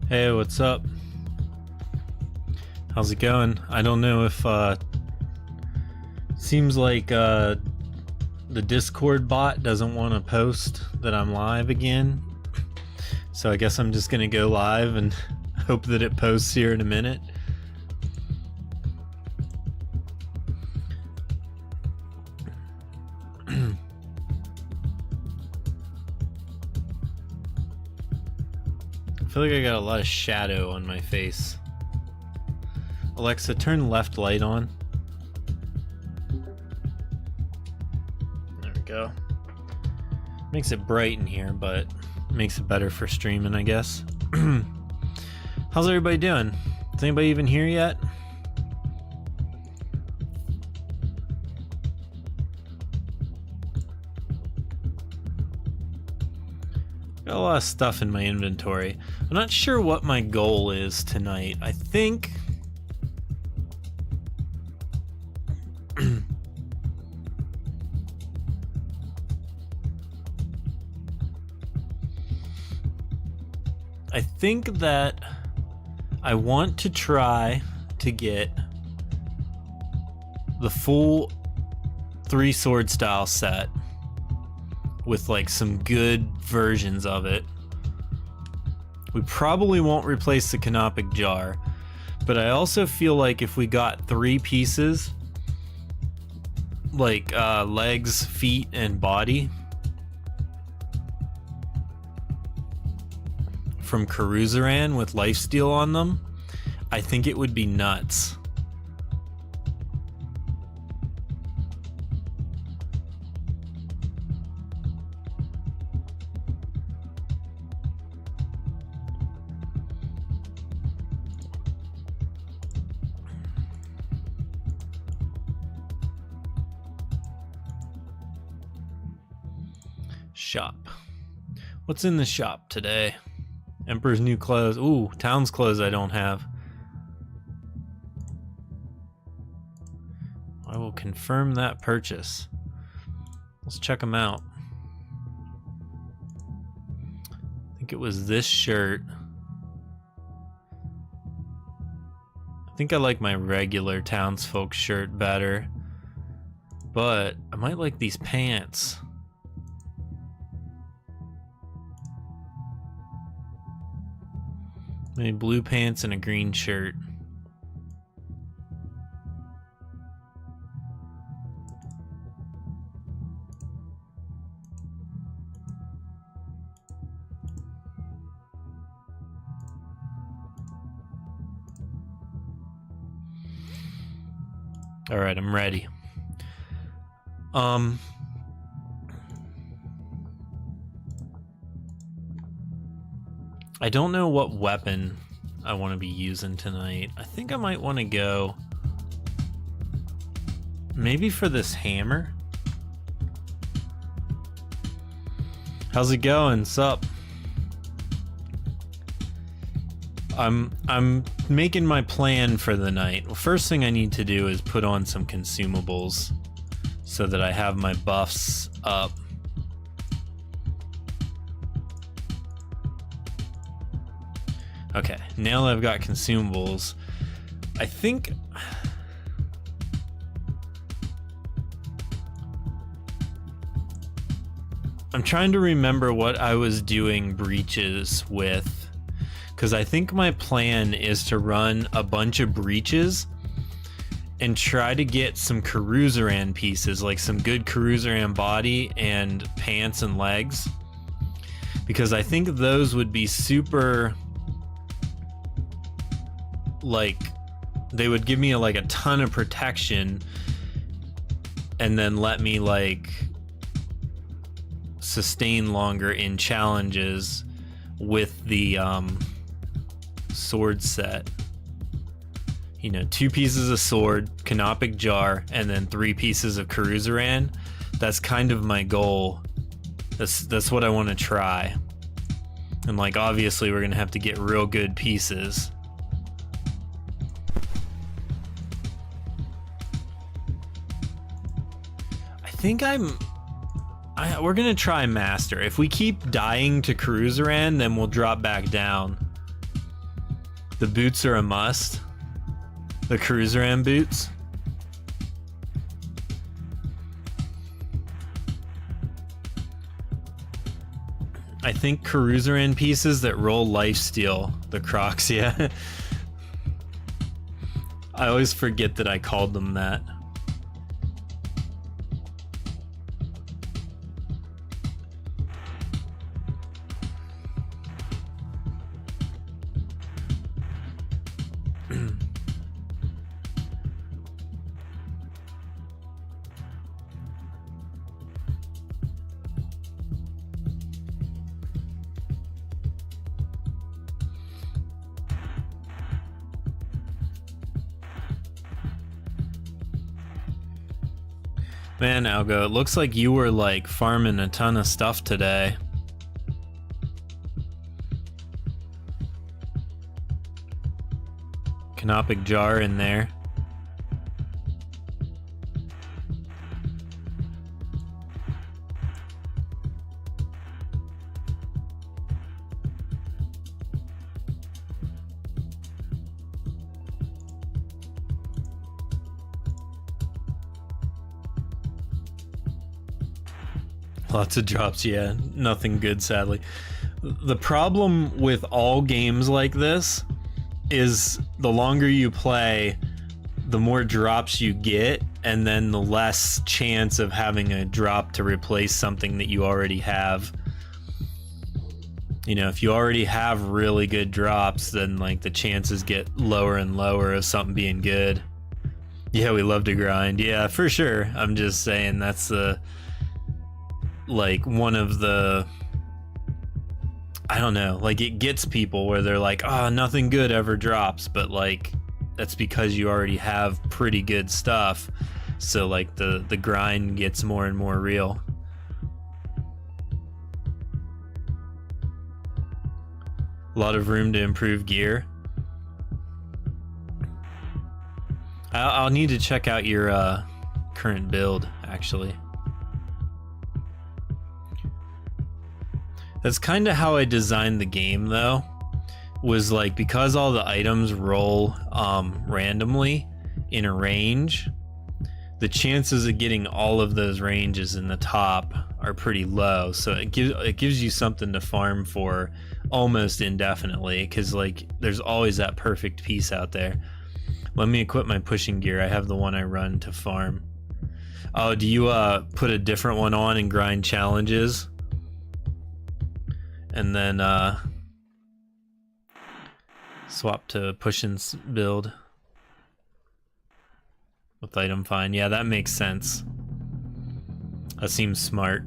Hey, what's up? How's it going? I don't know if seems like the Discord bot doesn't want to post that I'm live again. So I guess I'm just gonna go live and hope that it posts here in a minute. I feel like I got a lot of shadow on my face. Alexa, turn left light on. There we go. Makes it bright in here, but makes it better for streaming, I guess. How's everybody doing? Is anybody even here yet? Got a lot of stuff in my inventory. I'm not sure what my goal is tonight. I think I think that I want to try to get the full 3 sword style set with like some good versions of it. We probably won't replace the canopic jar, but I also feel like if we got 3 pieces, like legs, feet, and body from Caruzeran with lifesteal on them, I think it would be nuts. Shop. What's in the shop today? Emperor's new clothes. Ooh, town's clothes I don't have. I will confirm that purchase. Let's check them out. I think it was this shirt. I think I like my regular townsfolk shirt better, but I might like these pants. Maybe blue pants and a green shirt. All right, I'm ready. I don't know what weapon I want to be using tonight. I think I might want to go maybe for this hammer. How's it going? Sup? I'm making my plan for the night. Well, first thing I need to do is put on some consumables so that I have my buffs up. Okay, now that I've got consumables, I think I'm trying to remember what I was doing breaches with, because I think my plan is to run a bunch of breaches and try to get some Caruzeran pieces, like some good Caruzeran body and pants and legs, because I think those would be super, like, they would give me like a ton of protection and then let me like sustain longer in challenges with the sword set. You know, 2 pieces of sword, canopic jar, and then 3 pieces of Caruzeran. That's kind of my goal. That's what I want to try. And like, obviously we're gonna have to get real good pieces. I think we're gonna try master. If we keep dying to Caruzeran, then we'll drop back down. The boots are a must. The cruiser and boots. I think cruiser end pieces that roll lifesteal. The Crocs, yeah. I always forget that I called them that. Man, Algo, it looks like you were like farming a ton of stuff today. Canopic jar in there. Lots of drops, yeah. Nothing good, sadly. The problem with all games like this is the longer you play, the more drops you get, and then the less chance of having a drop to replace something that you already have. You know, if you already have really good drops, then like the chances get lower and lower of something being good. Yeah, we love to grind. Yeah, for sure. I'm just saying that's the... like one of the, I don't know, like it gets people where they're like, oh, nothing good ever drops, but like that's because you already have pretty good stuff, so like the grind gets more and more real. A lot of room to improve gear. I'll need to check out your current build, actually. That's kind of how I designed the game, though, was like because all the items roll randomly in a range, the chances of getting all of those ranges in the top are pretty low. So it gives you something to farm for almost indefinitely, because like there's always that perfect piece out there. Let me equip my pushing gear. I have the one I run to farm. Oh, do you put a different one on and grind challenges? And then swap to push and build with item find. Yeah, that makes sense. That seems smart.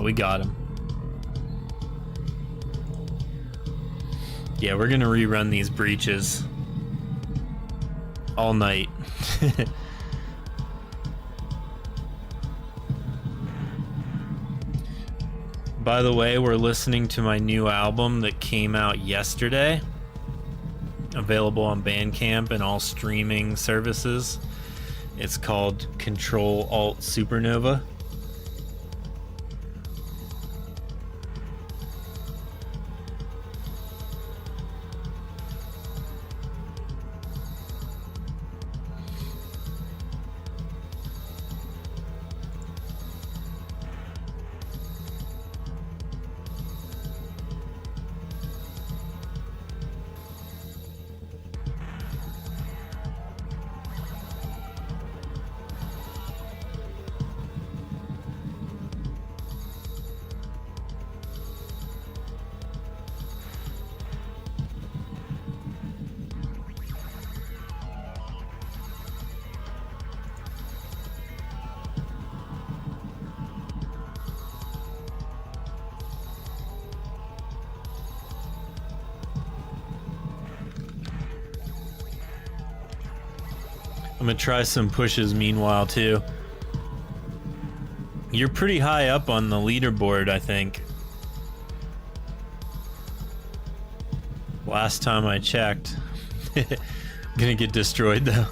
We got him. Yeah, we're gonna rerun these breaches all night. By the way, we're listening to my new album that came out yesterday. Available on Bandcamp and all streaming services. It's called Control Alt Supernova. I'm gonna try some pushes meanwhile too. You're pretty high up on the leaderboard, I think. Last time I checked. Gonna get destroyed though.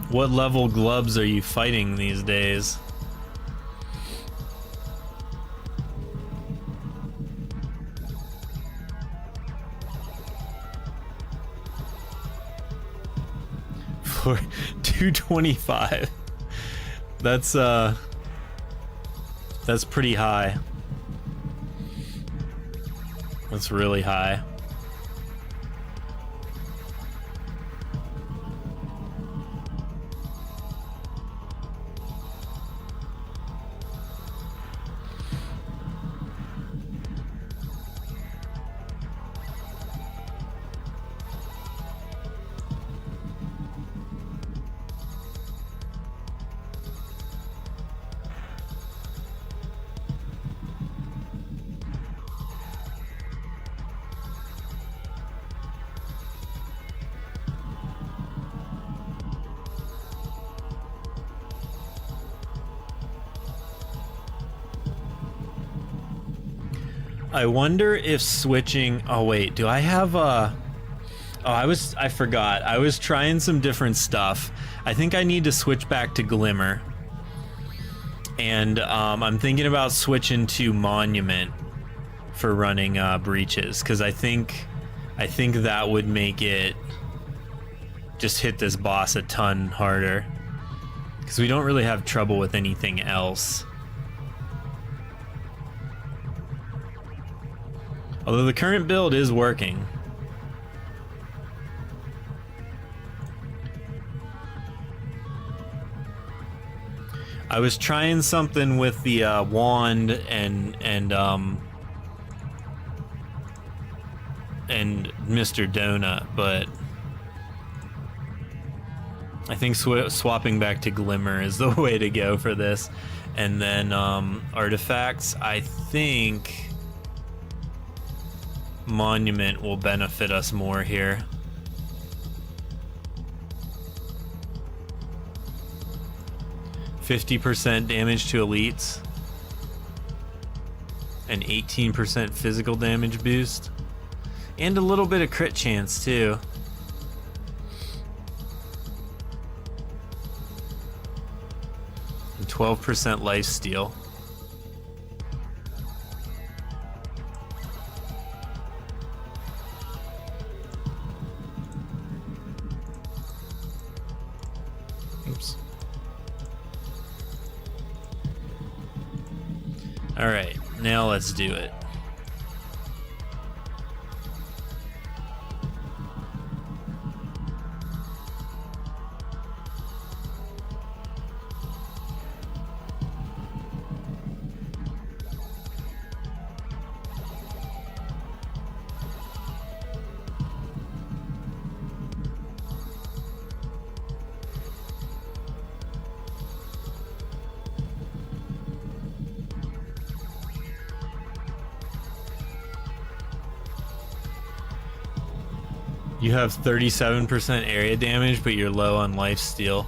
What level glubs are you fighting these days? For 225. That's pretty high. That's really high. I wonder if switching... Oh, wait. Do I have a... Oh, I forgot. I was trying some different stuff. I think I need to switch back to Glimmer. And I'm thinking about switching to Monument for running breaches. Because I think that would make it just hit this boss a ton harder. Because we don't really have trouble with anything else. Although the current build is working. I was trying something with the wand and Mr. Donut, but I think swapping back to Glimmer is the way to go for this. And then artifacts, I think Monument will benefit us more here. %50 damage to elites. An 18% physical damage boost. And a little bit of crit chance too. And 12% lifesteal. Oops. All right, now let's do it. You have 37% area damage, but you're low on lifesteal.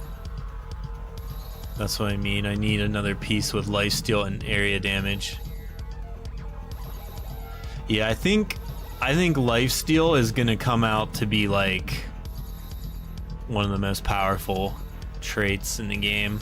That's what I mean. I need another piece with lifesteal and area damage. Yeah, I think lifesteal is gonna come out to be like one of the most powerful traits in the game.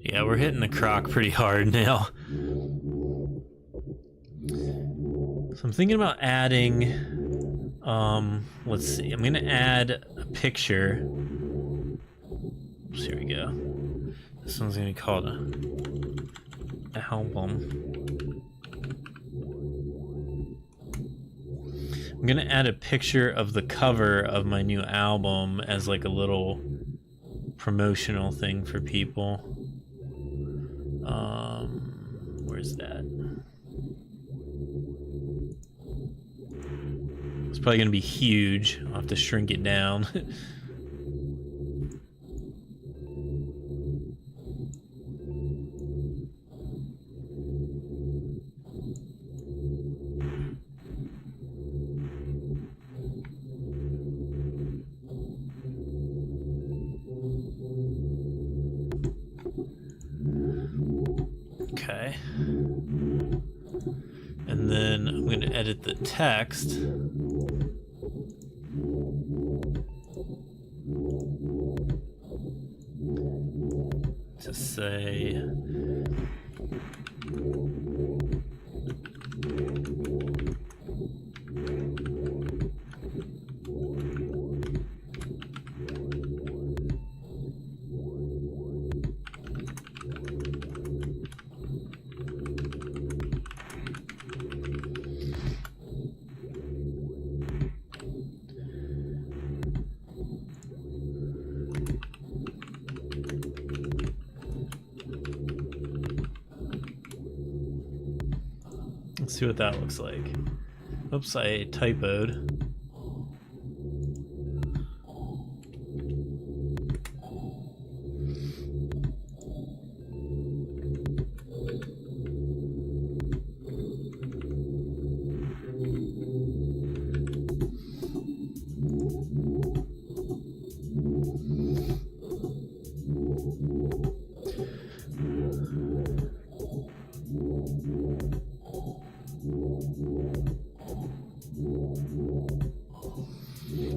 Yeah, we're hitting the croc pretty hard now. So I'm thinking about adding, let's see, I'm gonna add a picture. Oops, here we go. This one's gonna be called an album. I'm gonna add a picture of the cover of my new album as like a little promotional thing for people. Where's that? It's probably gonna be huge. I'll have to shrink it down. Okay. And then I'm going to edit the text. To say... Let's see what that looks like. Oops, I typoed.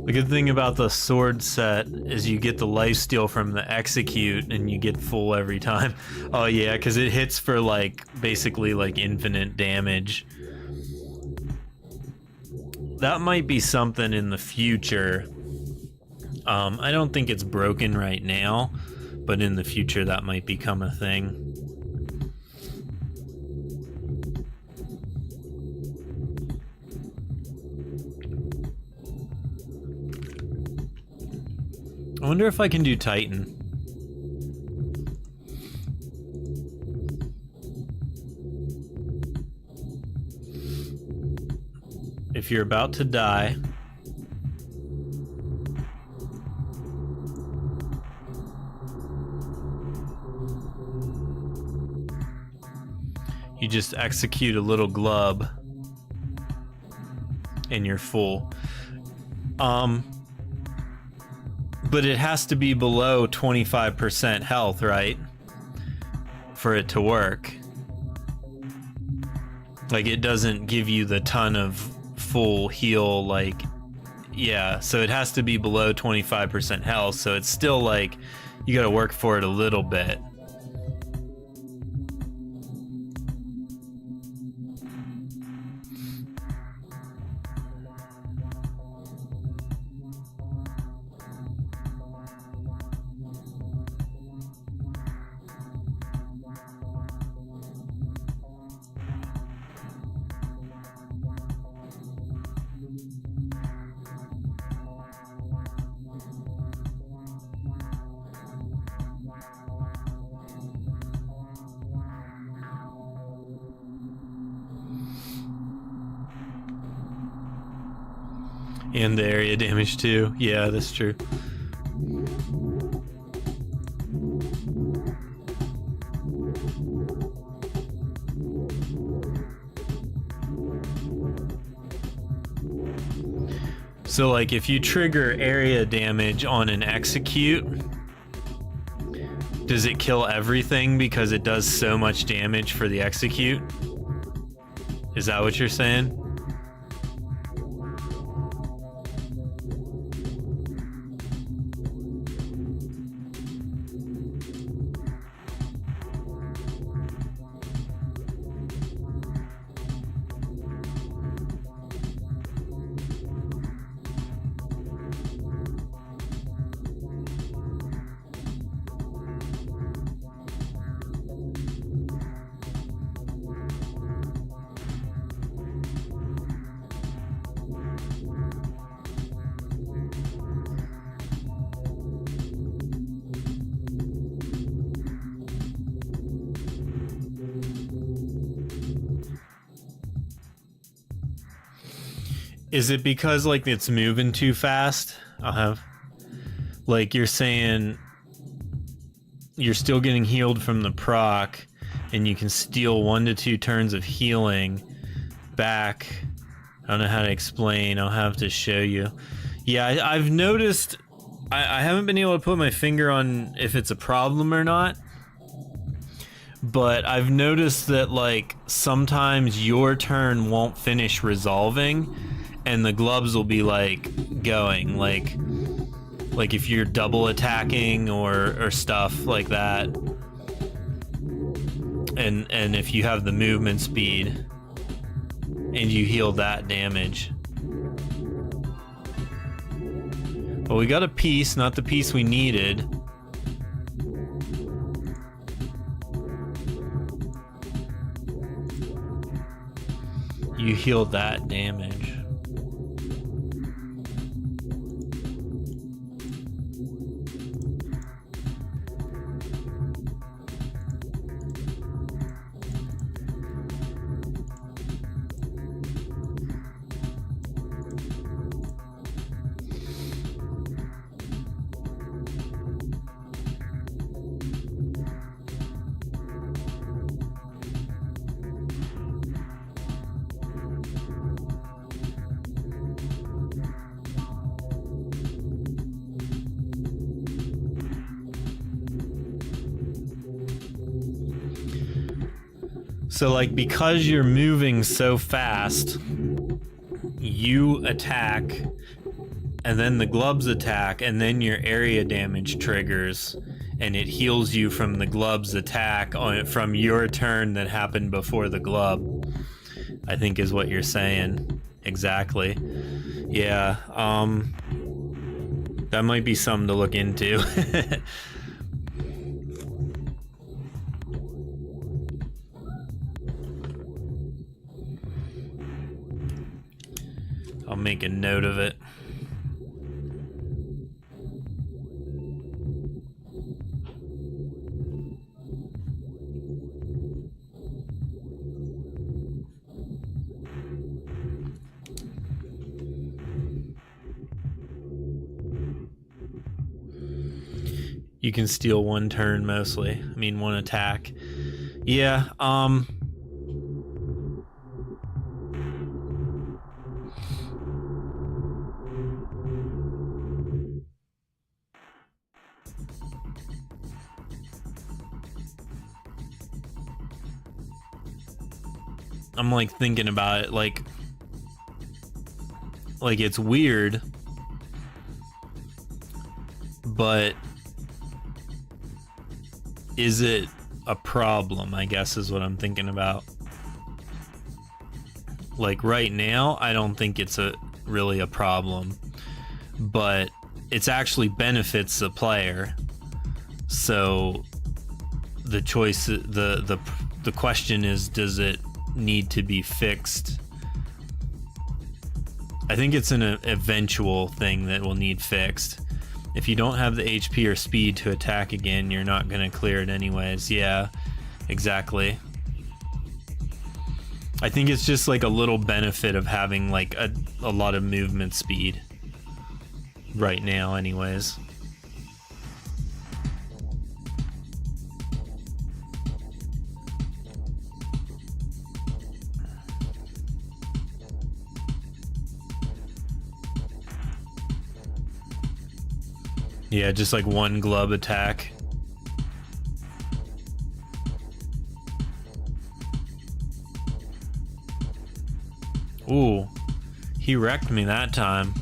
The good thing about the sword set is you get the lifesteal from the execute and you get full every time. Oh yeah, because it hits for like basically like infinite damage. That might be something in the future. I don't think it's broken right now, but in the future that might become a thing. I wonder if I can do Titan. If you're about to die, you just execute a little glub and you're full. But it has to be below 25% health, right? For it to work. Like, it doesn't give you the ton of full heal, like, yeah, so it has to be below 25% health, so it's still like, you gotta work for it a little bit. And the area damage too. Yeah, that's true. So like if you trigger area damage on an execute, does it kill everything because it does so much damage for the execute? Is that what you're saying? Is it because like it's moving too fast? I'll have like you're saying you're still getting healed from the proc and you can steal 1 to 2 turns of healing back. I don't know how to explain. I'll have to show you. Yeah, I've noticed I haven't been able to put my finger on if it's a problem or not, but I've noticed that like sometimes your turn won't finish resolving and the gloves will be like going like if you're double attacking or stuff like that, and if you have the movement speed and you heal that damage. Well, we got a piece, not the piece we needed. You healed that damage. So like because you're moving so fast, you attack and then the gloves attack and then your area damage triggers and it heals you from the gloves attack from your turn that happened before the glove, I think is what you're saying. Exactly. Yeah, that might be something to look into. I'll make a note of it. You can steal 1 turn mostly. I mean 1 attack. Yeah, I'm like thinking about it, like it's weird, but is it a problem, I guess is what I'm thinking about. Like right now, I don't think it's really a problem, but it's actually benefits the player. So the choice, the question is, does it need to be fixed? I think it's an eventual thing that will need fixed. If you don't have the HP or speed to attack again, you're not going to clear it anyways. Yeah, exactly. I think it's just like a little benefit of having like a lot of movement speed right now anyways. Yeah, just like 1 glove attack. Ooh, he wrecked me that time.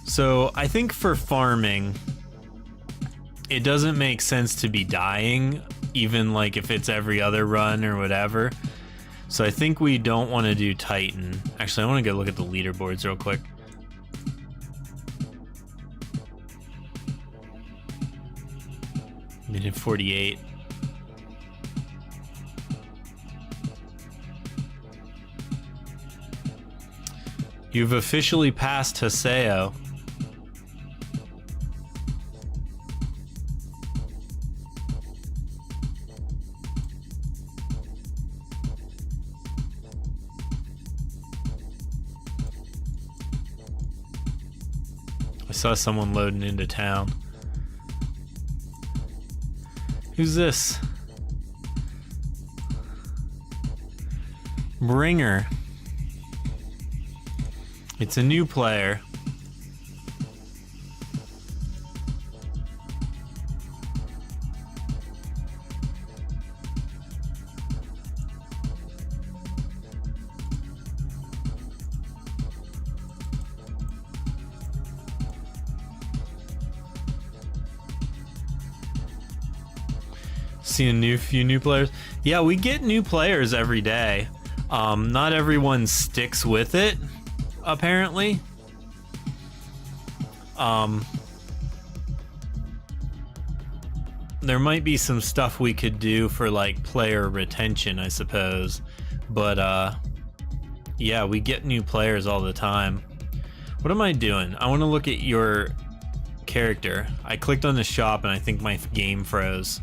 So I think for farming, it doesn't make sense to be dying, even like if it's every other run or whatever. So I think we don't want to do Titan. Actually, I want to go look at the leaderboards real quick. Minute 48. You've officially passed Haseo. I saw someone loading into town. Who's this? Bringer. It's a new player. See a few new players. Yeah, we get new players every day. Not everyone sticks with it, apparently. There might be some stuff we could do for like player retention, I suppose. But yeah, we get new players all the time. What am I doing? I want to look at your character. I clicked on the shop and I think my game froze.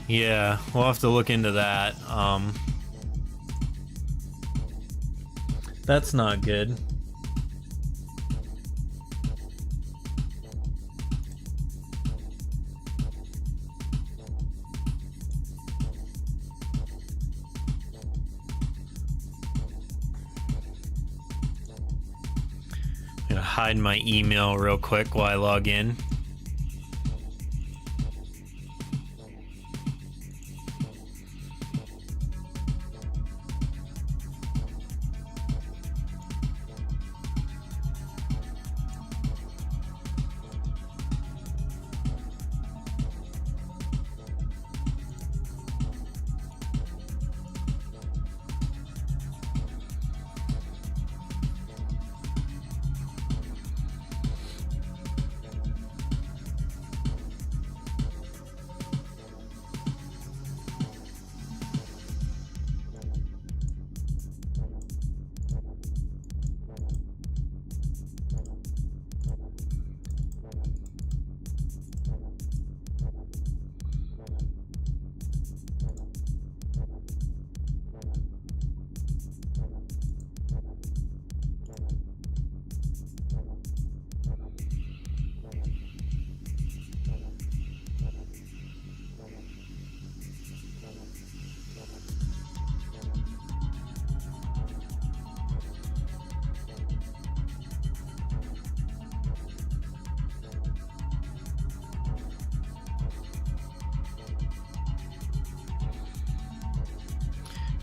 Yeah, we'll have to look into that. That's not good. I'm gonna hide my email real quick while I log in.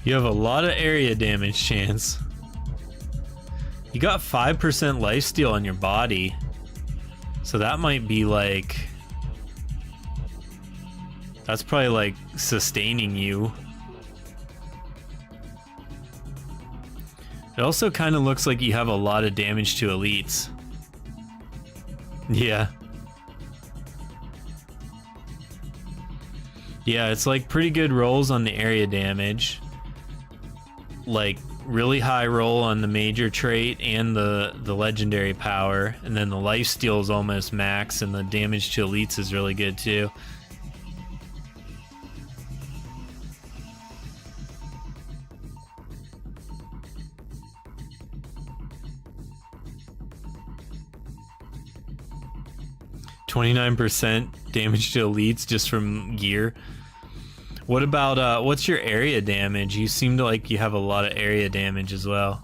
You have a lot of area damage chance. You got 5% lifesteal on your body. So that might be like... That's probably like sustaining you. It also kind of looks like you have a lot of damage to elites. Yeah. Yeah, it's like pretty good rolls on the area damage. Like really high roll on the major trait and the legendary power, and then the lifesteal is almost max, and the damage to elites is really good too. %29 damage to elites just from gear. What about, what's your area damage? You seem to like you have a lot of area damage as well.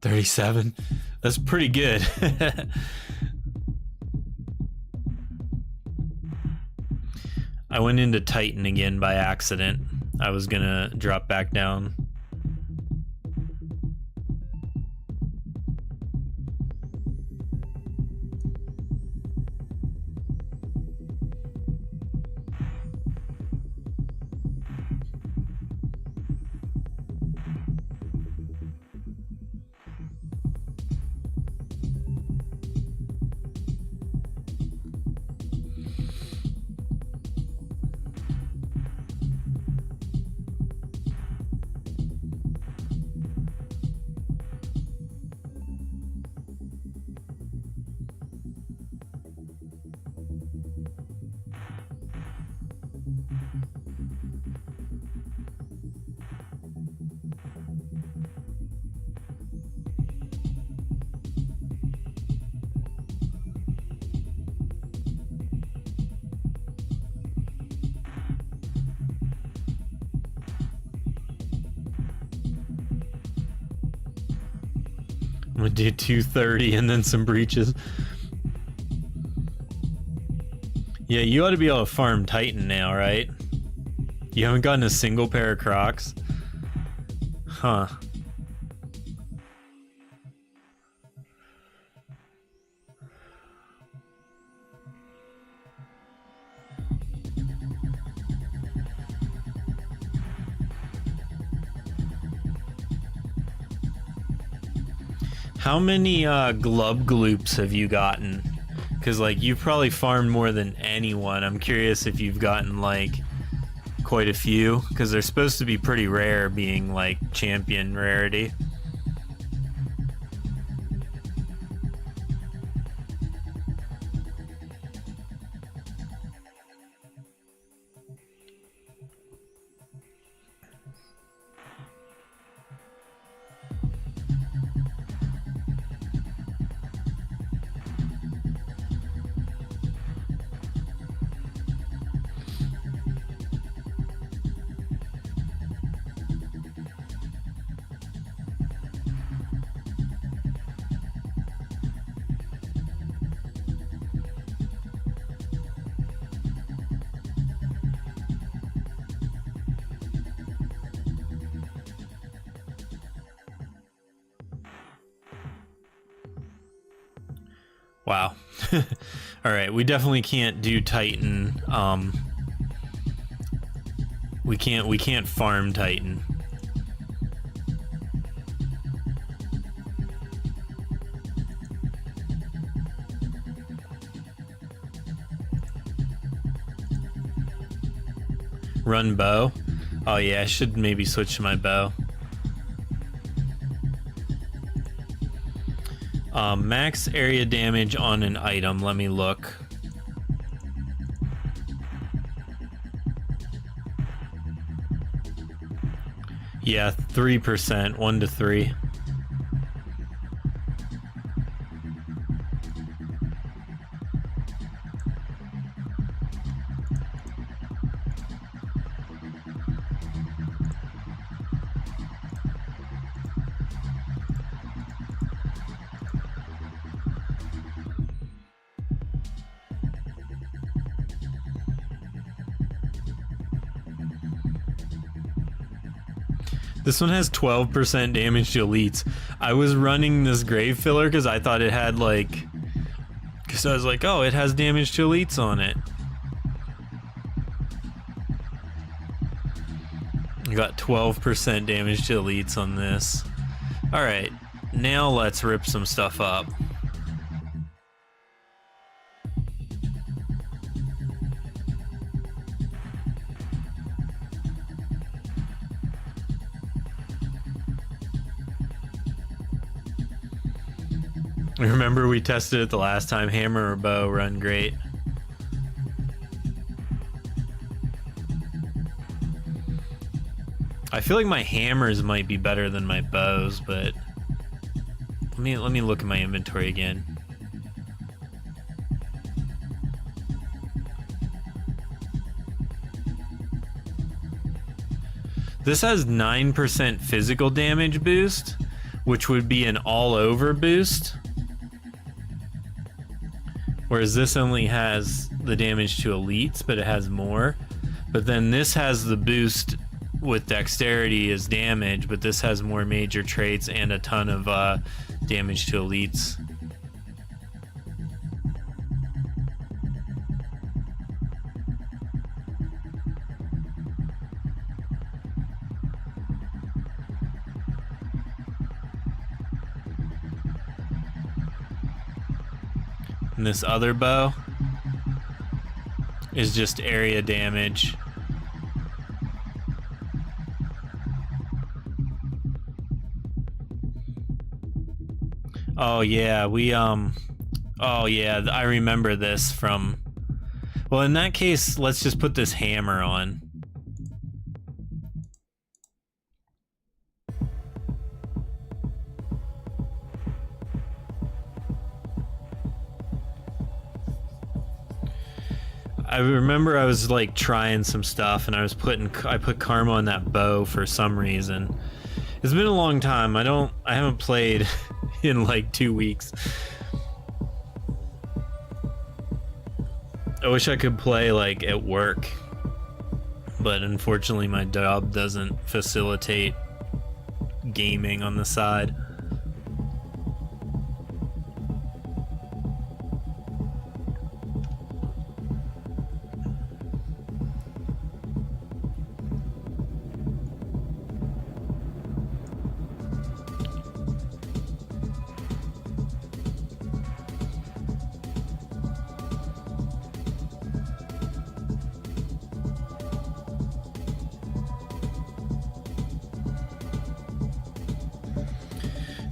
$37. That's pretty good. I went into Titan again by accident. I was gonna drop back down. I'm gonna do 230 and then some breaches. Yeah, you ought to be able to farm Titan now, right? You haven't gotten a single pair of Crocs? Huh. How many glub gloops have you gotten? Because like you've probably farmed more than anyone. I'm curious if you've gotten like quite a few, because they're supposed to be pretty rare, being like champion rarity. Wow. All right, we definitely can't do Titan. We can't farm Titan. Run bow. Oh yeah, I should maybe switch to my bow. Max area damage on an item. Let me look. Yeah, 3%, 1 to 3. This one has 12% damage to elites. I was running this grave filler because I thought it had like... Because I was like, oh, it has damage to elites on it. I got 12% damage to elites on this. Alright, now let's rip some stuff up. Remember we tested it the last time, hammer or bow run great. I feel like my hammers might be better than my bows, but let me look at my inventory again. This has 9% physical damage boost, which would be an all over boost. Whereas this only has the damage to elites, but it has more. But then this has the boost with dexterity as damage, but this has more major traits and a ton of damage to elites. And this other bow is just area damage. Oh yeah, oh yeah, I remember this from... Well, in that case, let's just put this hammer on. I remember I was like trying some stuff and I put karma on that bow for some reason. It's been a long time. I haven't played in like 2 weeks. I wish I could play like at work, but unfortunately my job doesn't facilitate gaming on the side.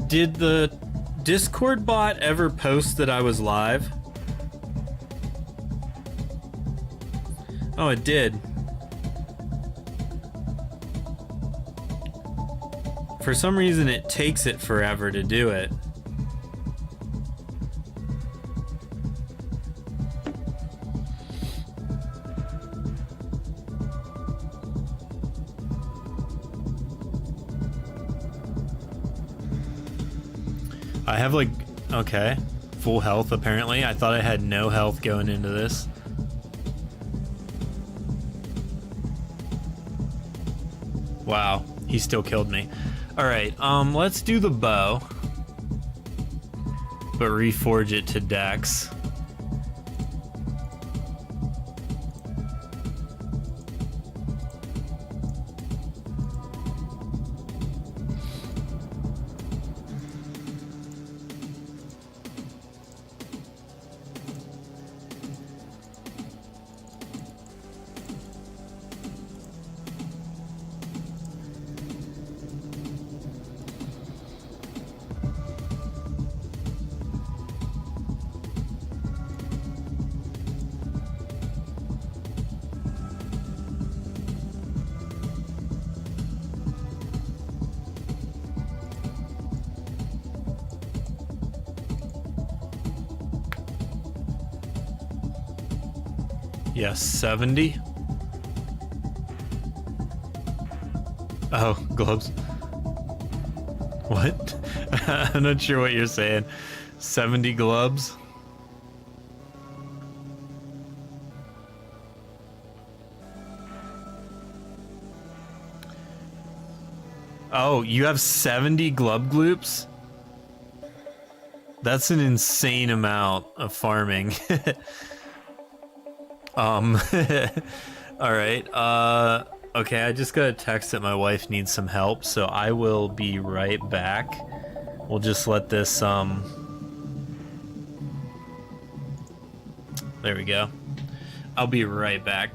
Did the Discord bot ever post that I was live? Oh, it did. For some reason, it takes it forever to do it. I have like, okay, full health apparently. I thought I had no health going into this. Wow, he still killed me. All right, let's do the bow, but reforge it to dex. Yes, 70. Oh, gloves. What? I'm not sure what you're saying. 70 gloves? Oh, you have 70 glub gloops? That's an insane amount of farming. All right. Okay, I just got a text that my wife needs some help, so I will be right back. We'll just let this, there we go. I'll be right back.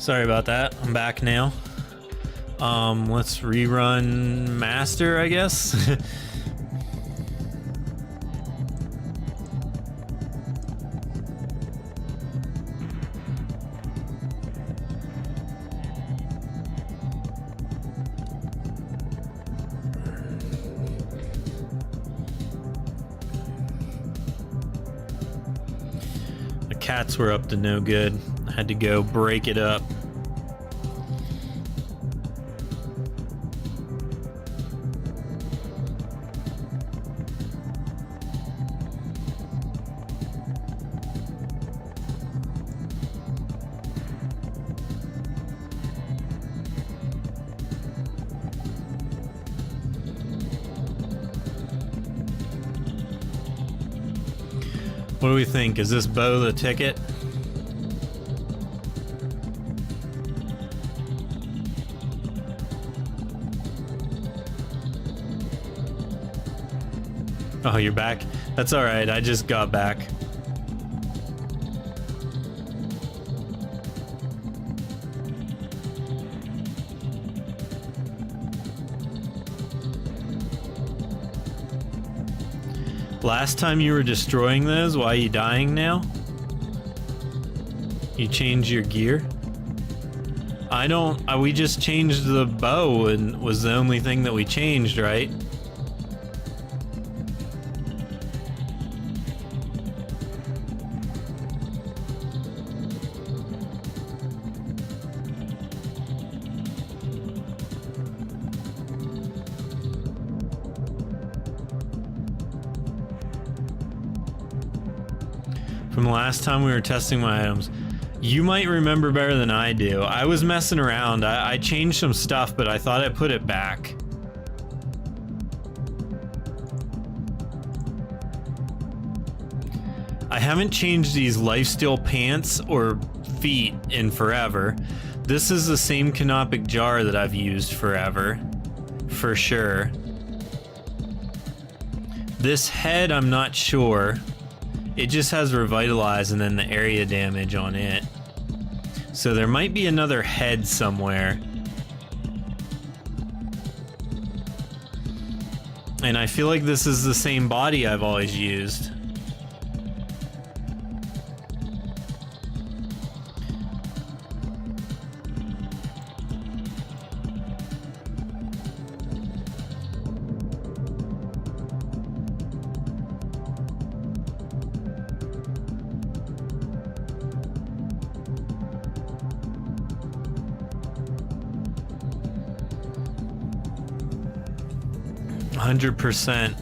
Sorry about that. I'm back now. Let's rerun master, I guess. The cats were up to no good. I had to go break it up. What do we think? Is this bow the ticket? Oh, you're back? That's alright, I just got back. Last time you were destroying those, why are you dying now? You changed your gear? I don't... we just changed the bow and was the only thing that we changed, right? From the last time we were testing my items. You might remember better than I do. I was messing around. I changed some stuff, but I thought I put it back. I haven't changed these lifesteal pants or feet in forever. This is the same canopic jar that I've used forever. For sure. This head, I'm not sure. It just has revitalize and then the area damage on it. So there might be another head somewhere. And I feel like this is the same body I've always used. %.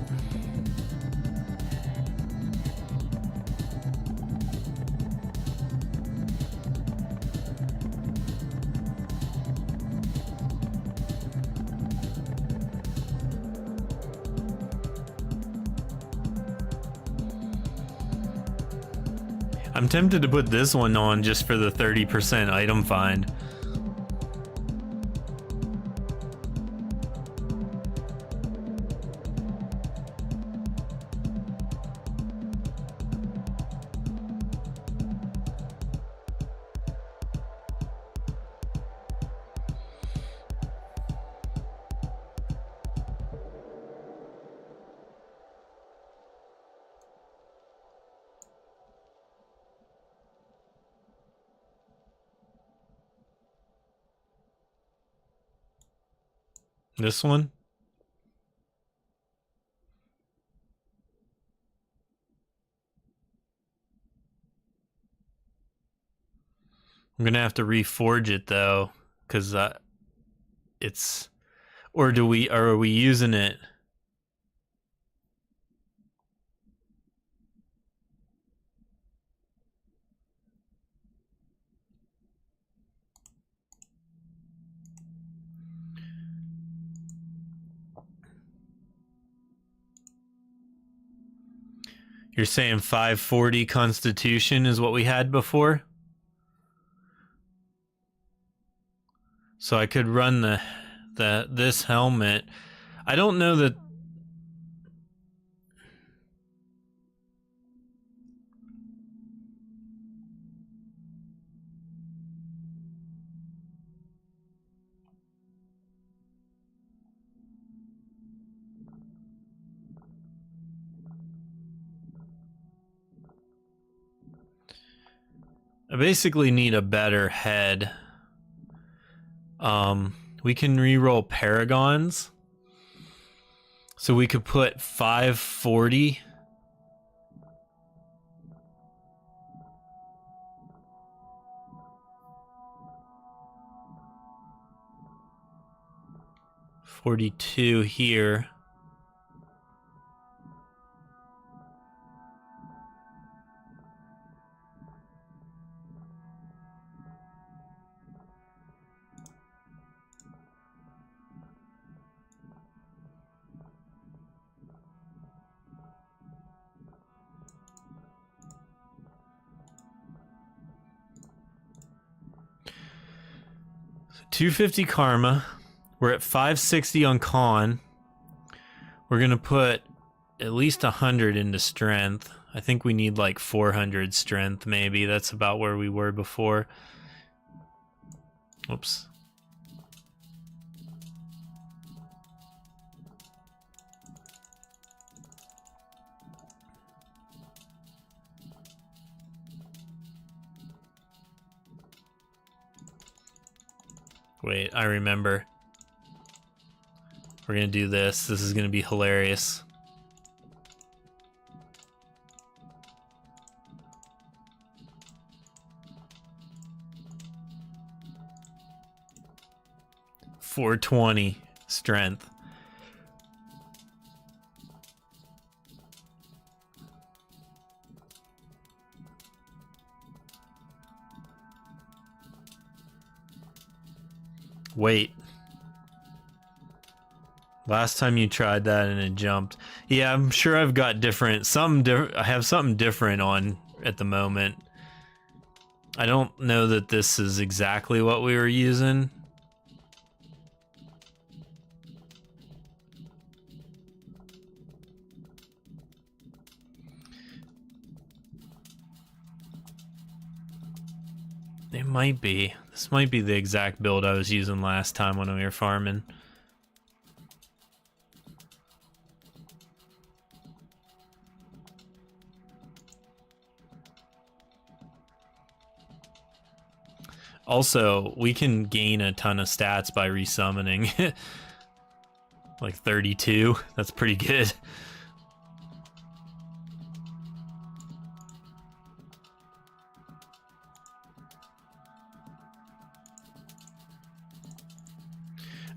I'm tempted to put this one on just for the 30% item find. This one? I'm gonna have to reforge it though, because it's. Or are we using it? You're saying 540 Constitution is what we had before? So I could run this helmet. I don't know that. I basically need a better head. We can reroll Paragons. So we could put 540. $42 here. So 250 karma. We're at 560 on con. We're gonna put at least 100 into strength. I think we need like 400 strength, maybe. That's about where we were before. Oops. Wait, I remember. We're gonna do this. This is gonna be hilarious. $420 strength. Wait. Last time you tried that and it jumped. Yeah, I'm sure I've got I have something different on at the moment. I don't know that this is exactly what we were using. It might be. This might be the exact build I was using last time when we were farming. Also, we can gain a ton of stats by resummoning. Like 32. That's pretty good.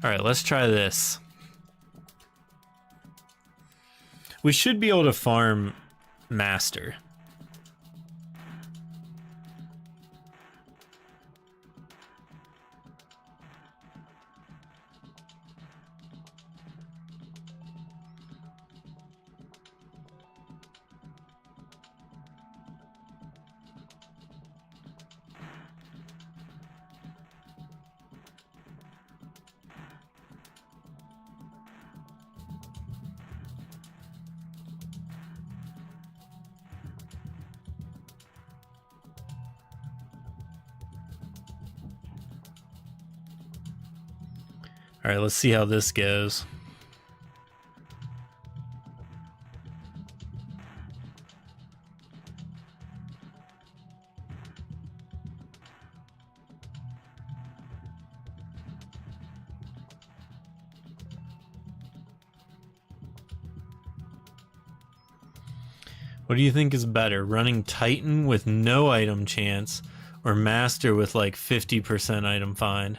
Alright, let's try this. We should be able to farm Master. All right, let's see how this goes. What do you think is better, running Titan with no item chance Or master with like 50% item find.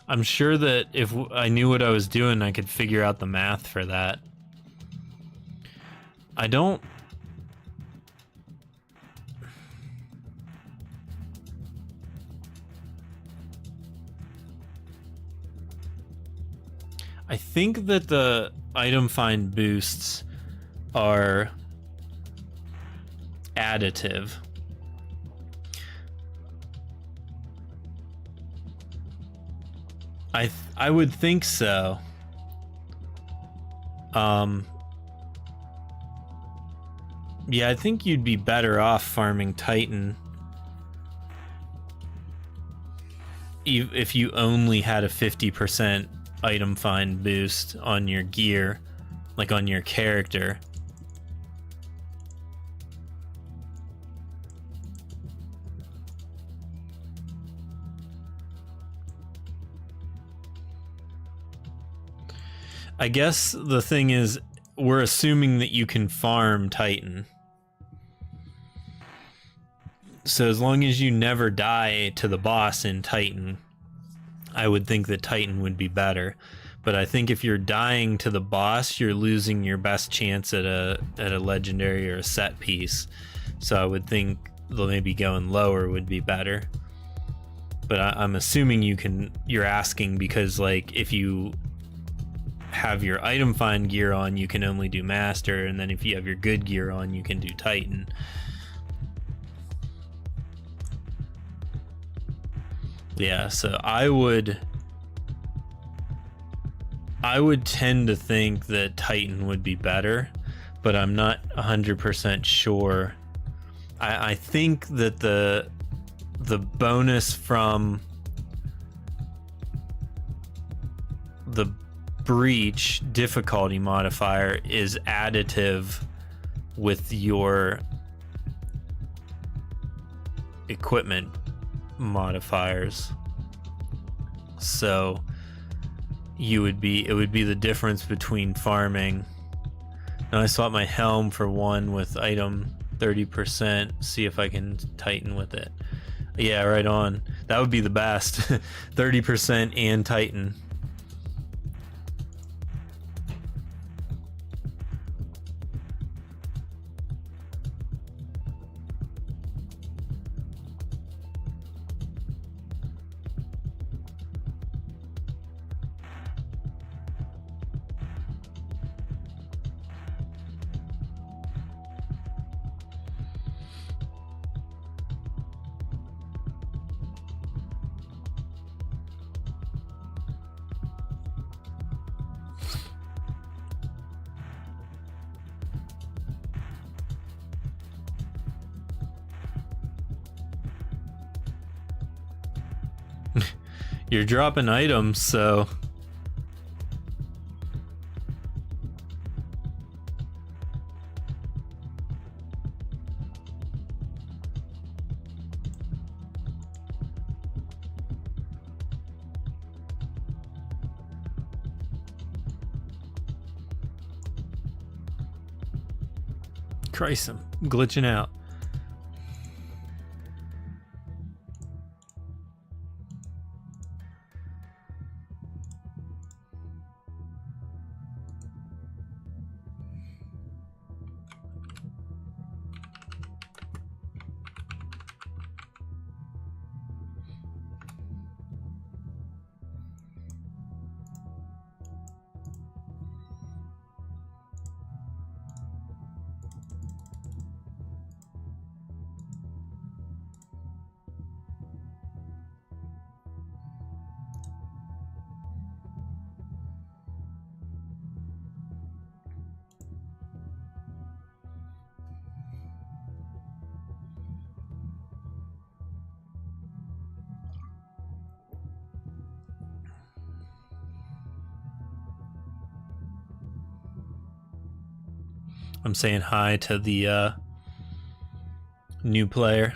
I'm sure that if I knew what I was doing, I could figure out the math for that. I don't... I think that the item find boosts are additive. I would think so. Yeah, I think you'd be better off farming Titan if you only had a 50% item find boost on your gear, like on your character. I guess the thing is, we're assuming that you can farm Titan. So as long as you never die to the boss in Titan, I would think that Titan would be better. But I think if you're dying to the boss, you're losing your best chance at a legendary or a set piece. So I would think maybe going lower would be better. But I'm assuming you're asking because, like, if you have your item find gear on, you can only do master, and then if you have your good gear on, you can do Titan. Yeah, so I would tend to think that Titan would be better, but I'm not 100% sure. I think that the bonus from the breach difficulty modifier is additive with your equipment modifiers. So it would be the difference between farming. Now I swap my helm for one with item 30%, see if I can Titan with it. Yeah, right on. That would be the best. 30% and Titan. You're dropping items, so Christ, I'm glitching out. I'm saying hi to the New player.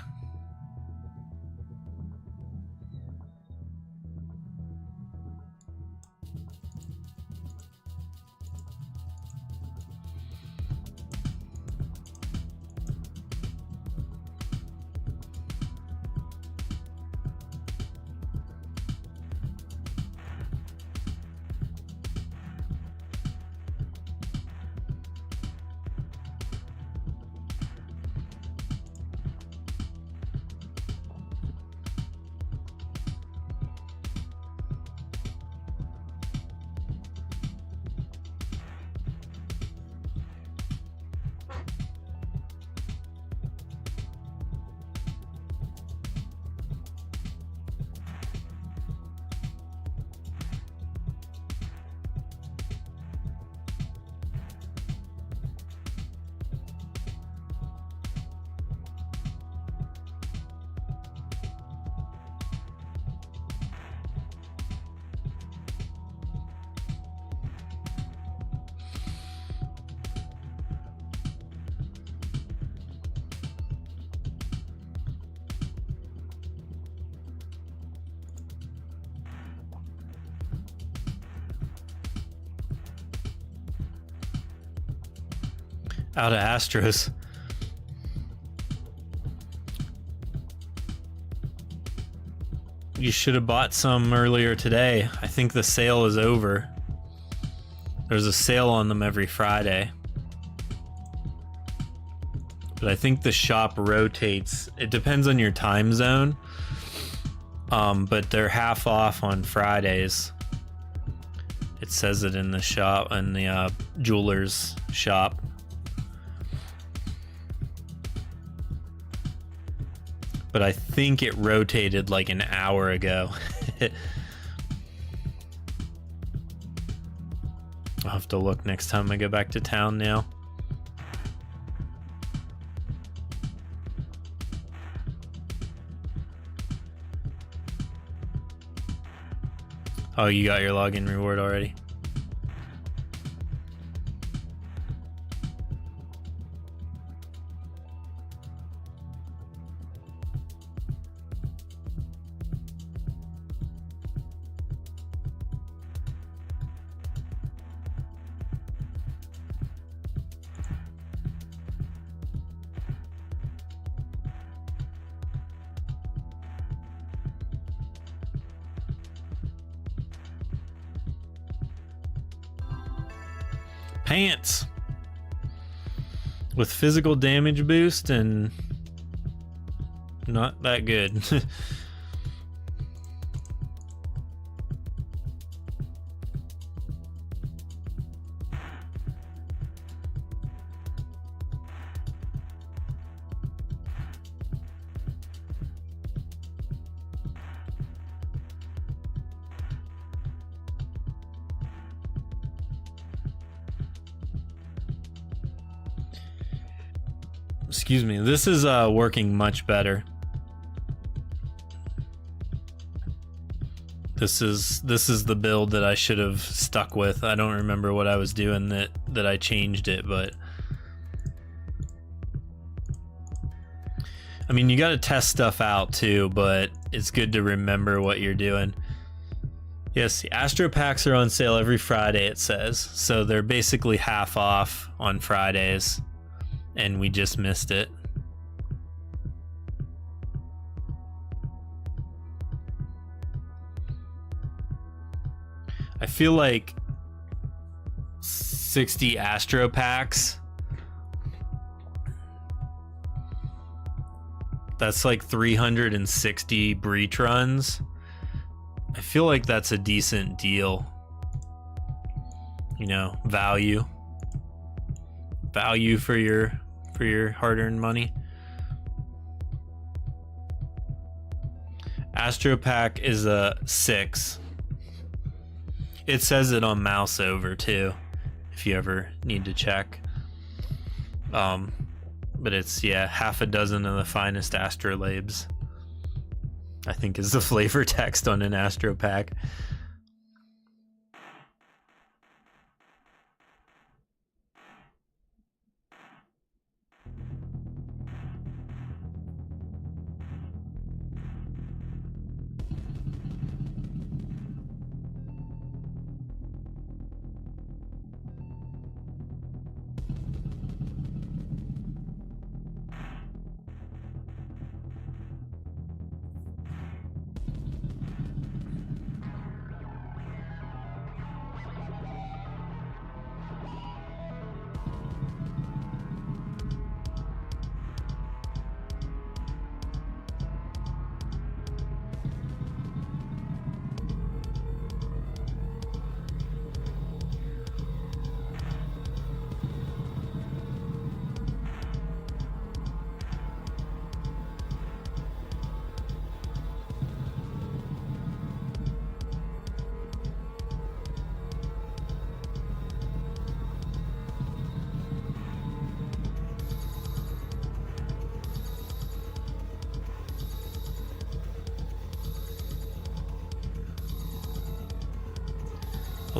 Out of Astros. You should have bought some earlier today. I think the sale is over. There's a sale on them every Friday. But I think the shop rotates. It depends on your time zone. But they're half off on Fridays. It says it in the shop, in the jeweler's shop. But I think it rotated like an hour ago. I'll have to look next time I go back to town now. Oh, you got your login reward already? Pants with physical damage boost and not that good. Excuse me. This is working much better. This is the build that I should have stuck with. I don't remember what I was doing that I changed it, but I mean, you got to test stuff out too, but it's good to remember what you're doing. Yes, the Astro packs are on sale every Friday, it says. So they're basically half off on Fridays. And we just missed it. I feel like 60 Astro packs. That's like 360 breach runs. I feel like that's a decent deal. You know, value for your hard-earned money. Astro pack is a 6. It says it on mouse over too, if you ever need to check. But it's, yeah, half a dozen of the finest astrolabes, I think, is the flavor text on an Astro pack.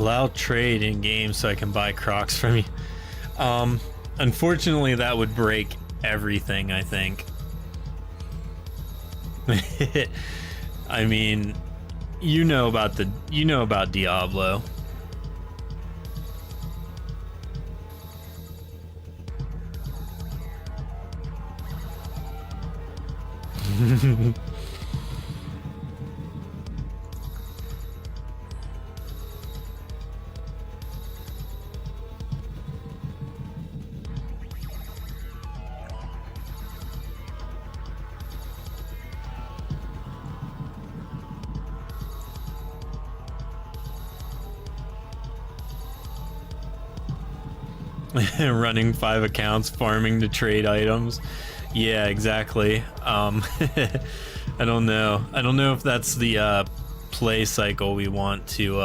Allow trade in game so I can buy Crocs from you. Unfortunately, that would break everything, I think. I mean, you know about Diablo. Running 5 accounts, farming to trade items. Yeah, exactly. I don't know. I don't know if that's the play cycle we want to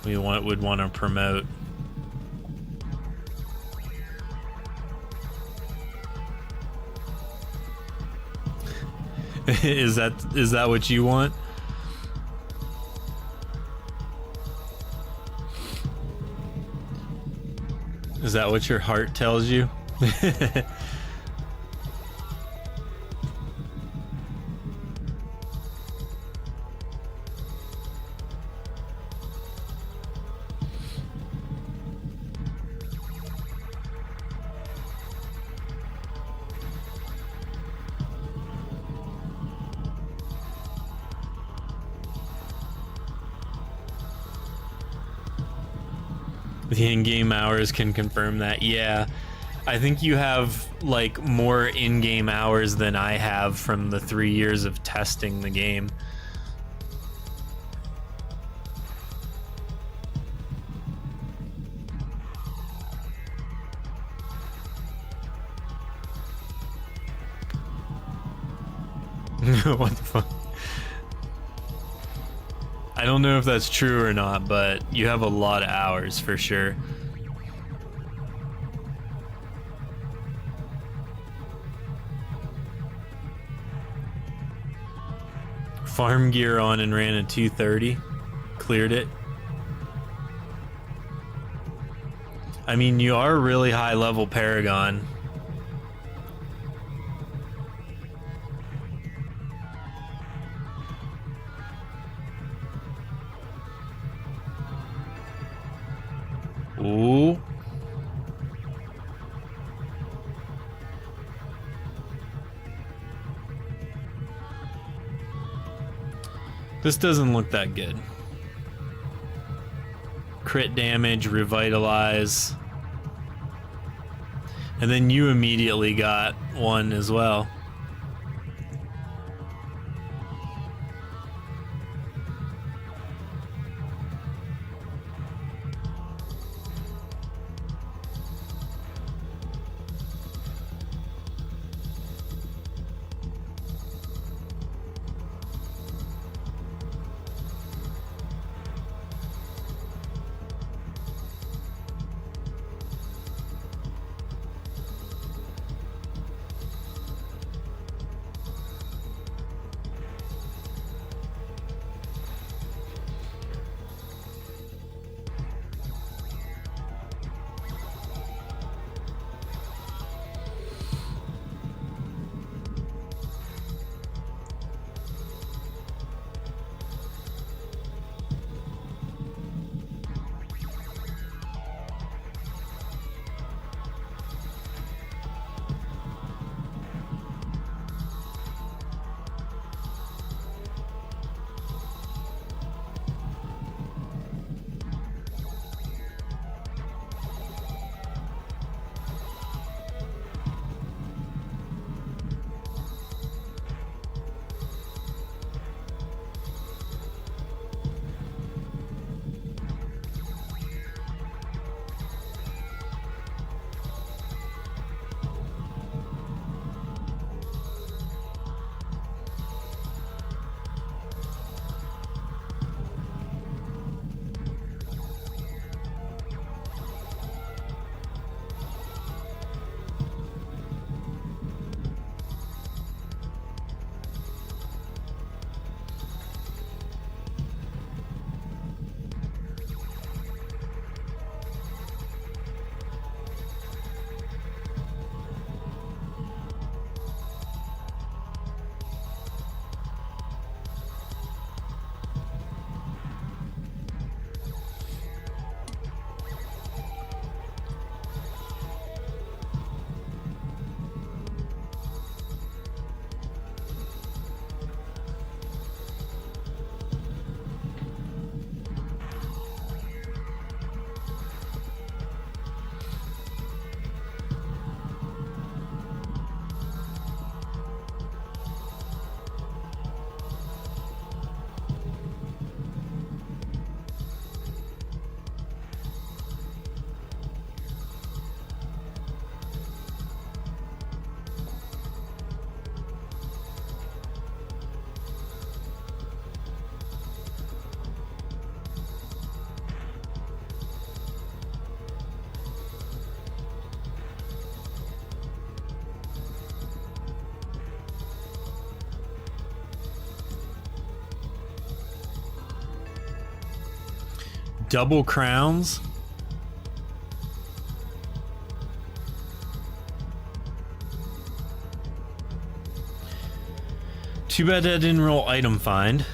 would want to promote. Is that what you want? Is that what your heart tells you? The in-game hours can confirm that. Yeah, I think you have like more in-game hours than I have from the 3 years of testing the game. What the fuck? I don't know if that's true or not, but you have a lot of hours for sure. Farm gear on and ran a 230. Cleared it. I mean, you are a really high level Paragon. Ooh. This doesn't look that good. Crit damage, revitalize. And then you immediately got one as well. double crowns. Too bad I didn't roll item find.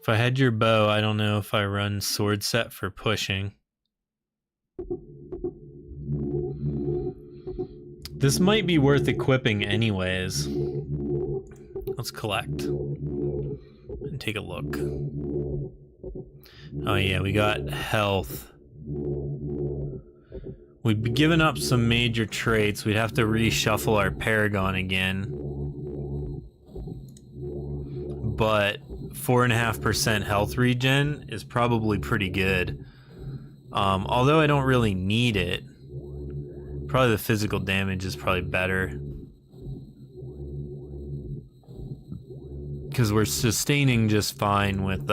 If I had your bow, I don't know if I run sword set for pushing. This might be worth equipping anyways. Let's collect and take a look. Oh yeah, we got health. We'd be giving up some major traits. We'd have to reshuffle our Paragon again. But 4.5% health regen is probably pretty good. Although I don't really need it. Probably the physical damage is probably better. Because we're sustaining just fine with,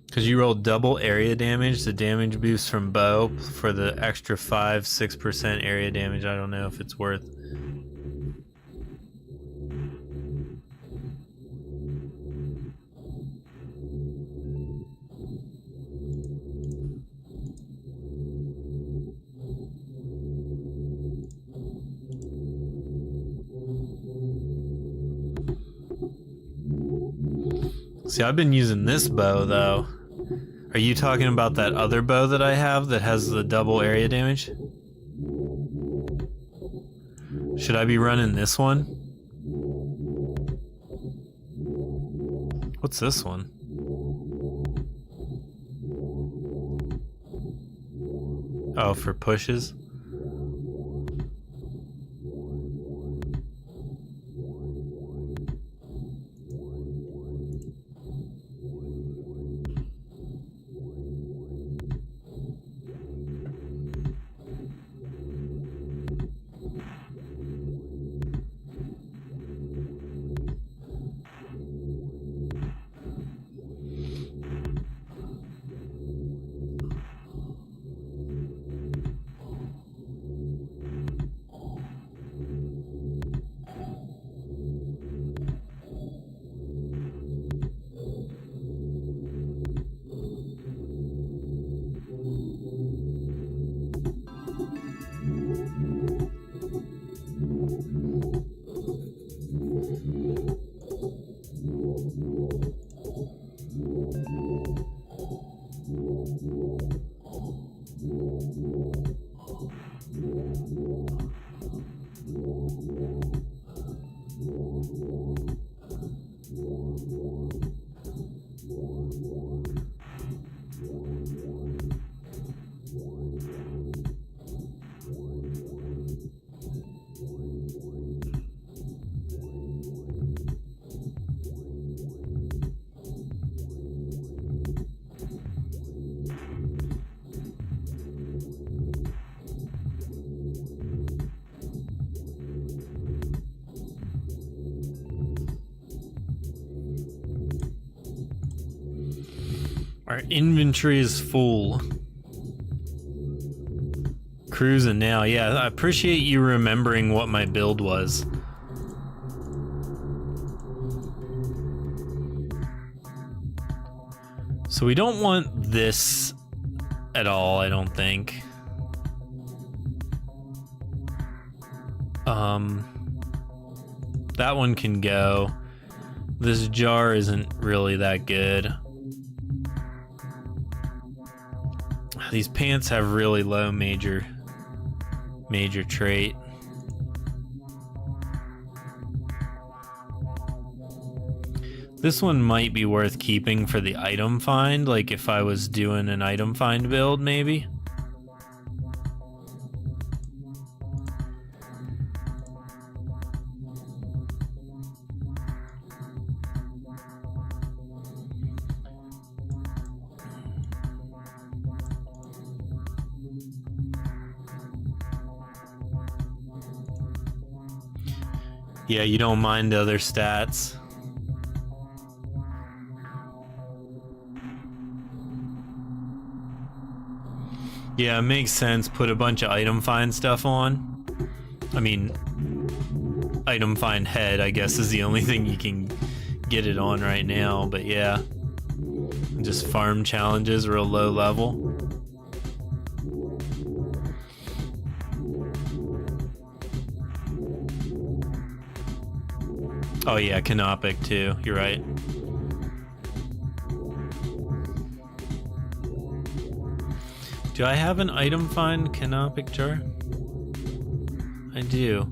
because you roll double area damage, the damage boost from bow for the extra 5-6% area damage. I don't know if it's worth. See, I've been using this bow, though. Are you talking about that other bow that I have that has the double area damage? Should I be running this one? What's this one? Oh, for pushes? Our inventory is full. Cruising now. Yeah, I appreciate you remembering what my build was. So we don't want this at all, I don't think. That one can go. This jar isn't really that good. These pants have really low major trait. This one might be worth keeping for the item find, like if I was doing an item find build, maybe. Yeah, you don't mind the other stats. Yeah, it makes sense. Put a bunch of item find stuff on. I mean, item find head, I guess, is the only thing you can get it on right now. But yeah, just farm challenges, real low level. Oh yeah, Canopic too. You're right. Do I have an item find Canopic jar? I do.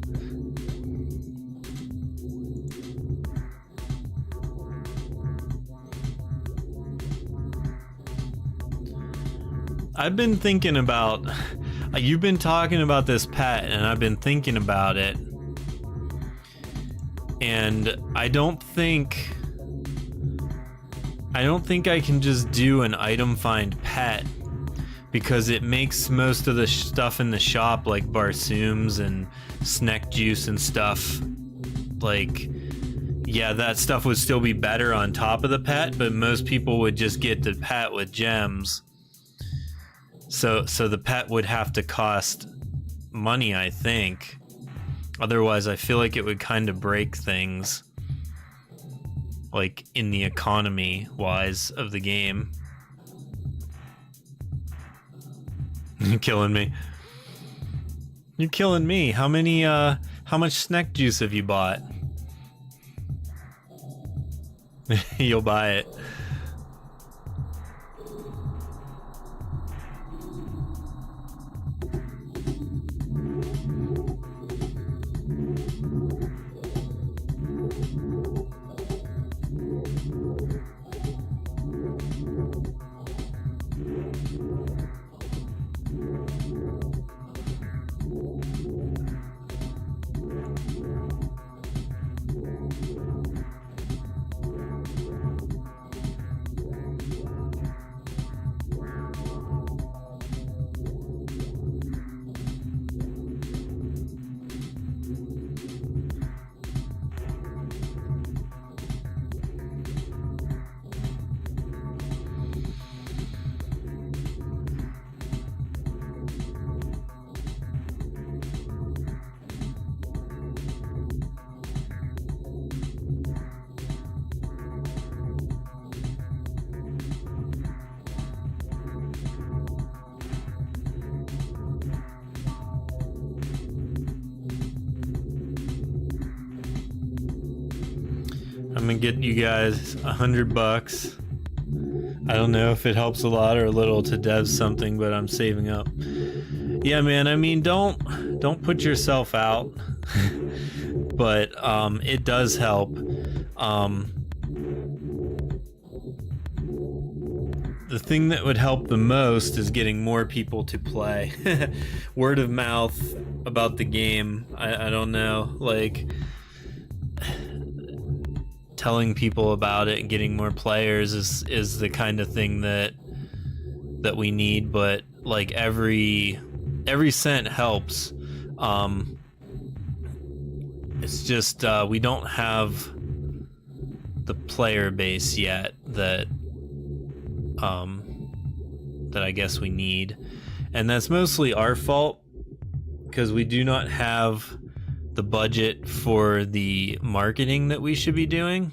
I've been thinking about... You've been talking about this pet, and I've been thinking about it. And I don't think I can just do an item find pet, because it makes most of the stuff in the shop, like Barsooms and Snack Juice and stuff, like, yeah, that stuff would still be better on top of the pet, but most people would just get the pet with gems. So the pet would have to cost money, I think. Otherwise, I feel like it would kind of break things, like in the economy wise of the game. You're killing me. You're killing me. How much snack juice have you bought? You'll buy it. I'm gonna get you guys $100. I don't know if it helps a lot or a little to dev something, but I'm saving up. Yeah, man, I mean, don't put yourself out. But it does help. The thing that would help the most is getting more people to play. Word of mouth about the game. I don't know, like telling people about it and getting more players is the kind of thing that we need. But like every cent helps. It's just we don't have the player base yet that I guess we need, and that's mostly our fault because we do not have the budget for the marketing that we should be doing.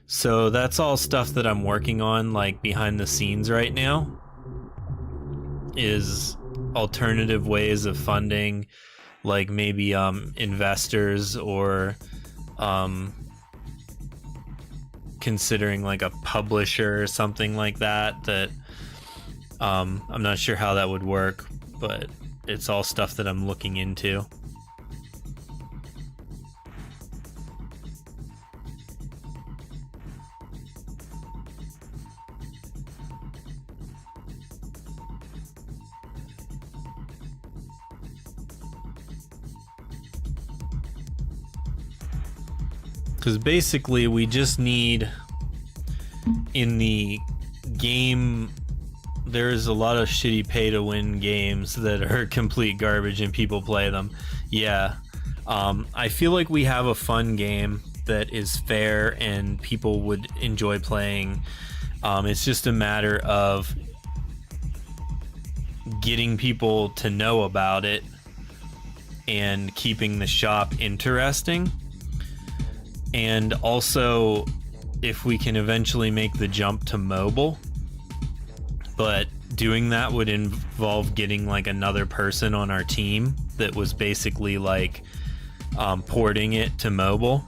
So that's all stuff that I'm working on, like behind the scenes right now, is alternative ways of funding, like maybe investors or considering like a publisher or something like that I'm not sure how that would work, but it's all stuff that I'm looking into. Because basically we just need, in the game, there's a lot of shitty pay to win games that are complete garbage and people play them. Yeah, I feel like we have a fun game that is fair and people would enjoy playing. It's just a matter of getting people to know about it and keeping the shop interesting. And also, if we can eventually make the jump to mobile, but doing that would involve getting like another person on our team that was basically like porting it to mobile.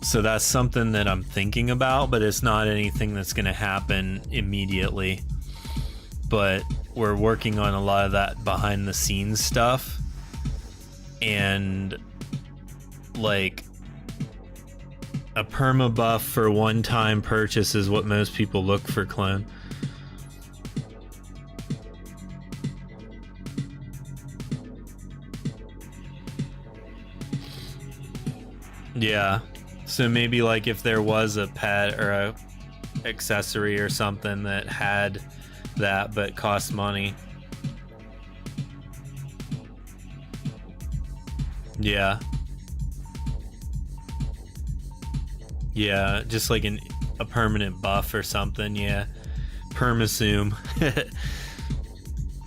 So that's something that I'm thinking about, but it's not anything that's going to happen immediately. But we're working on a lot of that behind the scenes stuff. And like a perma buff for one-time purchase is what most people look for, clone. Yeah. So maybe like if there was a pet or a accessory or something that had that but cost money. Yeah. Yeah, just like a permanent buff or something, yeah. Permazoom.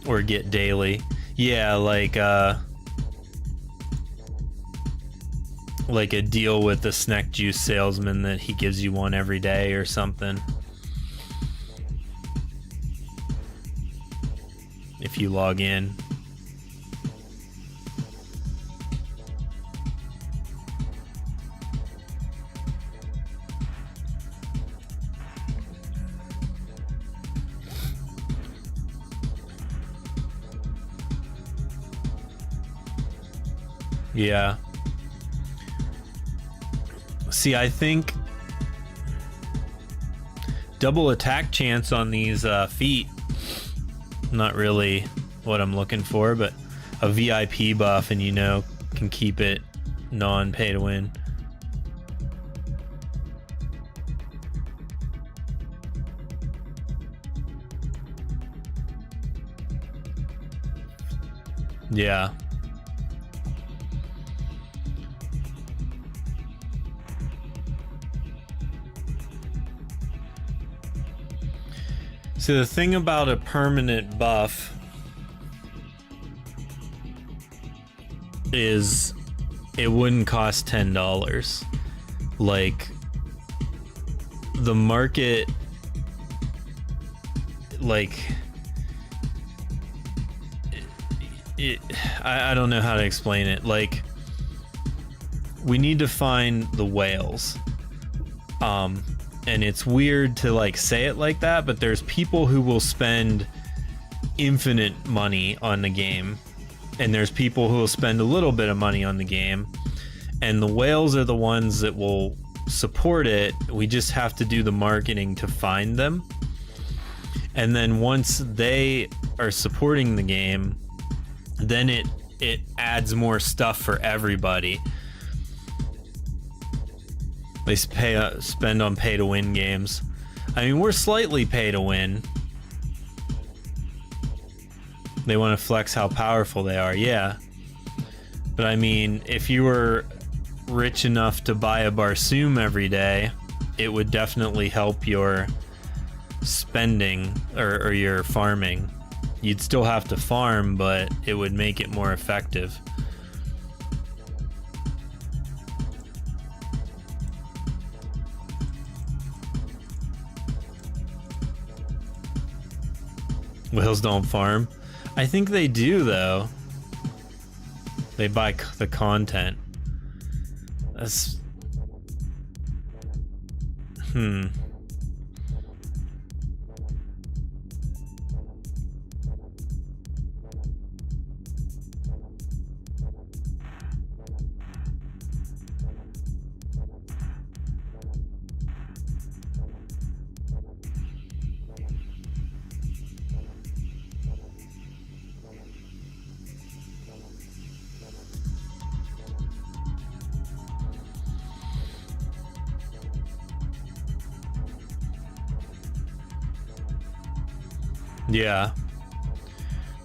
Or get daily. Yeah, like a deal with the snack juice salesman that he gives you one every day or something. If you log in. Yeah. See, I think double attack chance on these feet, not really what I'm looking for, but a VIP buff and, you know, can keep it non-pay to win. Yeah. So the thing about a permanent buff is it wouldn't cost $10. Like the market, like I don't know how to explain it. Like we need to find the whales. And it's weird to like say it like that, but there's people who will spend infinite money on the game, and there's people who will spend a little bit of money on the game, and the whales are the ones that will support it. We just have to do the marketing to find them, and then once they are supporting the game, then it adds more stuff for everybody. They spend on pay to win games. I mean, we're slightly pay to win. They want to flex how powerful they are, yeah. But I mean, if you were rich enough to buy a Barsoom every day, it would definitely help your spending or your farming. You'd still have to farm, but it would make it more effective. Whales don't farm. I think they do, though. They buy the content. That's... Yeah.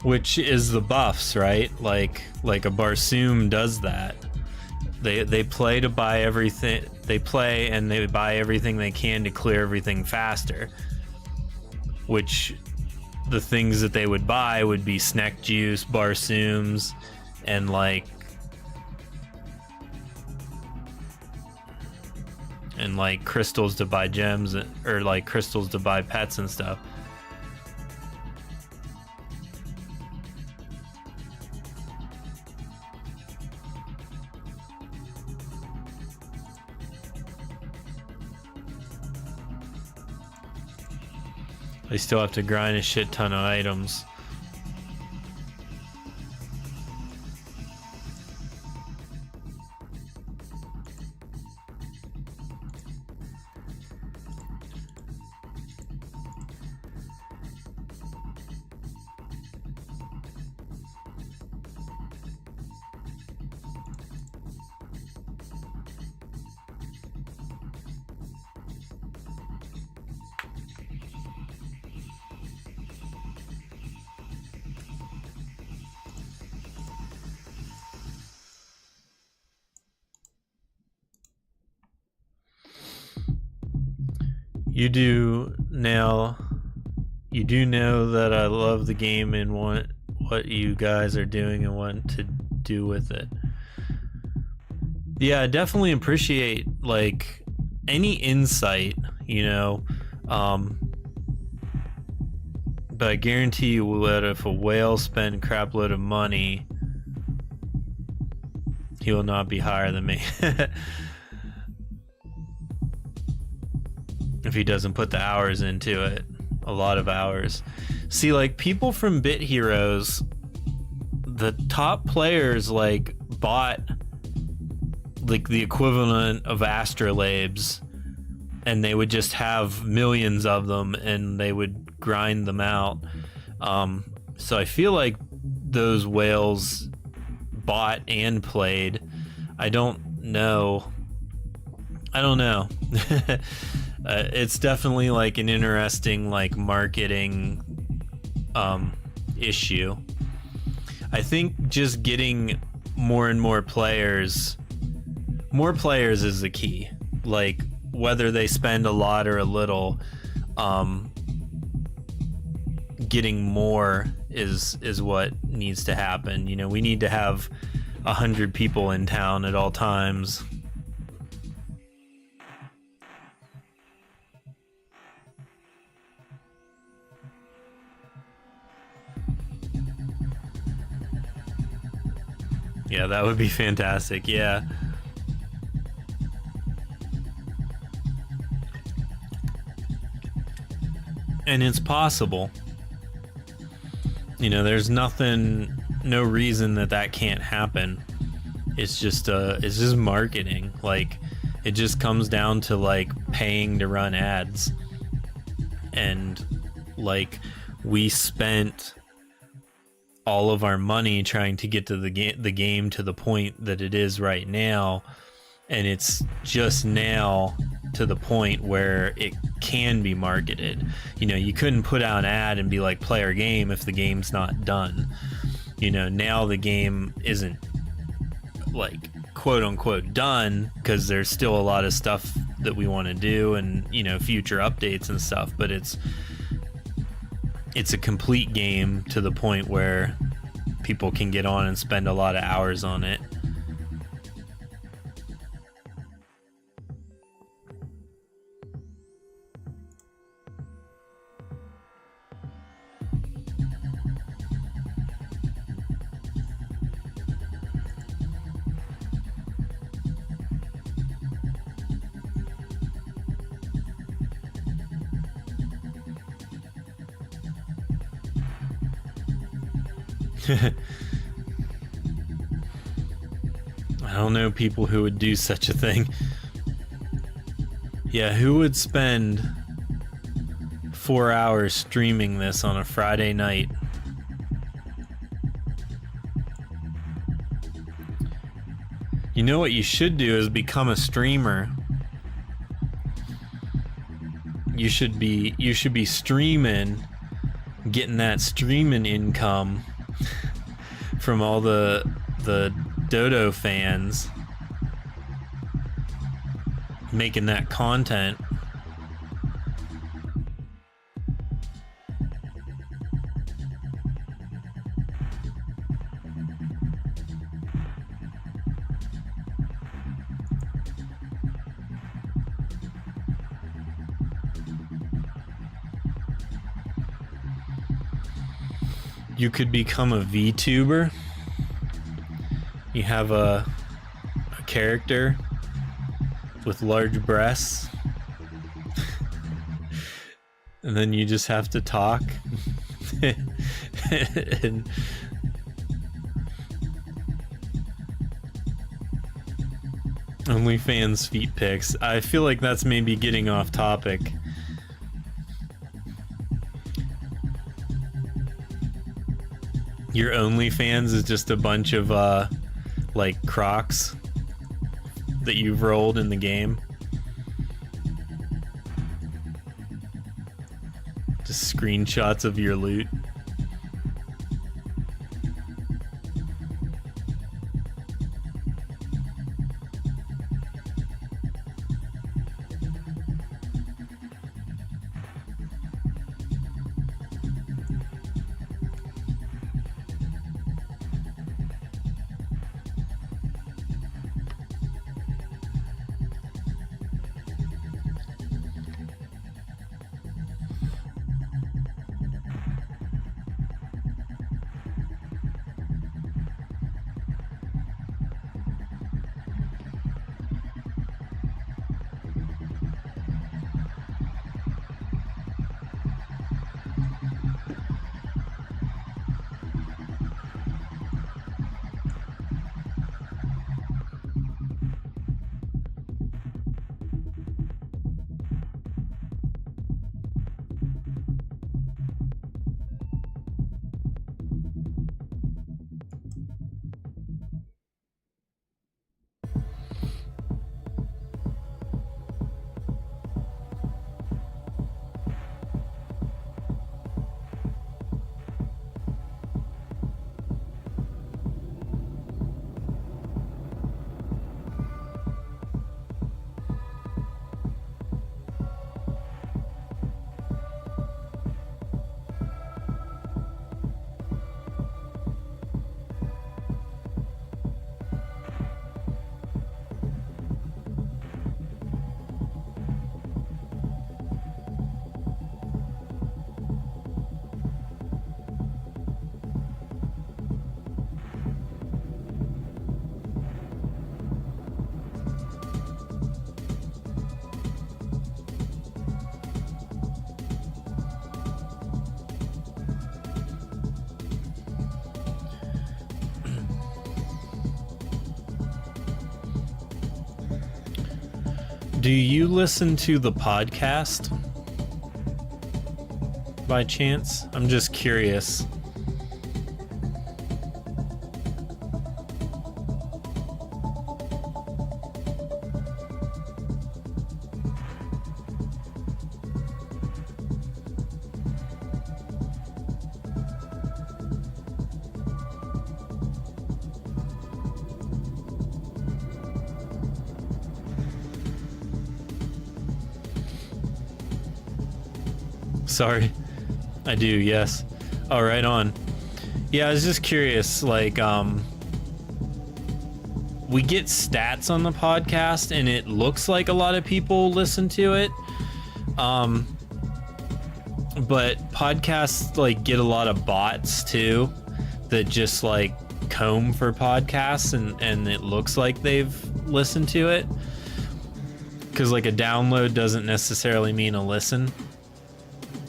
Which is the buffs, right? Like a Barsoom does that. They play to buy everything. They play and they buy everything they can to clear everything faster. Which the things that they would buy would be snack juice, Barsooms, and like crystals to buy gems, or like crystals to buy pets and stuff. I still have to grind a shit ton of items. You do know that I love the game and want what you guys are doing and want to do with it. Yeah, I definitely appreciate like any insight, you know. But I guarantee you that if a whale spent a crap load of money, he will not be higher than me. If he doesn't put the hours into it. A lot of hours. See, like, people from Bit Heroes, the top players like bought like the equivalent of astrolabes, and they would just have millions of them and they would grind them out. So I feel like those whales bought and played. I don't know. It's definitely like an interesting like marketing issue. I think just getting more and more players is the key. Like whether they spend a lot or a little, getting more is what needs to happen. You know, we need to have 100 people in town at all times. Yeah, that would be fantastic. Yeah. And it's possible. You know, there's no reason that can't happen. It's just marketing. Like, it just comes down to like paying to run ads. And like, we spent all of our money trying to get to the game to the point that it is right now, and it's just now to the point where it can be marketed. You know, you couldn't put out an ad and be like, play our game, if the game's not done. You know, now the game isn't like quote unquote done, because there's still a lot of stuff that we want to do, and you know, future updates and stuff, but it's a complete game to the point where people can get on and spend a lot of hours on it. I don't know people who would do such a thing. Yeah, who would spend 4 hours streaming this on a Friday night? You know what you should do is become a streamer. You should be streaming, getting that streaming income from all the Dodo fans, making that content. You could become a VTuber. You have a character with large breasts. And then you just have to talk. And OnlyFans feet pics. I feel like that's maybe getting off topic. Your OnlyFans is just a bunch of like Crocs that you've rolled in the game. Just screenshots of your loot. Do you listen to the podcast by chance? I'm just curious. Sorry. I do, yes. Oh, right on. Yeah, I was just curious, like, we get stats on the podcast and it looks like a lot of people listen to it. But podcasts, like, get a lot of bots, too, that just, like, comb for podcasts and it looks like they've listened to it. Because, like, a download doesn't necessarily mean a listen.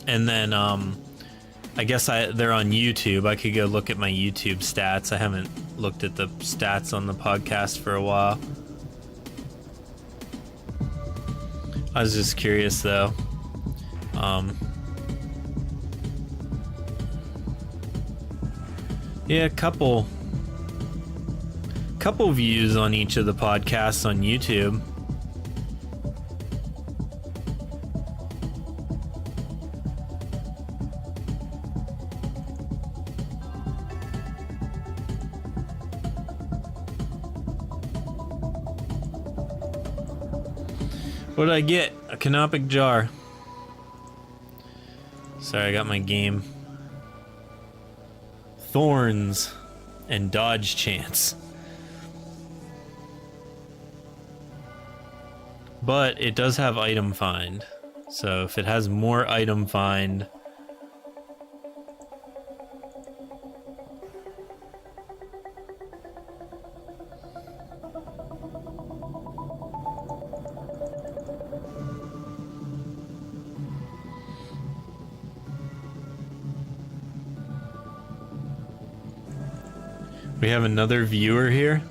And then, I guess they're on YouTube. I could go look at my YouTube stats. I haven't looked at the stats on the podcast for a while. I was just curious, though. Yeah, a couple views on each of the podcasts on YouTube. What did I get? A canopic jar. Sorry, I got my game. Thorns and dodge chance. But it does have item find. So if it has more item find, We have another viewer here.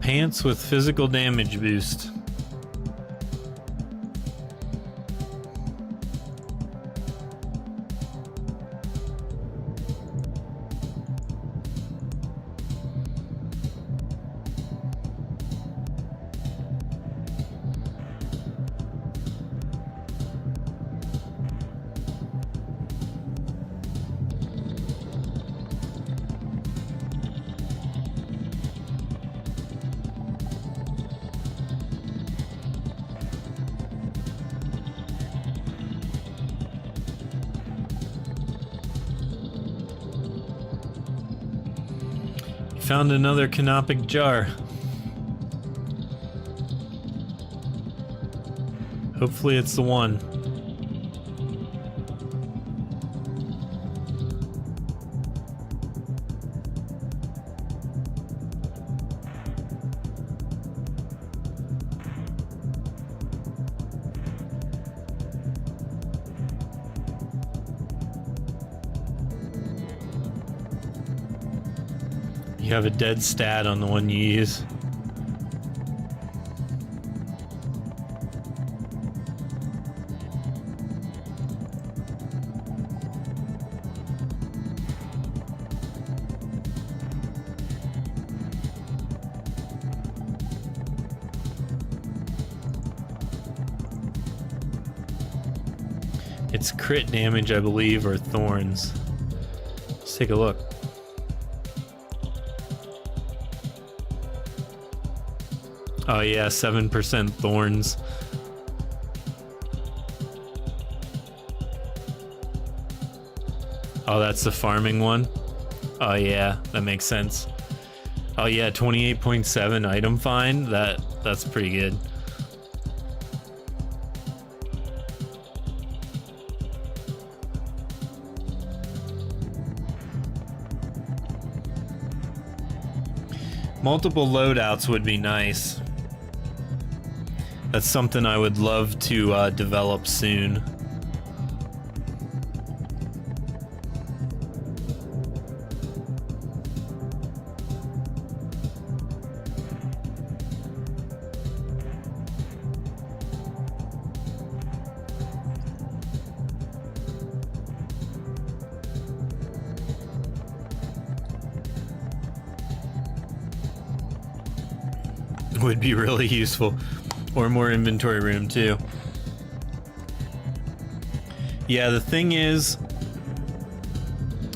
Pants with physical damage boost. Found another canopic jar. Hopefully it's the one. You have a dead stat on the one you use. It's crit damage, I believe, or thorns. Let's take a look. Oh yeah, 7% thorns. Oh, that's the farming one? Oh yeah, that makes sense. Oh yeah, 28.7 item find. That's pretty good. Multiple loadouts would be nice. That's something I would love to develop soon. Would be really useful. Or more inventory room too. Yeah, the thing is,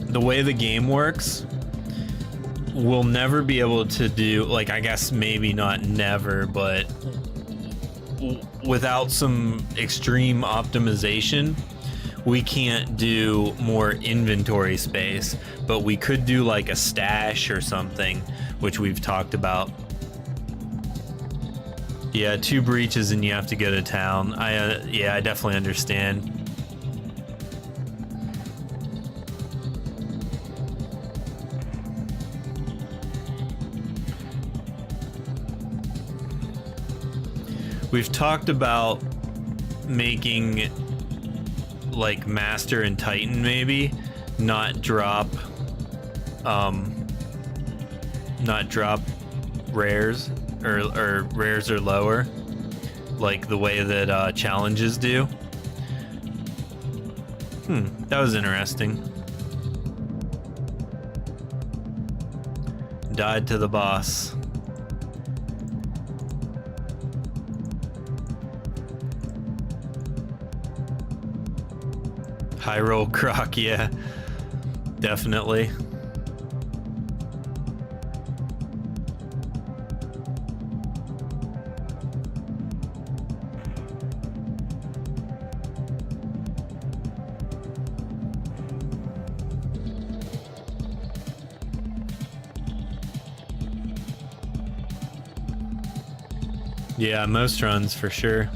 the way the game works, we'll never be able to do, like, I guess maybe not never, but without some extreme optimization, we can't do more inventory space, but we could do like a stash or something, which we've talked about. Yeah, 2 breaches and you have to go to town. Yeah, I definitely understand. We've talked about making like Master and Titan maybe not drop rares or rares are lower, like the way that challenges do. That was interesting. Died to the boss. High roll croc, yeah, definitely. Yeah, most runs for sure.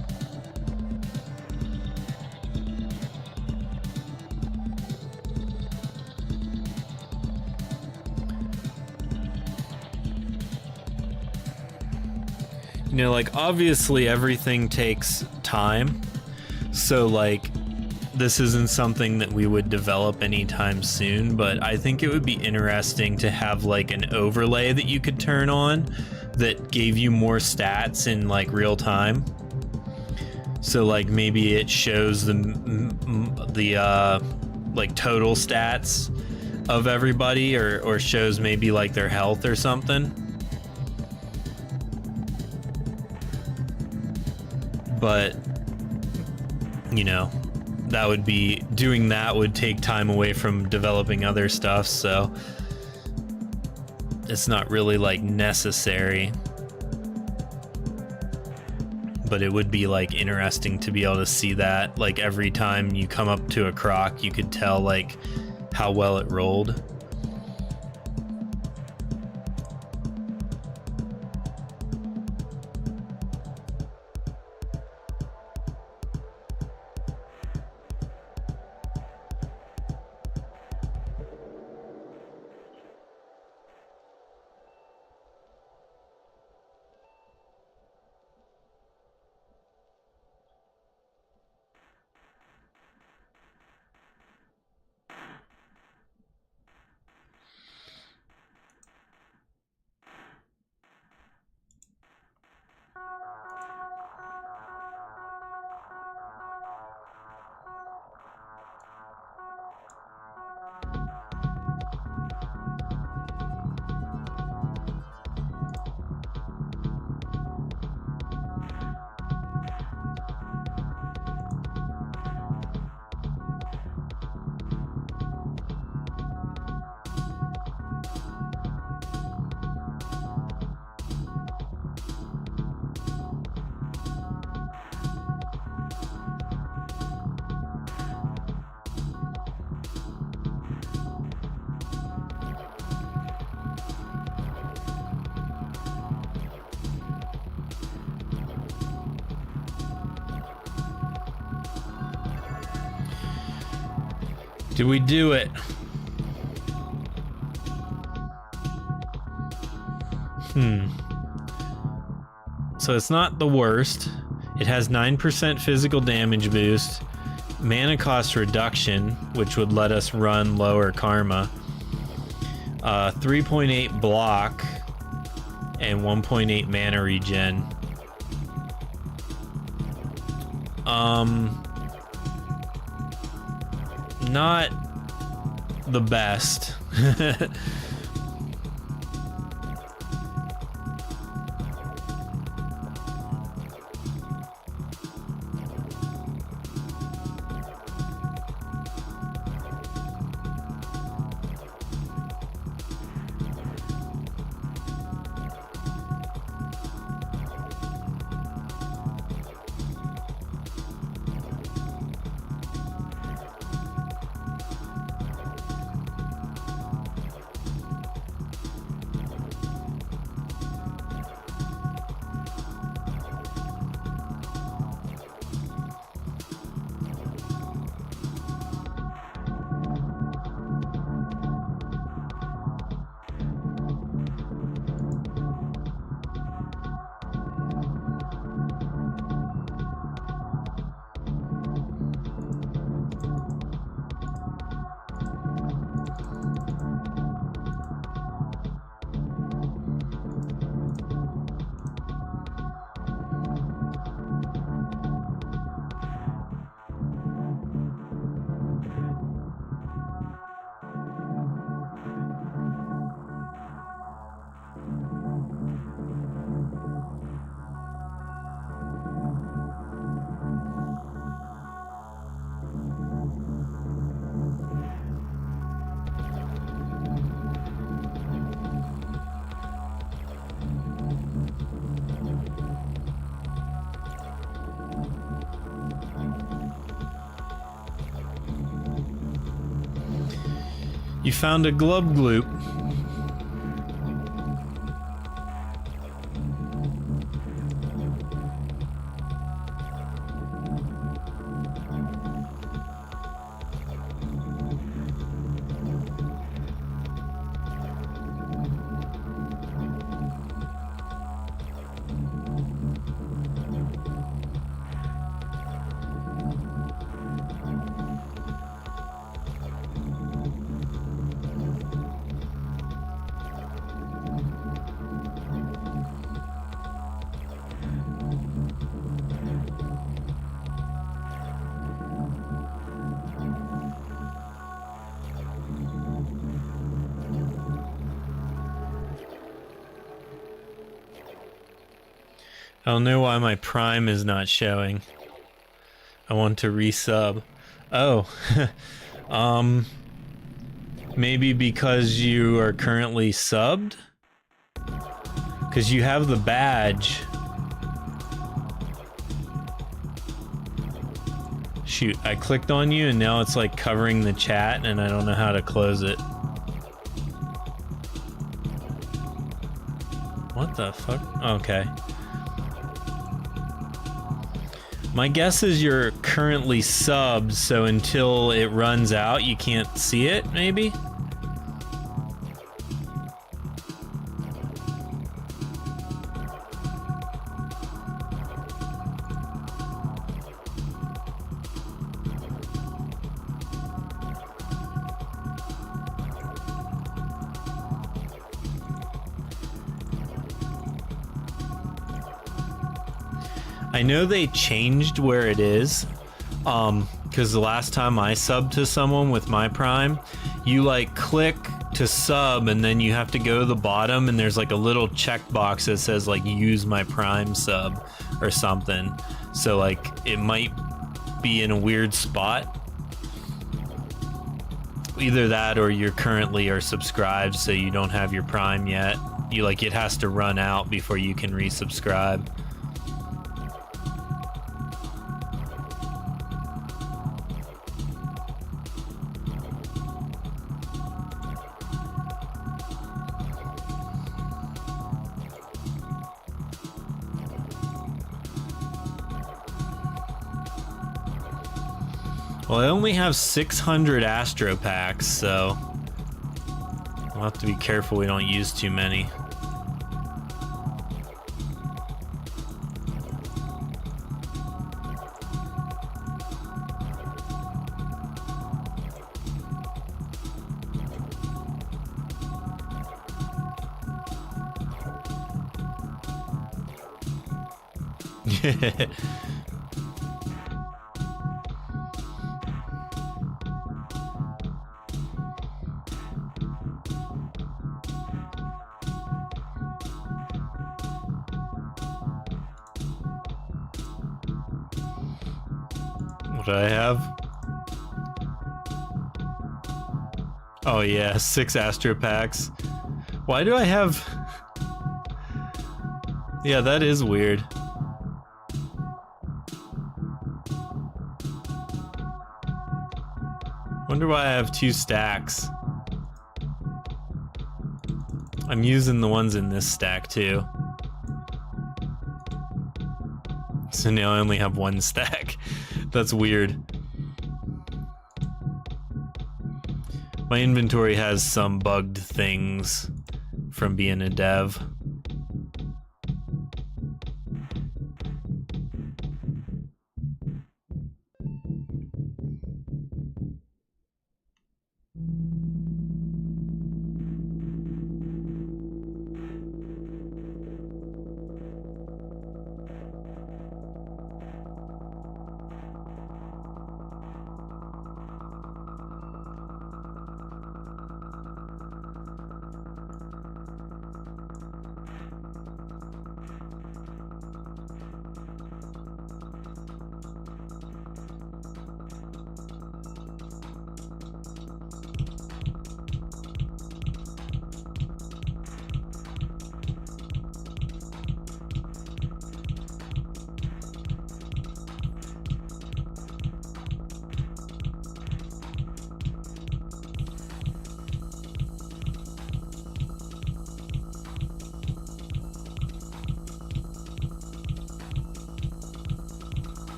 You know, like, obviously everything takes time, so like this isn't something that we would develop anytime soon, but I think it would be interesting to have like an overlay that you could turn on that gave you more stats in like real time. So like maybe it shows the like total stats of everybody, or shows maybe like their health or something. But you know, that would be, doing that would take time away from developing other stuff, so it's not really like necessary. But it would be like interesting to be able to see that, like every time you come up to a croc you could tell like how well it rolled. Did we do it? So it's not the worst. It has 9% physical damage boost, mana cost reduction, which would let us run lower karma, 3.8 block, and 1.8 mana regen. Not the best. You found a glub gloop. I don't know why my Prime is not showing. I want to resub. Oh. Maybe because you are currently subbed? Because you have the badge. Shoot, I clicked on you and now it's like covering the chat and I don't know how to close it. What the fuck? Okay. My guess is you're currently subbed, so until it runs out, you can't see it, maybe? I know they changed where it is, because the last time I subbed to someone with my Prime, you like click to sub and then you have to go to the bottom and there's like a little checkbox that says like use my Prime sub or something. So like it might be in a weird spot. Either that or you currently are subscribed so you don't have your Prime yet. You like it has to run out before you can resubscribe. Well, I only have 600 Astro Packs, so we'll have to be careful we don't use too many. What do I have? Oh yeah, 6 Astro Packs. Why do I have... Yeah, that is weird. Wonder why I have 2 stacks. I'm using the ones in this stack too. So now I only have 1 stack. That's weird. My inventory has some bugged things from being a dev.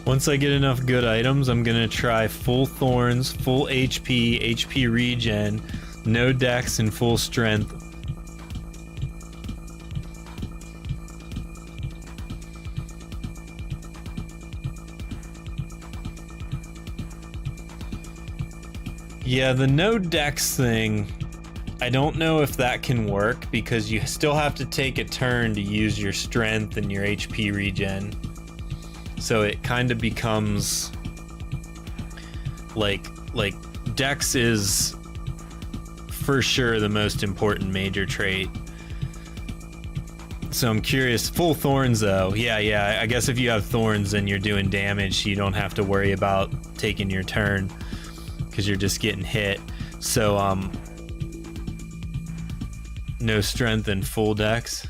Once I get enough good items, I'm gonna try full thorns, full HP regen, no dex, and full strength. Yeah, the no dex thing, I don't know if that can work because you still have to take a turn to use your strength and your HP regen. So it kind of becomes like dex is for sure the most important major trait. So I'm curious, full thorns though. Yeah, I guess if you have thorns and you're doing damage, you don't have to worry about taking your turn because you're just getting hit. So no strength and full dex.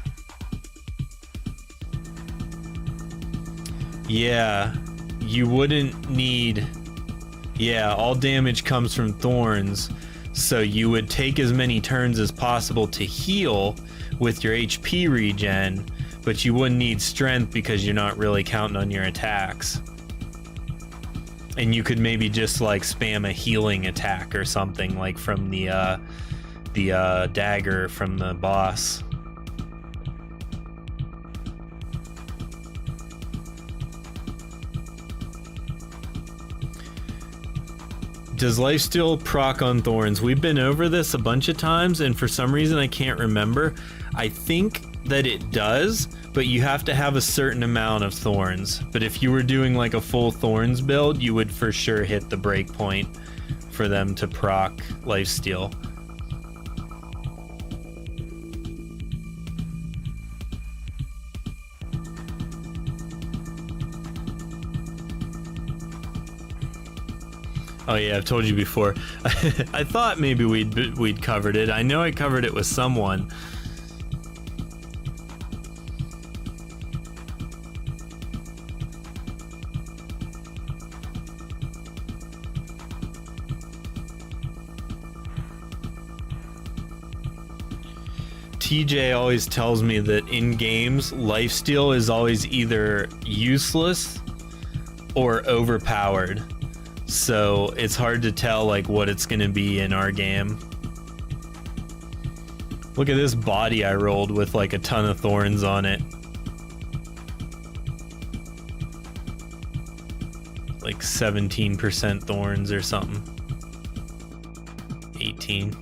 Yeah, you wouldn't need... Yeah, all damage comes from thorns, so you would take as many turns as possible to heal with your HP regen, but you wouldn't need strength because you're not really counting on your attacks. And you could maybe just like spam a healing attack or something like from the dagger from the boss. Does lifesteal proc on thorns? We've been over this a bunch of times, and for some reason I can't remember. I think that it does, but you have to have a certain amount of thorns. But if you were doing like a full thorns build, you would for sure hit the breakpoint for them to proc lifesteal. Oh yeah, I've told you before. I thought maybe we'd covered it. I know I covered it with someone. TJ always tells me that in games, lifesteal is always either useless or overpowered. So it's hard to tell like what it's gonna be in our game. Look at this body I rolled with like a ton of thorns on it. Like 17% thorns or something. 18.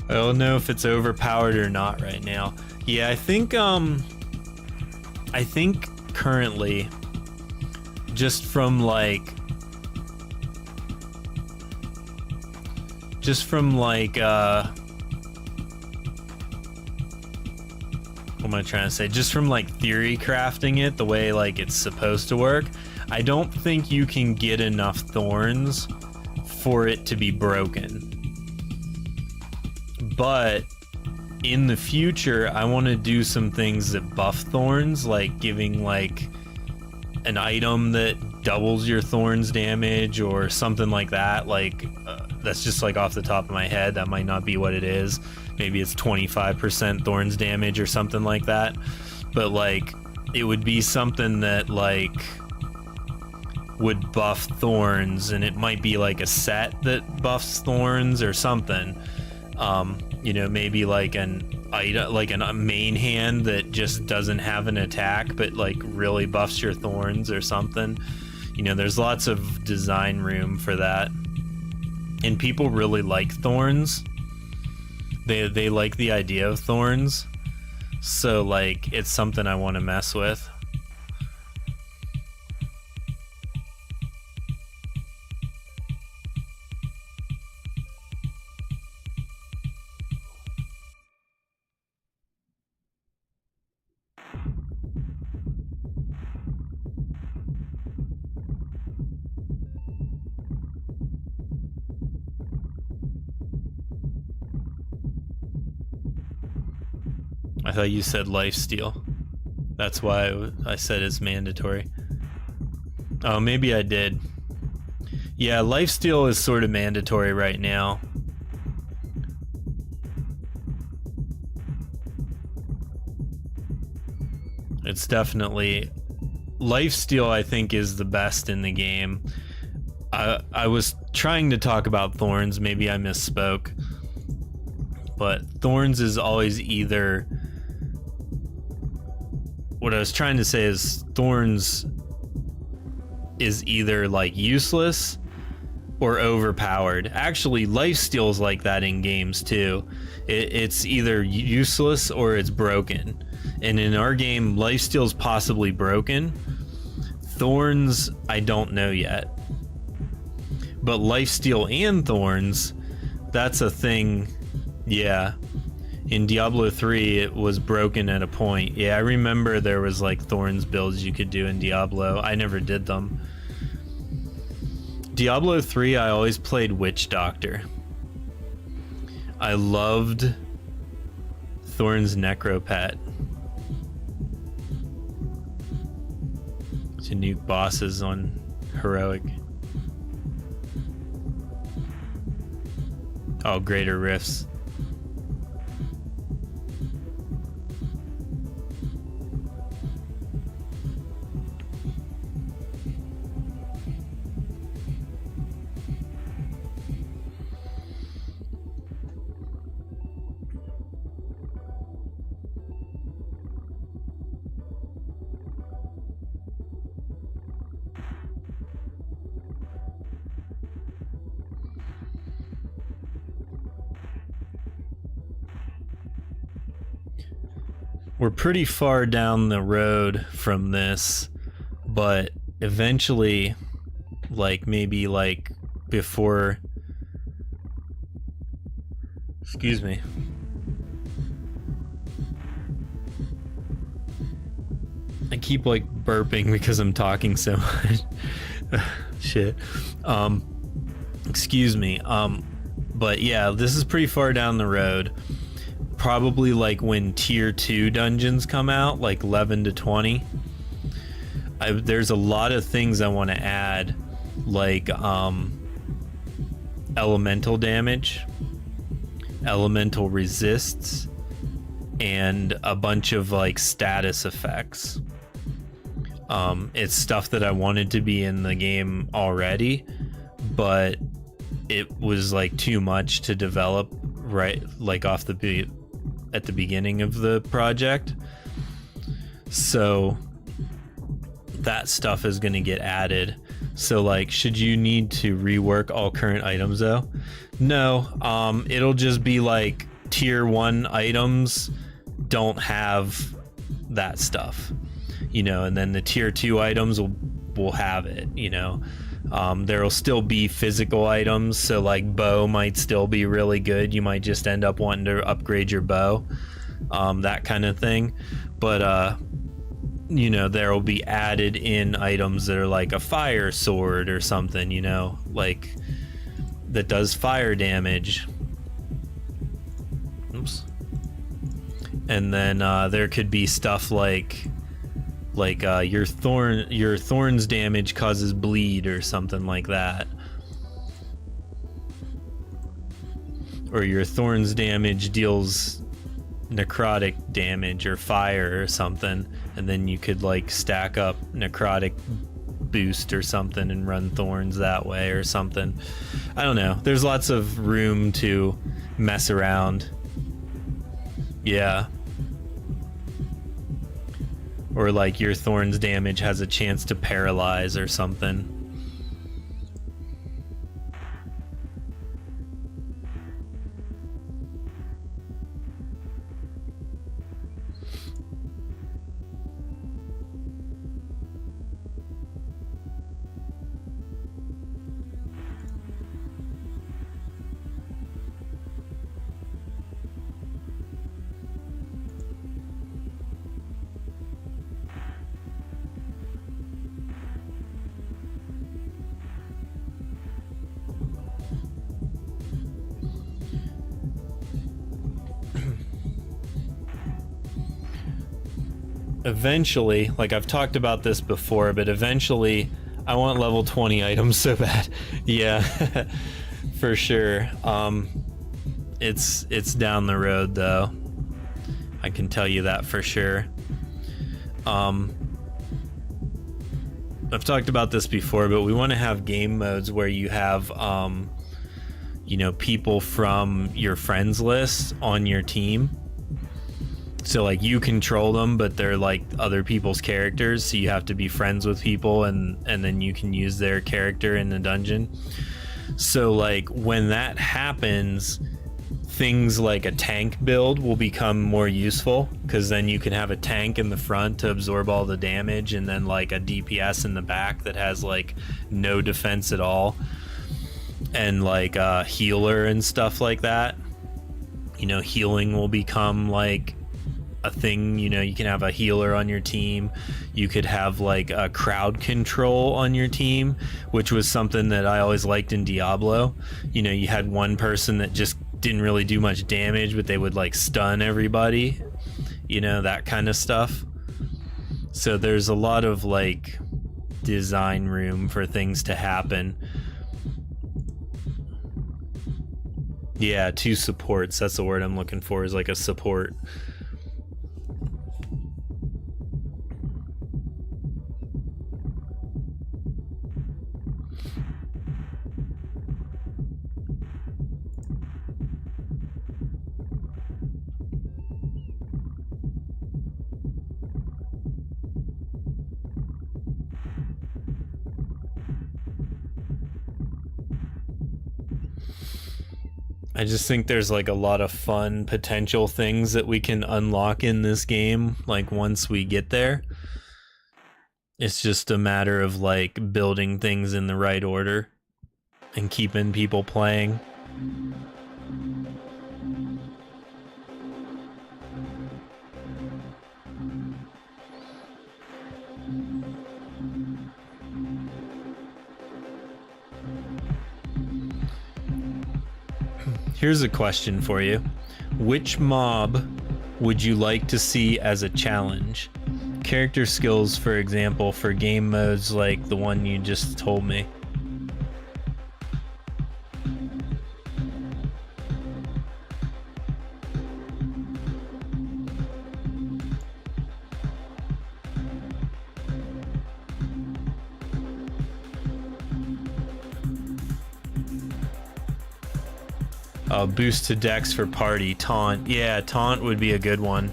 I don't know if it's overpowered or not right now. Yeah, I think currently, just from like what am I trying to say? Just from like theory crafting it the way like it's supposed to work, I don't think you can get enough thorns for it to be broken. But in the future, I want to do some things that buff thorns, like giving like an item that doubles your thorns damage or something like that. Like that's just like off the top of my head. That might not be what it is. Maybe it's 25% thorns damage or something like that. But like it would be something that like would buff thorns, and it might be like a set that buffs thorns or something. You know, maybe like an item, like a main hand that just doesn't have an attack, but like really buffs your thorns or something. You know, there's lots of design room for that, and people really like thorns. They like the idea of thorns, so like it's something I want to mess with. I thought you said lifesteal. That's why I said it's mandatory. Oh, maybe I did. Yeah, lifesteal is sort of mandatory right now. It's definitely... lifesteal, I think, is the best in the game. I was trying to talk about thorns. Maybe I misspoke. But thorns is always either... what I was trying to say is thorns is either like useless or overpowered. Actually, lifesteal is like that in games too. It's either useless or it's broken. And in our game, lifesteal is possibly broken. Thorns, I don't know yet. But lifesteal and thorns, that's a thing. Yeah. In Diablo 3, it was broken at a point. Yeah, I remember there was like thorns builds you could do in Diablo. I never did them. Diablo 3, I always played Witch Doctor. I loved Thorn's Necropet. To nuke bosses on Heroic. Oh, Greater Rifts. We're pretty far down the road from this, but eventually, like maybe like before Excuse me. I keep like burping because I'm talking so much. Shit. Excuse me. But yeah, this is pretty far down the road. Probably like when tier 2 dungeons come out, like 11 to 20. There's a lot of things I want to add, like elemental damage, elemental resists, and a bunch of like status effects. It's stuff that I wanted to be in the game already, but it was like too much to develop right like at the beginning of the project. So that stuff is going to get added. So like, should you need to rework all current items though? No, it'll just be like tier 1 items don't have that stuff, you know, and then the tier 2 items will have it, you know. There'll still be physical items, so like bow might still be really good. You might just end up wanting to upgrade your bow, that kind of thing. But you know, there will be added in items that are like a fire sword or something, you know, like that does fire damage. Oops. And then there could be stuff like your thorns damage causes bleed or something like that, or your thorns damage deals necrotic damage or fire or something, and then you could like stack up necrotic boost or something and run thorns that way or something. I don't know, there's lots of room to mess around. Yeah. Or like your thorns damage has a chance to paralyze or something. Eventually, like I've talked about this before, but eventually I want level 20 items so bad. Yeah, for sure. It's down the road though. I can tell you that for sure. I've talked about this before, but we want to have game modes where you have you know, people from your friends list on your team. So like you control them, but they're like other people's characters, so you have to be friends with people, and then you can use their character in the dungeon. So like when that happens, things like a tank build will become more useful, because then you can have a tank in the front to absorb all the damage, and then like a DPS in the back that has like no defense at all, and like a healer and stuff like that. You know, healing will become like a thing. You know, you can have a healer on your team. You could have like a crowd control on your team, which was something that I always liked in Diablo. You know, you had one person that just didn't really do much damage, but they would like stun everybody, you know, that kind of stuff. So there's a lot of like design room for things to happen. Yeah, 2 supports, that's the word I'm looking for, is like a support. I just think there's like a lot of fun potential things that we can unlock in this game, like once we get there. It's just a matter of like building things in the right order and keeping people playing. Here's a question for you. Which mob would you like to see as a challenge? Character skills, for example, for game modes like the one you just told me. Boost to dex for party. Taunt. Yeah, taunt would be a good one.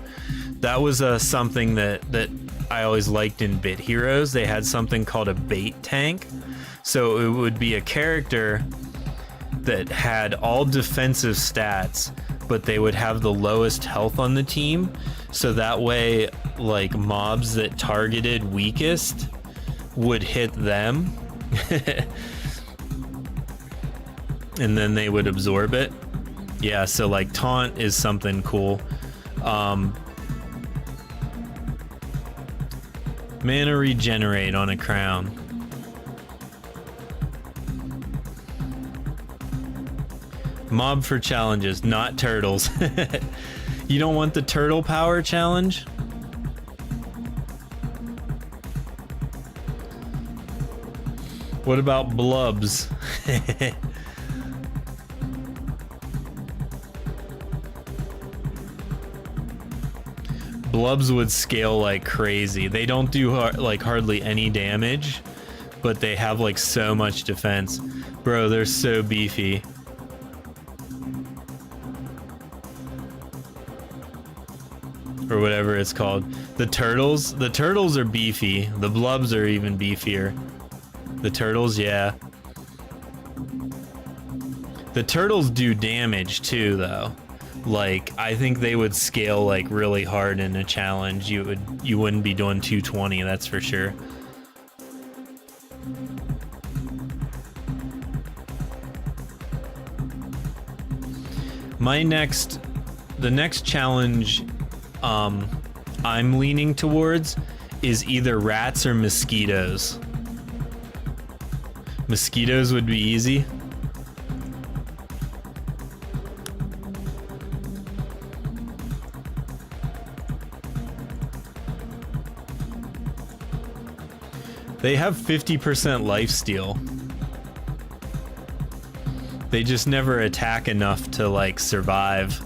That was something that I always liked in Bit Heroes. They had something called a bait tank. So it would be a character that had all defensive stats, but they would have the lowest health on the team. So that way, like, mobs that targeted weakest would hit them. And then they would absorb it. Yeah, so like taunt is something cool. Mana regenerate on a crown. Mob for challenges, not turtles. You don't want the turtle power challenge? What about blubs? Blubs would scale like crazy. They don't do like hardly any damage, but they have like so much defense. Bro, they're so beefy. Or whatever it's called. The turtles are beefy. The blubs are even beefier. The turtles, yeah. The turtles do damage too, though. Like, I think they would scale like really hard in a challenge. You wouldn't be doing 220, that's for sure. The next challenge I'm leaning towards is either rats or mosquitoes. Mosquitoes would be easy. They have 50% lifesteal. They just never attack enough to like survive.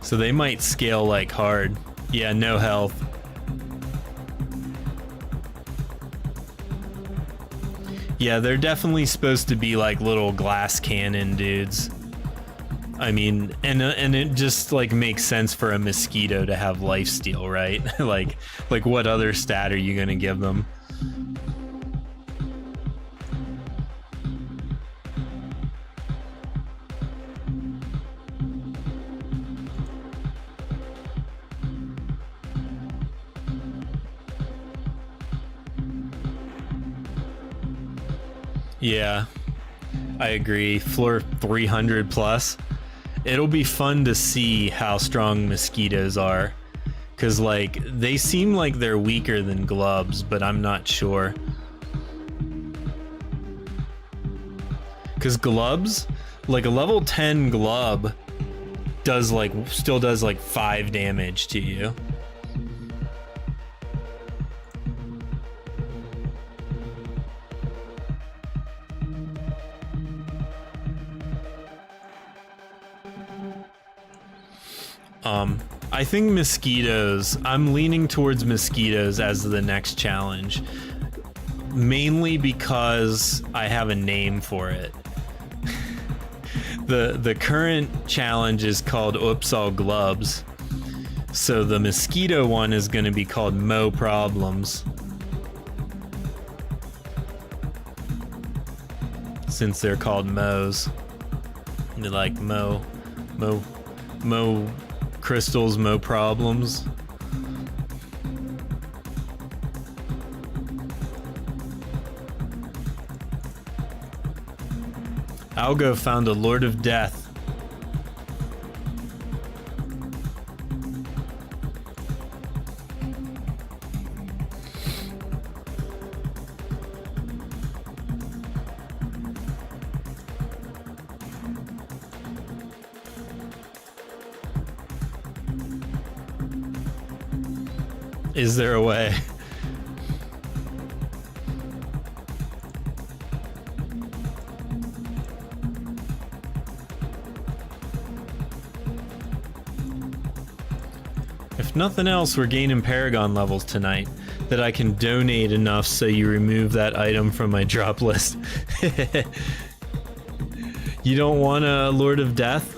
So they might scale like hard. Yeah, no health. Yeah, they're definitely supposed to be like little glass cannon dudes. I mean, and it just like makes sense for a mosquito to have lifesteal, right? like what other stat are you gonna give them? Yeah, I agree. Floor 300 plus. It'll be fun to see how strong mosquitoes are. Cause like, they seem like they're weaker than glubs, but I'm not sure. Cause glubs, like a level 10 glub still does like 5 damage to you. I think mosquitoes, I'm leaning towards mosquitoes as the next challenge. Mainly because I have a name for it. The current challenge is called Oops All Glubs. So the mosquito one is going to be called Mo Problems. Since they're called Mo's. They're like Mo crystals, Mo Problems. Algo found a Lord of Death. Is there a way? If nothing else, we're gaining Paragon levels tonight that I can donate enough so you remove that item from my drop list. You don't want a Lord of Death?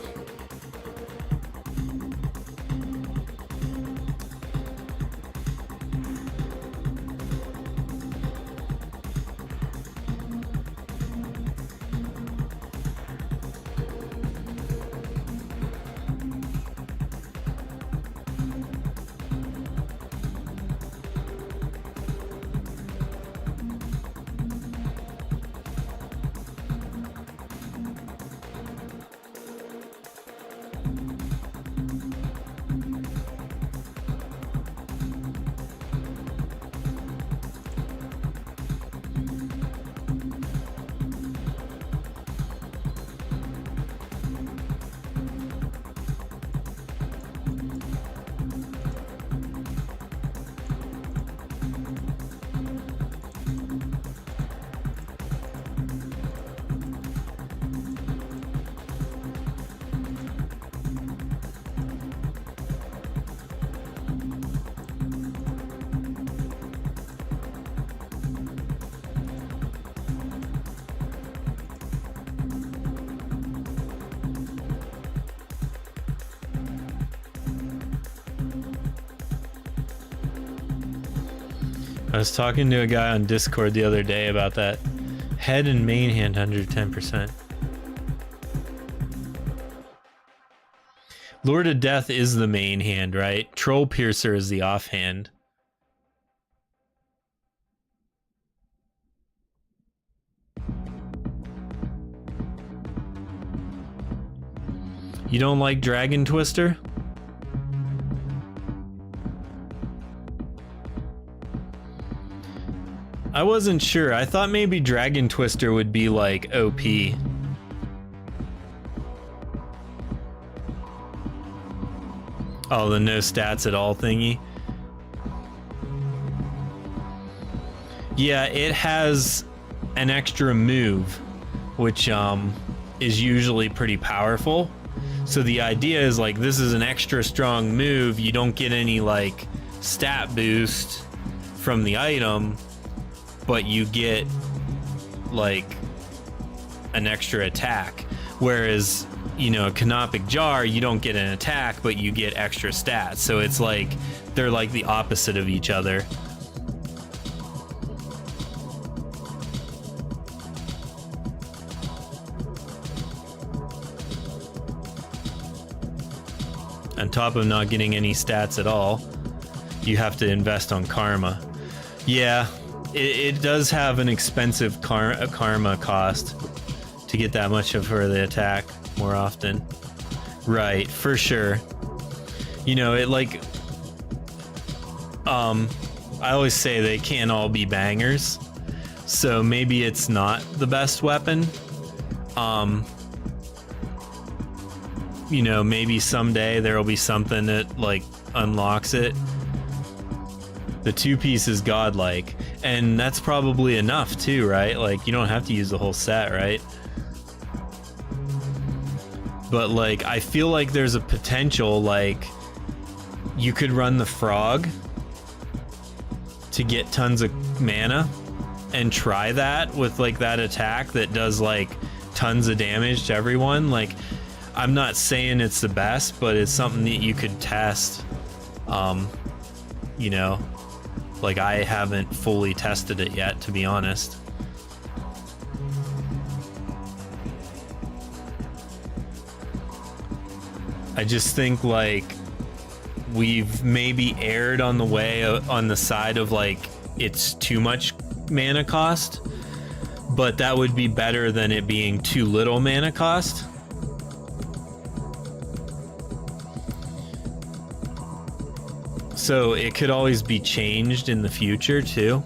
I was talking to a guy on Discord the other day about that. Head and main hand under 10%. Lord of Death is the main hand, right? Troll Piercer is the offhand. You don't like Dragon Twister? I wasn't sure. I thought maybe Dragon Twister would be like OP. Oh, the no stats at all thingy. Yeah, it has an extra move, which is usually pretty powerful. So the idea is like, this is an extra strong move. You don't get any like stat boost from the item, but you get like an extra attack. Whereas, you know, a Canopic Jar, you don't get an attack, but you get extra stats. So it's like, they're like the opposite of each other. On top of not getting any stats at all, you have to invest on karma. Yeah, it does have an expensive karma cost to get that much of her the attack more often. Right, for sure. You know, it like... I always say they can't all be bangers. So maybe it's not the best weapon. You know, maybe someday there'll be something that like unlocks it. The two-piece is godlike, and that's probably enough too, right? Like, you don't have to use the whole set, right? But like, I feel like there's a potential, like, you could run the frog to get tons of mana and try that with like that attack that does like tons of damage to everyone. Like, I'm not saying it's the best, but it's something that you could test. You know, like, I haven't fully tested it yet, to be honest. I just think like we've maybe erred on the side of like it's too much mana cost, but that would be better than it being too little mana cost. So it could always be changed in the future too.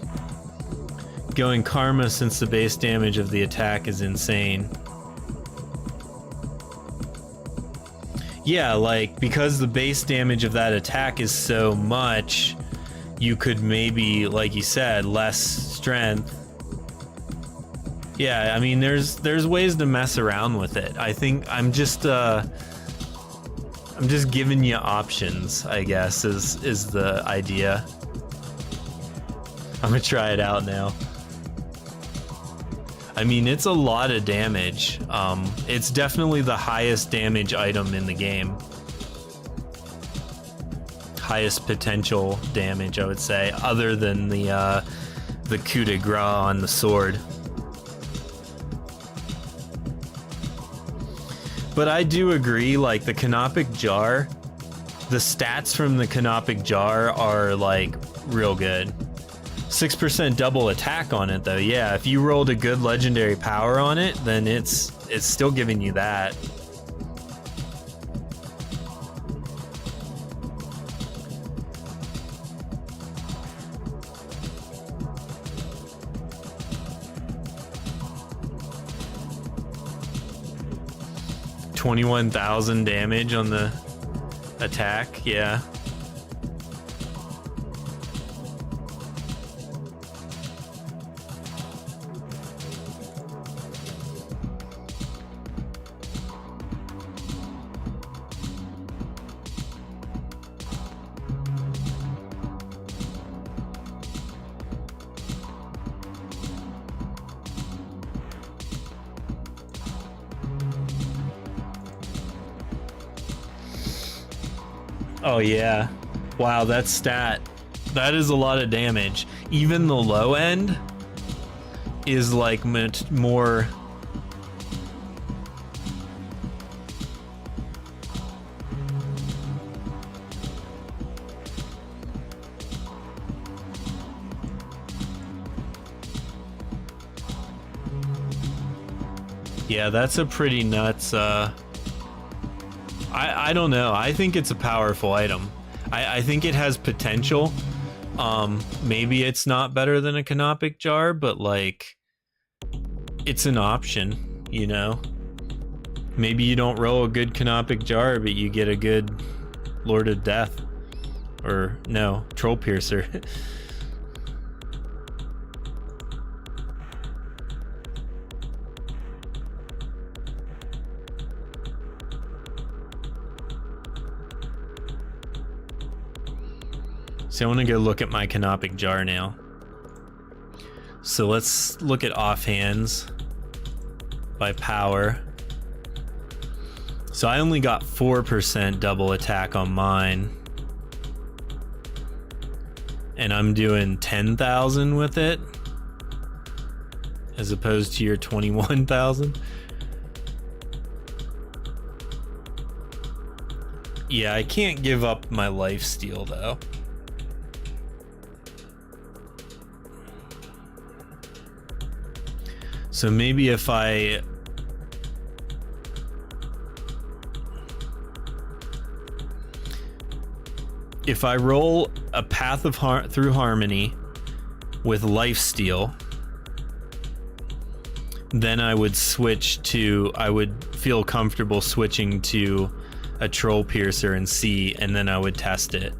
Going karma since the base damage of the attack is insane. Yeah, like, because the base damage of that attack is so much, you could maybe, like you said, less strength. Yeah, I mean, there's ways to mess around with it. I think I'm just giving you options, I guess, is the idea. I'm gonna try it out now. I mean, it's a lot of damage. It's definitely the highest damage item in the game. Highest potential damage, I would say, other than the coup de grace on the sword. But I do agree, like, the canopic jar, the stats from the canopic jar are, like, real good. 6% double attack on it, though. Yeah, if you rolled a good legendary power on it, then it's still giving you that. $21,000 damage on the attack, yeah. Oh yeah, wow, that stat, that is a lot of damage. Even the low end is like much more. Yeah, that's a pretty nuts, I don't know. I think it's a powerful item. I think it has potential. Maybe it's not better than a canopic jar, but like, it's an option, you know? Maybe you don't roll a good canopic jar, but you get a good Lord of Death. Or, no, Troll Piercer. So I want to go look at my canopic jar now. So let's look at offhands by power. So I only got 4% double attack on mine. And I'm doing 10,000 with it, as opposed to your 21,000. Yeah, I can't give up my lifesteal though. So maybe if I roll a Path of through Harmony with lifesteal, then I would I would feel comfortable switching to a Troll Piercer and see, and then I would test it.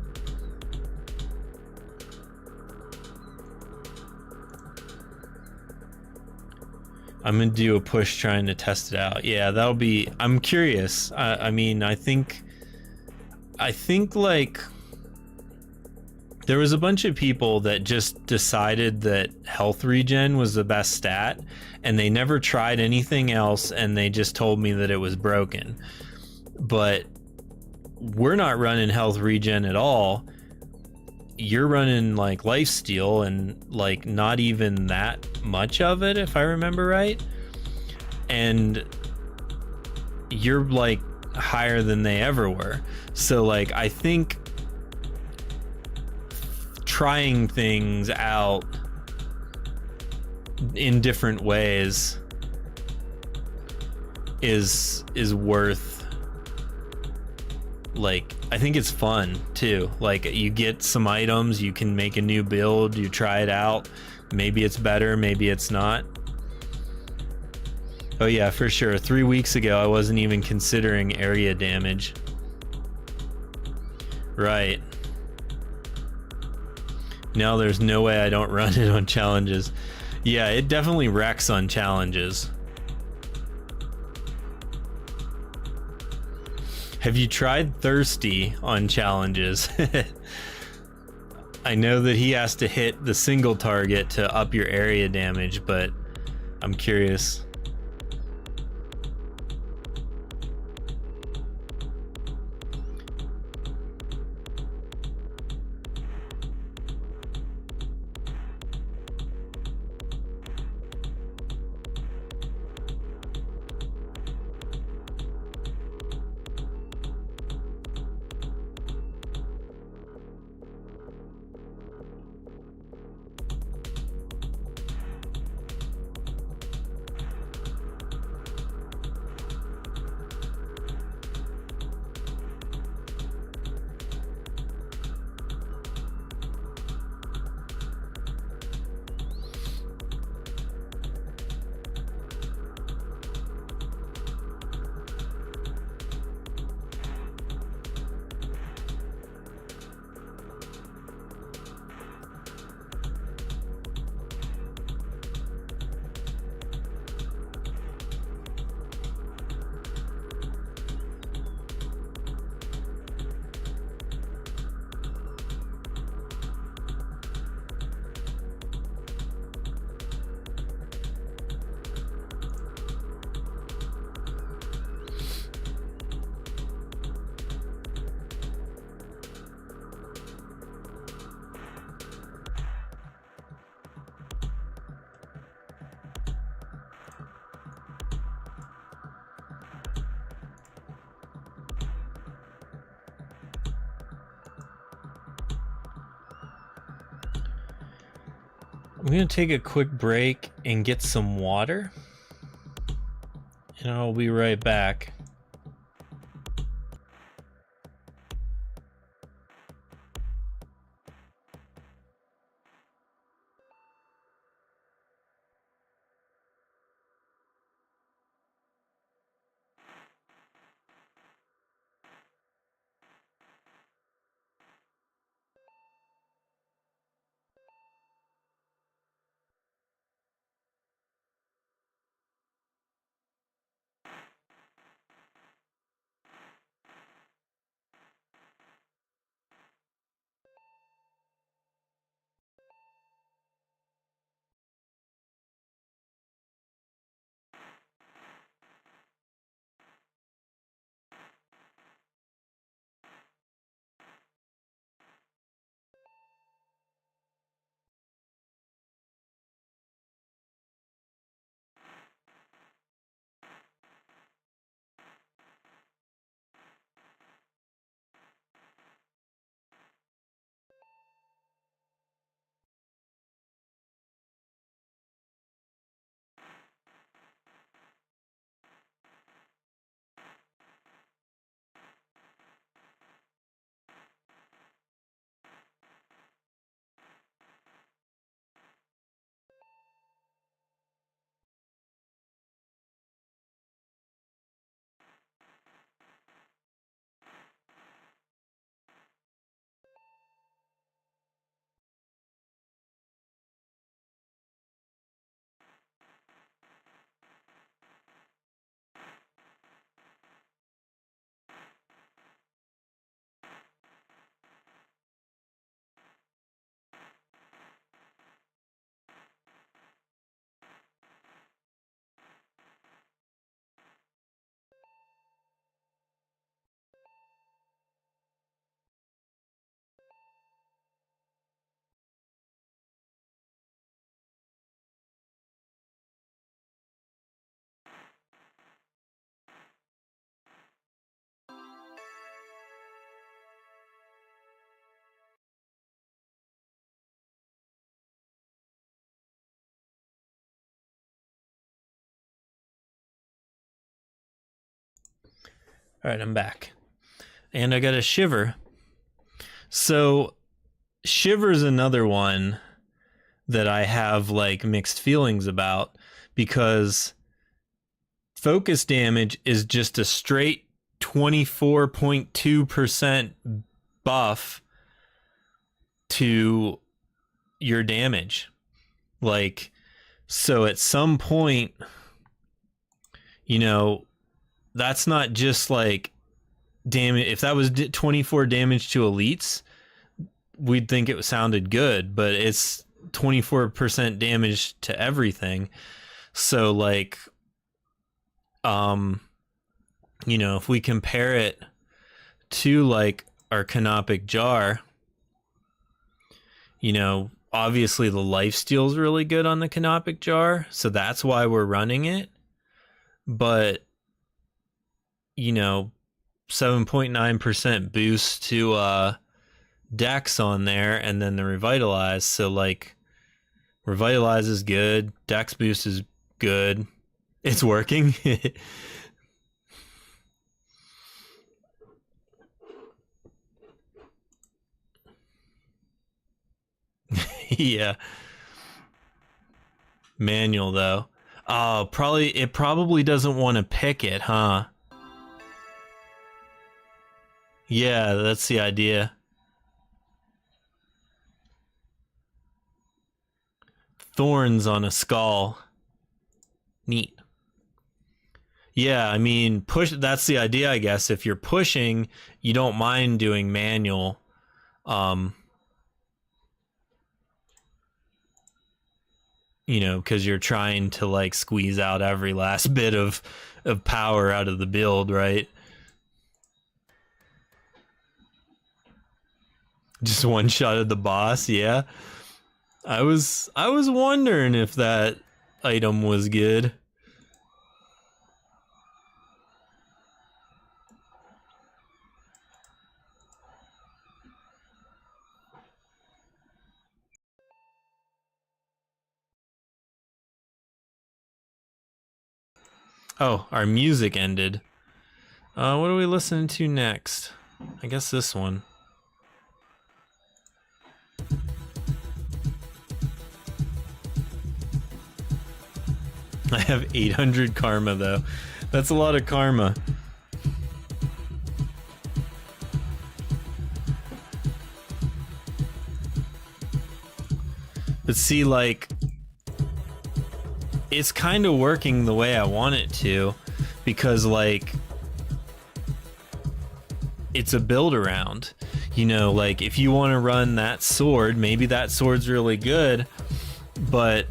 I'm gonna do a push trying to test it out. Yeah, that'll be, I'm curious. I mean, I think like there was a bunch of people that just decided that health regen was the best stat, and they never tried anything else, and they just told me that it was broken. But we're not running health regen at all. You're running like lifesteal, and like not even that much of it, if I remember right. And you're like higher than they ever were. So like, I think trying things out in different ways is worth, like, I think it's fun too. Like, you get some items, you can make a new build, you try it out, maybe it's better, maybe it's not. Oh yeah, for sure. 3 weeks ago I wasn't even considering area damage. Right. No, there's no way I don't run it on challenges. Yeah, it definitely wrecks on challenges. Have you tried Thirsty on challenges? I know that he has to hit the single target to up your area damage, but I'm curious. I'm gonna take a quick break and get some water, and I'll be right back. All right, I'm back. And I got a shiver. So, shiver's another one that I have like mixed feelings about, because focus damage is just a straight 24.2% buff to your damage. Like, so at some point, you know, that's not just like damage. If that was 24 damage to elites, we'd think it sounded good, but it's 24% damage to everything. So like, you know, if we compare it to like our canopic jar, you know, obviously the lifesteal's really good on the canopic jar, so that's why we're running it. But, you know, 7.9% boost to Dex on there, and then the Revitalize. So like, Revitalize is good, Dex boost is good. It's working. Yeah. Manual though. Oh, it probably doesn't want to pick it, huh? Yeah, that's the idea. Thorns on a skull. Neat. Yeah, I mean, that's the idea, I guess. If you're pushing, you don't mind doing manual. You know, because you're trying to like squeeze out every last bit of power out of the build, right? Just one shot at the boss, yeah. I was wondering if that item was good. Oh, our music ended. What are we listening to next? I guess this one. I have 800 karma though. That's a lot of karma. But see, like, it's kind of working the way I want it to, because like, it's a build around. You know, like if you want to run that sword, maybe that sword's really good, but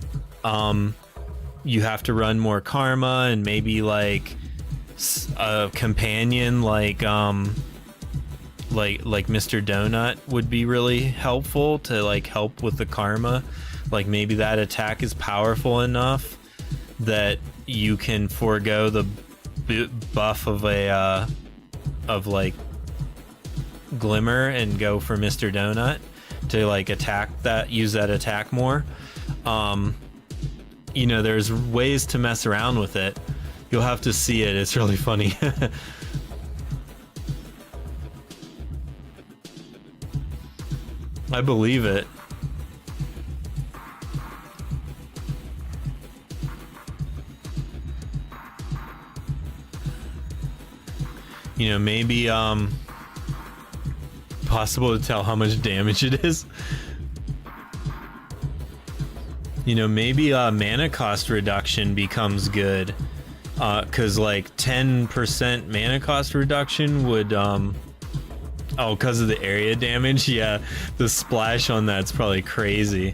you have to run more karma, and maybe like a companion like Mr. Donut would be really helpful to like help with the karma. Like maybe that attack is powerful enough that you can forego the buff of a of like Glimmer and go for Mr. Donut to like use that attack more. You know, there's ways to mess around with it. You'll have to see it. It's really funny. I believe it. You know, maybe possible to tell how much damage it is. You know, maybe mana cost reduction becomes good, because like 10% mana cost reduction would oh, because of the area damage. Yeah, the splash on that's probably crazy.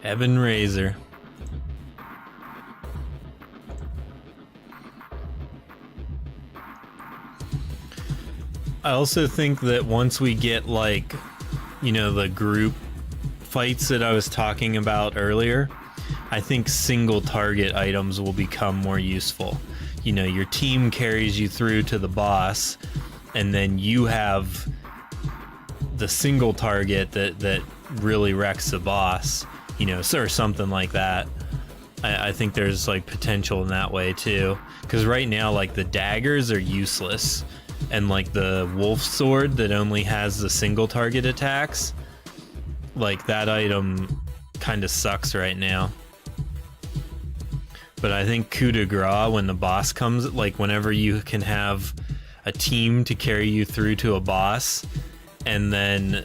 Ebon Razor. I also think that once we get, like, you know, the group fights that I was talking about earlier, I think single target items will become more useful. You know, your team carries you through to the boss, and then you have the single target that really wrecks the boss, you know, or something like that. I think there's like potential in that way too, because right now, like, the daggers are useless, and like the wolf sword that only has the single target attacks, like, that item kind of sucks right now. But I think coup de grace, when the boss comes, like, whenever you can have a team to carry you through to a boss, and then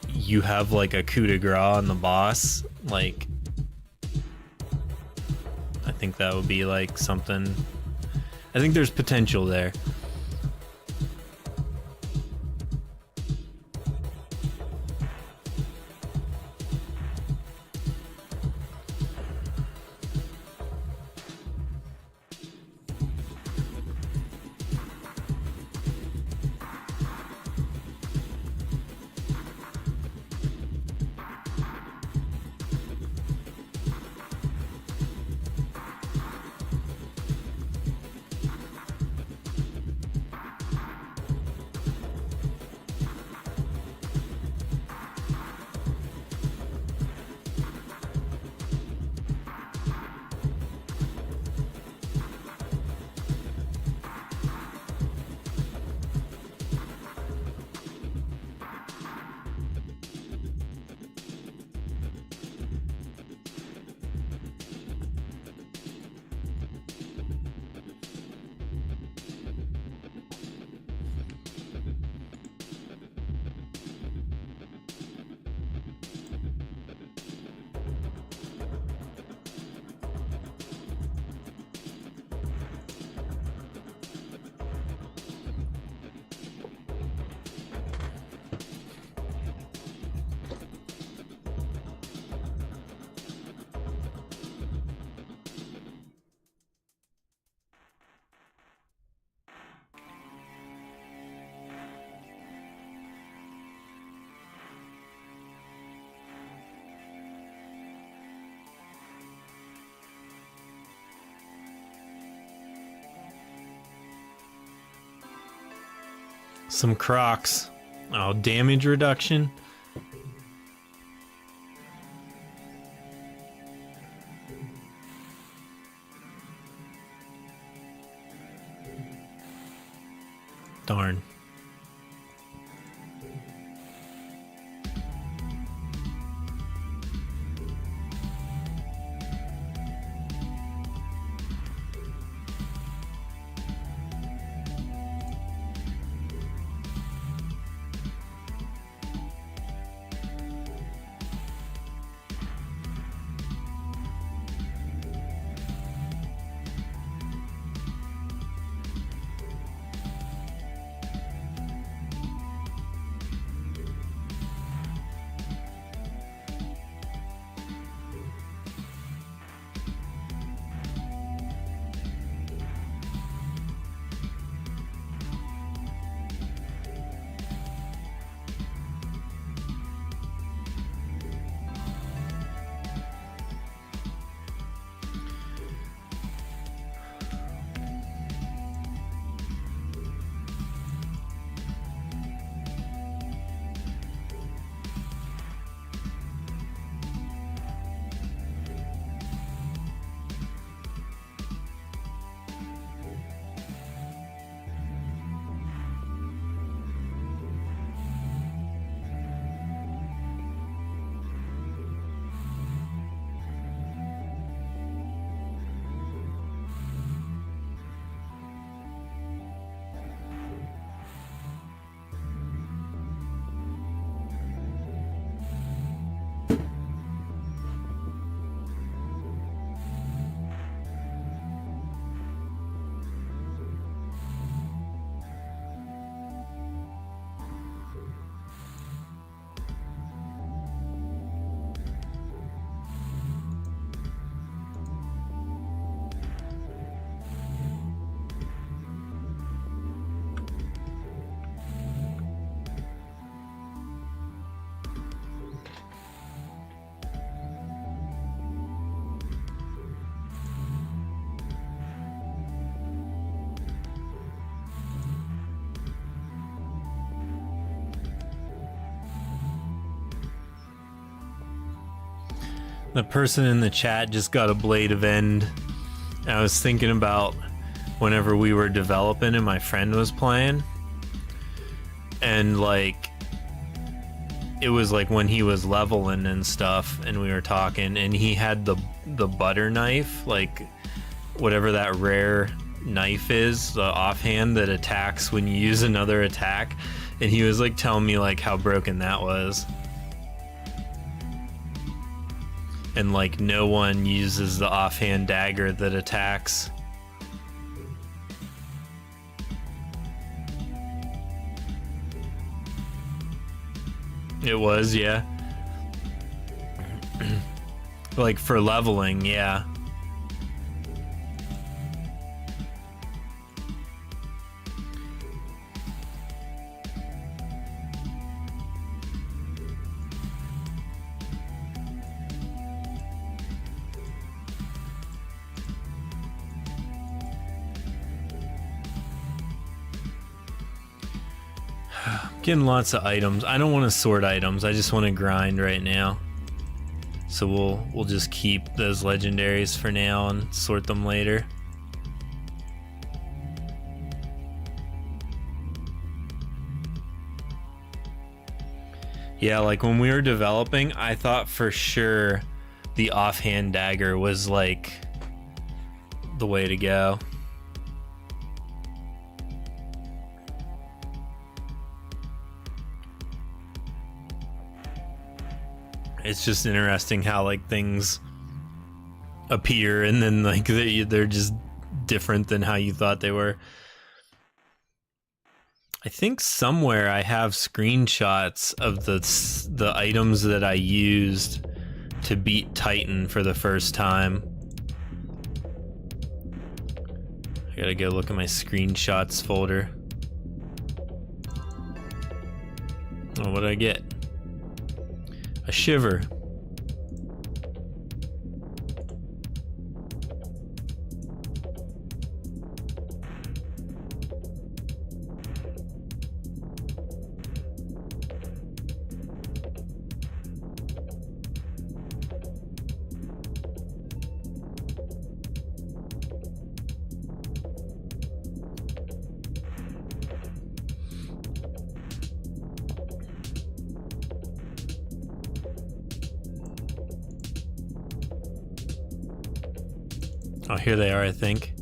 you have like a coup de grace on the boss, like, I think that would be like something. I think there's potential there. Some Crocs. Oh, damage reduction. Darn. The person in the chat just got a blade of end. I was thinking about whenever we were developing and my friend was playing, and like it was like when he was leveling and stuff and we were talking, and he had the butter knife, like whatever that rare knife is, the offhand that attacks when you use another attack, and he was like telling me like how broken that was. And like no one uses the offhand dagger that attacks. It was, yeah. Like for leveling, yeah. Getting lots of items. I don't want to sort items. I just want to grind right now. So we'll just keep those legendaries for now and sort them later. Yeah, like when we were developing, I thought for sure the offhand dagger was like the way to go. It's just interesting how like things appear and then like they're just different than how you thought they were. I think somewhere I have screenshots of the items that I used to beat Titan for the first time. I gotta go look at my screenshots folder. Oh, what did I get? A shiver. Oh, here they are, I think.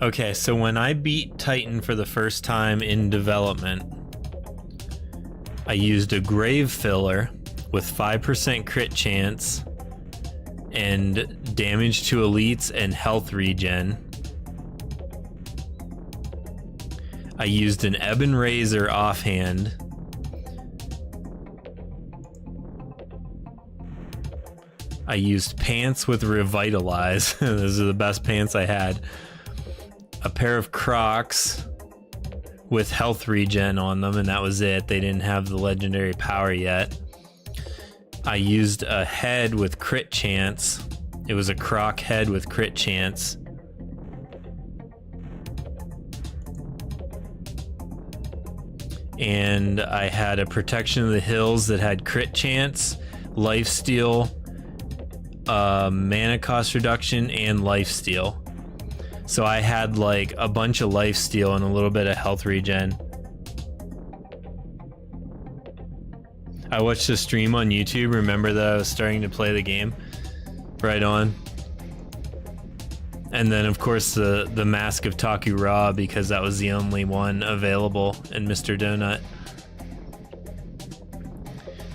Okay, so when I beat Titan for the first time in development, I used a grave filler with 5% crit chance and damage to elites and health regen. I used an Ebon Razor offhand. I used pants with Revitalize. Those are the best pants I had. A pair of Crocs with health regen on them, and that was it. They didn't have the legendary power yet. I used a head with crit chance. It was a Croc head with crit chance. And I had a Protection of the Hills that had crit chance, lifesteal, mana cost reduction, and lifesteal. So I had like a bunch of lifesteal and a little bit of health regen. I watched a stream on YouTube. Remember that I was starting to play the game? Right on. And then of course the Mask of Taku Ra, because that was the only one available in Mr. Donut.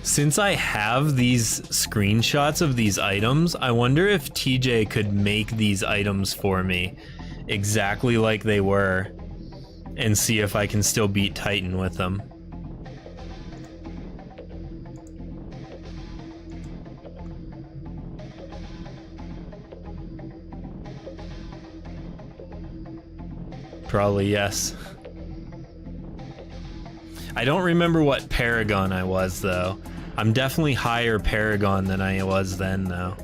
Since I have these screenshots of these items, I wonder if TJ could make these items for me exactly like they were and see if I can still beat Titan with them. Probably yes. I don't remember what Paragon I was though. I'm definitely higher Paragon than I was then though.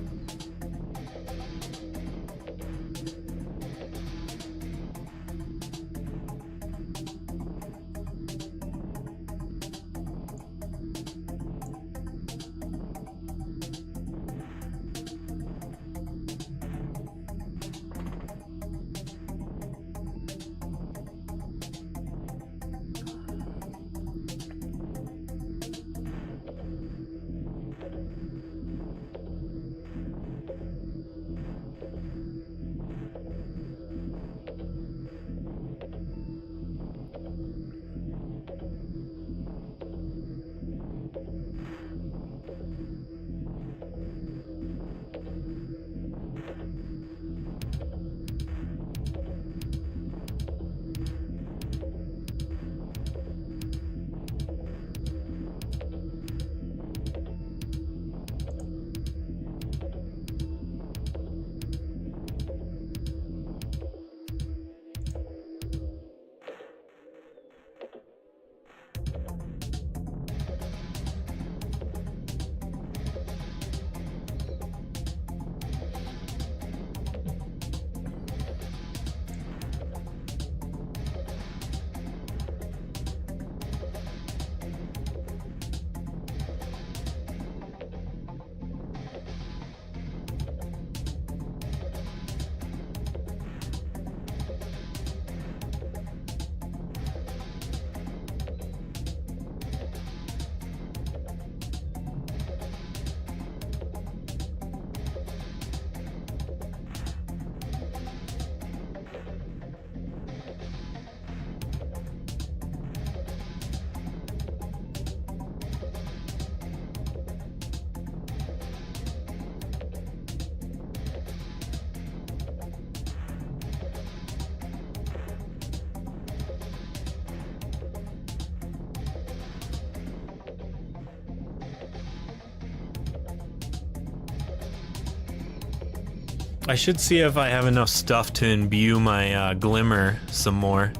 I should see if I have enough stuff to imbue my glimmer some more.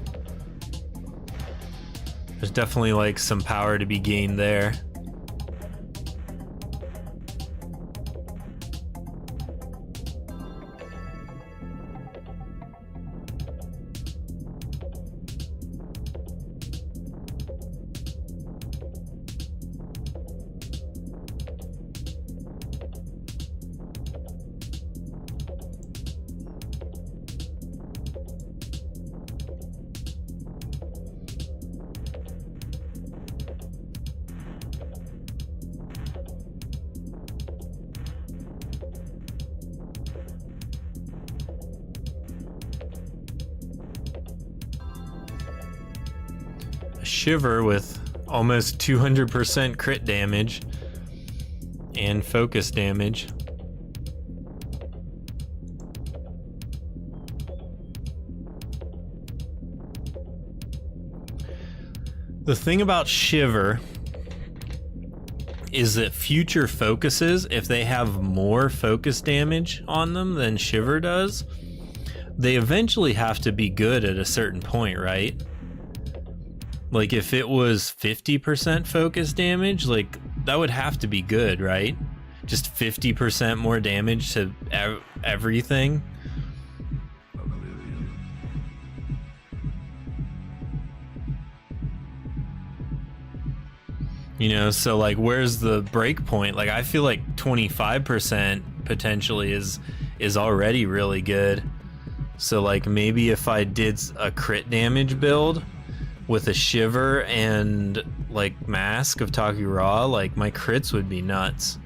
There's definitely like some power to be gained there. Shiver with almost 200% crit damage and focus damage. The thing about Shiver is that future focuses, if they have more focus damage on them than Shiver does, they eventually have to be good at a certain point, right? Like if it was 50% focus damage, like that would have to be good, right? Just 50% more damage to everything. You know, so like where's the break point? Like I feel like 25% potentially is already really good. So like maybe if I did a crit damage build with a Shiver and like Mask of Takura, like my crits would be nuts.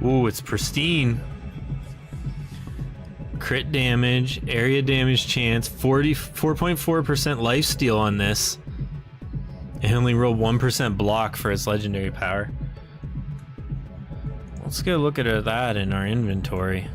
Ooh, it's pristine. Crit damage, area damage chance, 4.4% lifesteal on this. And only rolled 1% block for its legendary power. Let's go look at that in our inventory.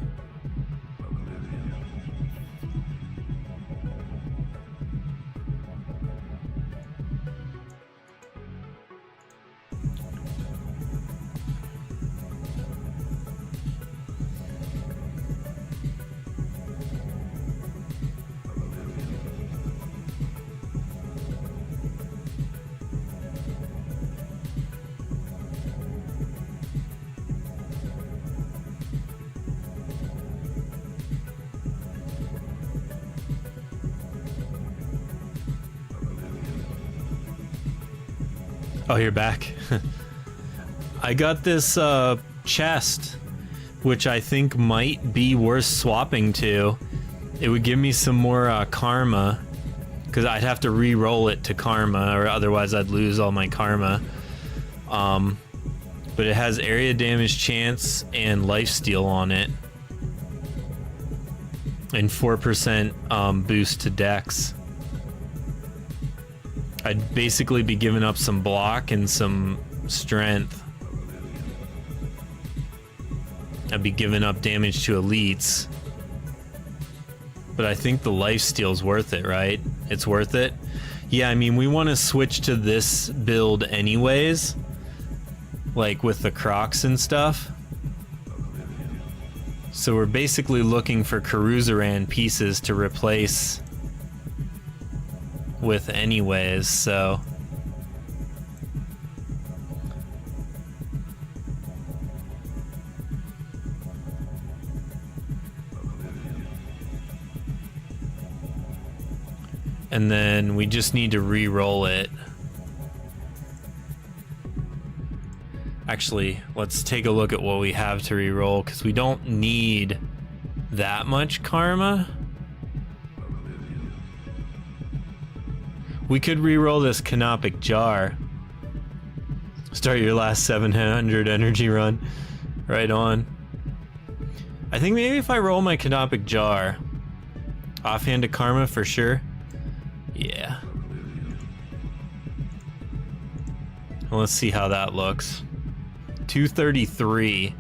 Oh, you're back. I got this chest, which I think might be worth swapping to. It would give me some more karma because I'd have to re-roll it to karma, or otherwise I'd lose all my karma. But it has area damage chance and lifesteal on it, and 4% boost to dex. I'd basically be giving up some block and some strength. I'd be giving up damage to elites. But I think the lifesteal's worth it, right? It's worth it? Yeah, I mean, we want to switch to this build anyways. Like with the Crocs and stuff. So we're basically looking for Karuzaran pieces to replace with anyways, so... And then we just need to re-roll it. Actually, let's take a look at what we have to re-roll, because we don't need that much karma. We could re-roll this Canopic Jar. Start your last 700 energy run. Right on. I think maybe if I roll my Canopic Jar, offhand to karma for sure. Yeah. Well, let's see how that looks. 233.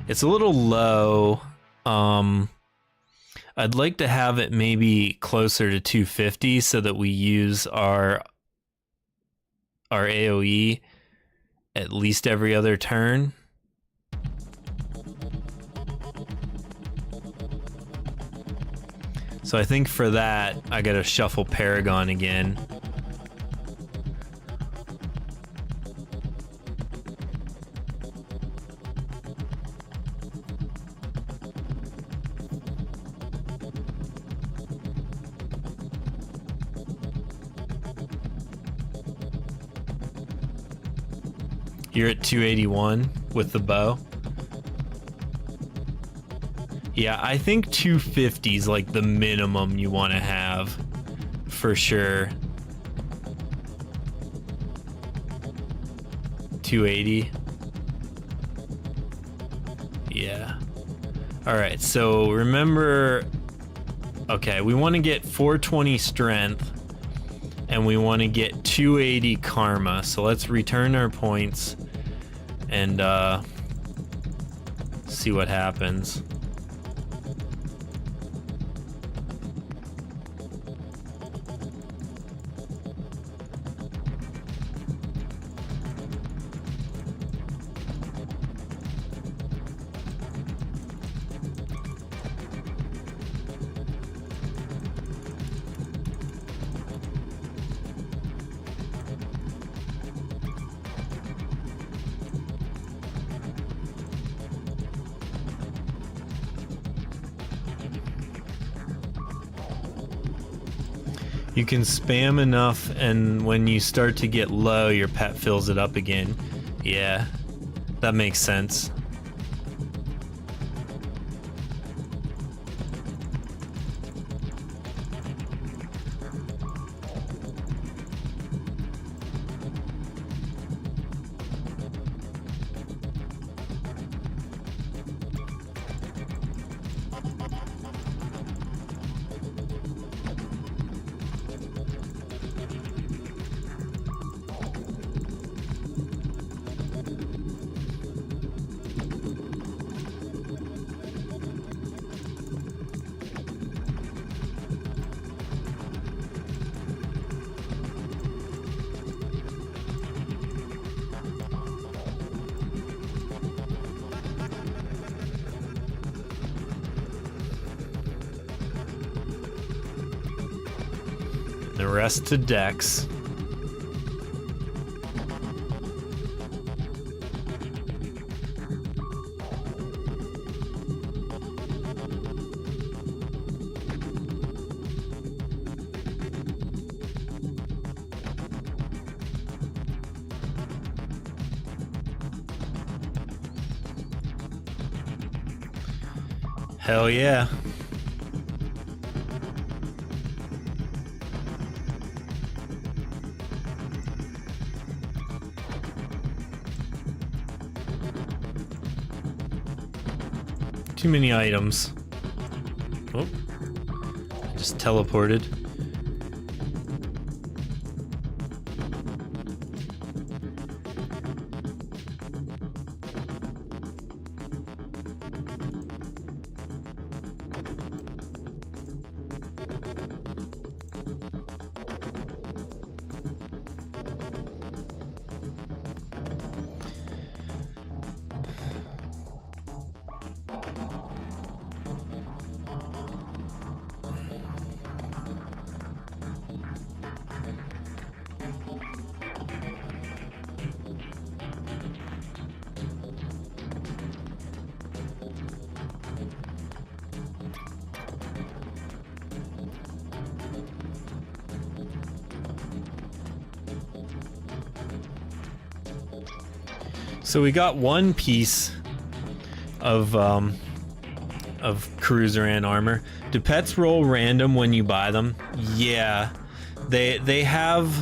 It's a little low. I'd like to have it maybe closer to 250 so that we use our AoE at least every other turn. So I think for that, I gotta shuffle Paragon again. You're at 281 with the bow. Yeah, I think 250 is like the minimum you want to have, for sure. 280. Yeah. Alright, so remember... Okay, we want to get 420 strength, and we want to get 280 karma. So let's return our points and see what happens. You can spam enough, and when you start to get low, your pet fills it up again. Yeah, that makes sense. The rest to Dex. Hell yeah. Too many items. Oh, I just teleported. So we got one piece of Cruiseran armor. Do pets roll random when you buy them? Yeah, they have.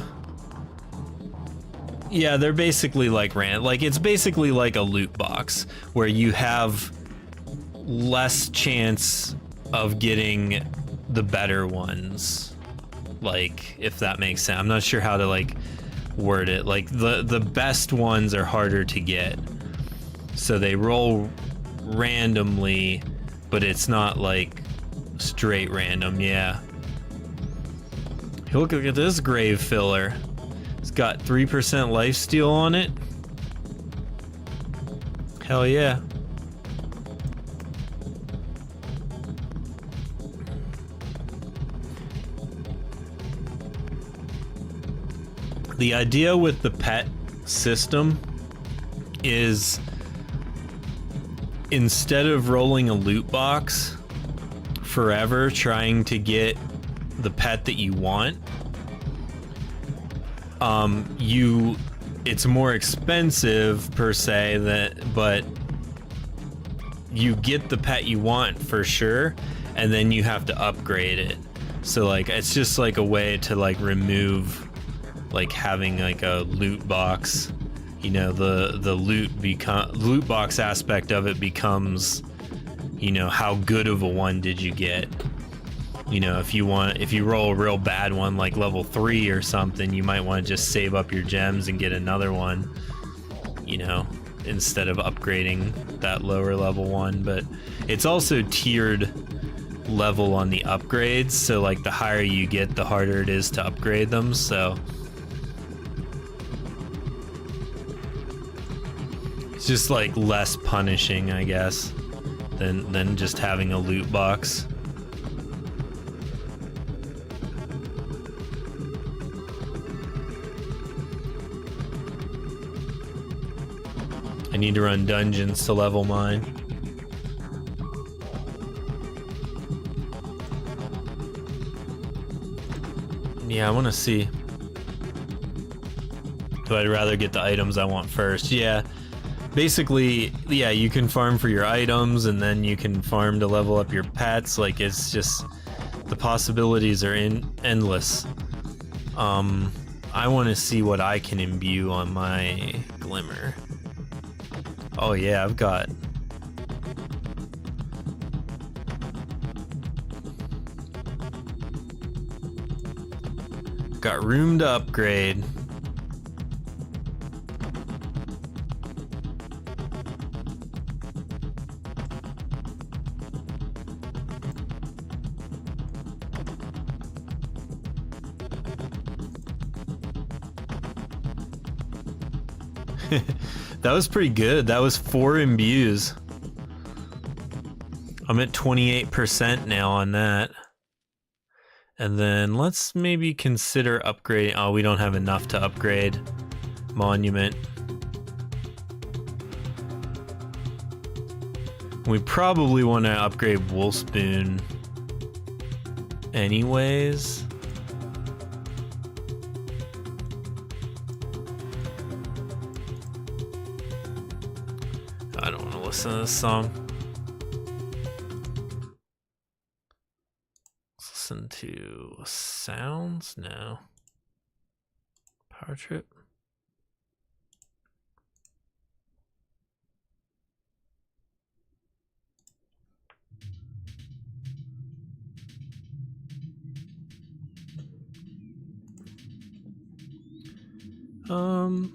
Yeah, they're basically like it's basically like a loot box where you have less chance of getting the better ones. Like, if that makes sense. I'm not sure how to like word it. Like the best ones are harder to get, so they roll randomly, but it's not like straight random. Yeah, look at this grave filler. It's got 3% lifesteal on it. Hell yeah. The idea with the pet system is, instead of rolling a loot box forever trying to get the pet that you want, it's more expensive per se, but you get the pet you want for sure, and then you have to upgrade it. So like, it's just like a way to like remove like having like a loot box. You know, the loot box aspect of it becomes, you know, how good of a one did you get? You know, if you roll a real bad one like level 3 or something, you might want to just save up your gems and get another one, you know, instead of upgrading that lower level one. But it's also tiered level on the upgrades, so like the higher you get, the harder it is to upgrade them. So it's just like less punishing, I guess, than just having a loot box. I need to run dungeons to level mine. Yeah, I want to see. So I'd rather get the items I want first. Yeah, basically, yeah, you can farm for your items, and then you can farm to level up your pets. Like, it's just, the possibilities are endless. I want to see what I can imbue on my Glimmer. Oh yeah, I've got room to upgrade. That was pretty good. That was 4 imbues. I'm at 28% now on that. And then let's maybe consider upgrading. Oh, we don't have enough to upgrade Monument. We probably want to upgrade Wolfspoon anyways. I don't want to listen to this song. Let's listen to sounds now. Power Trip. Um,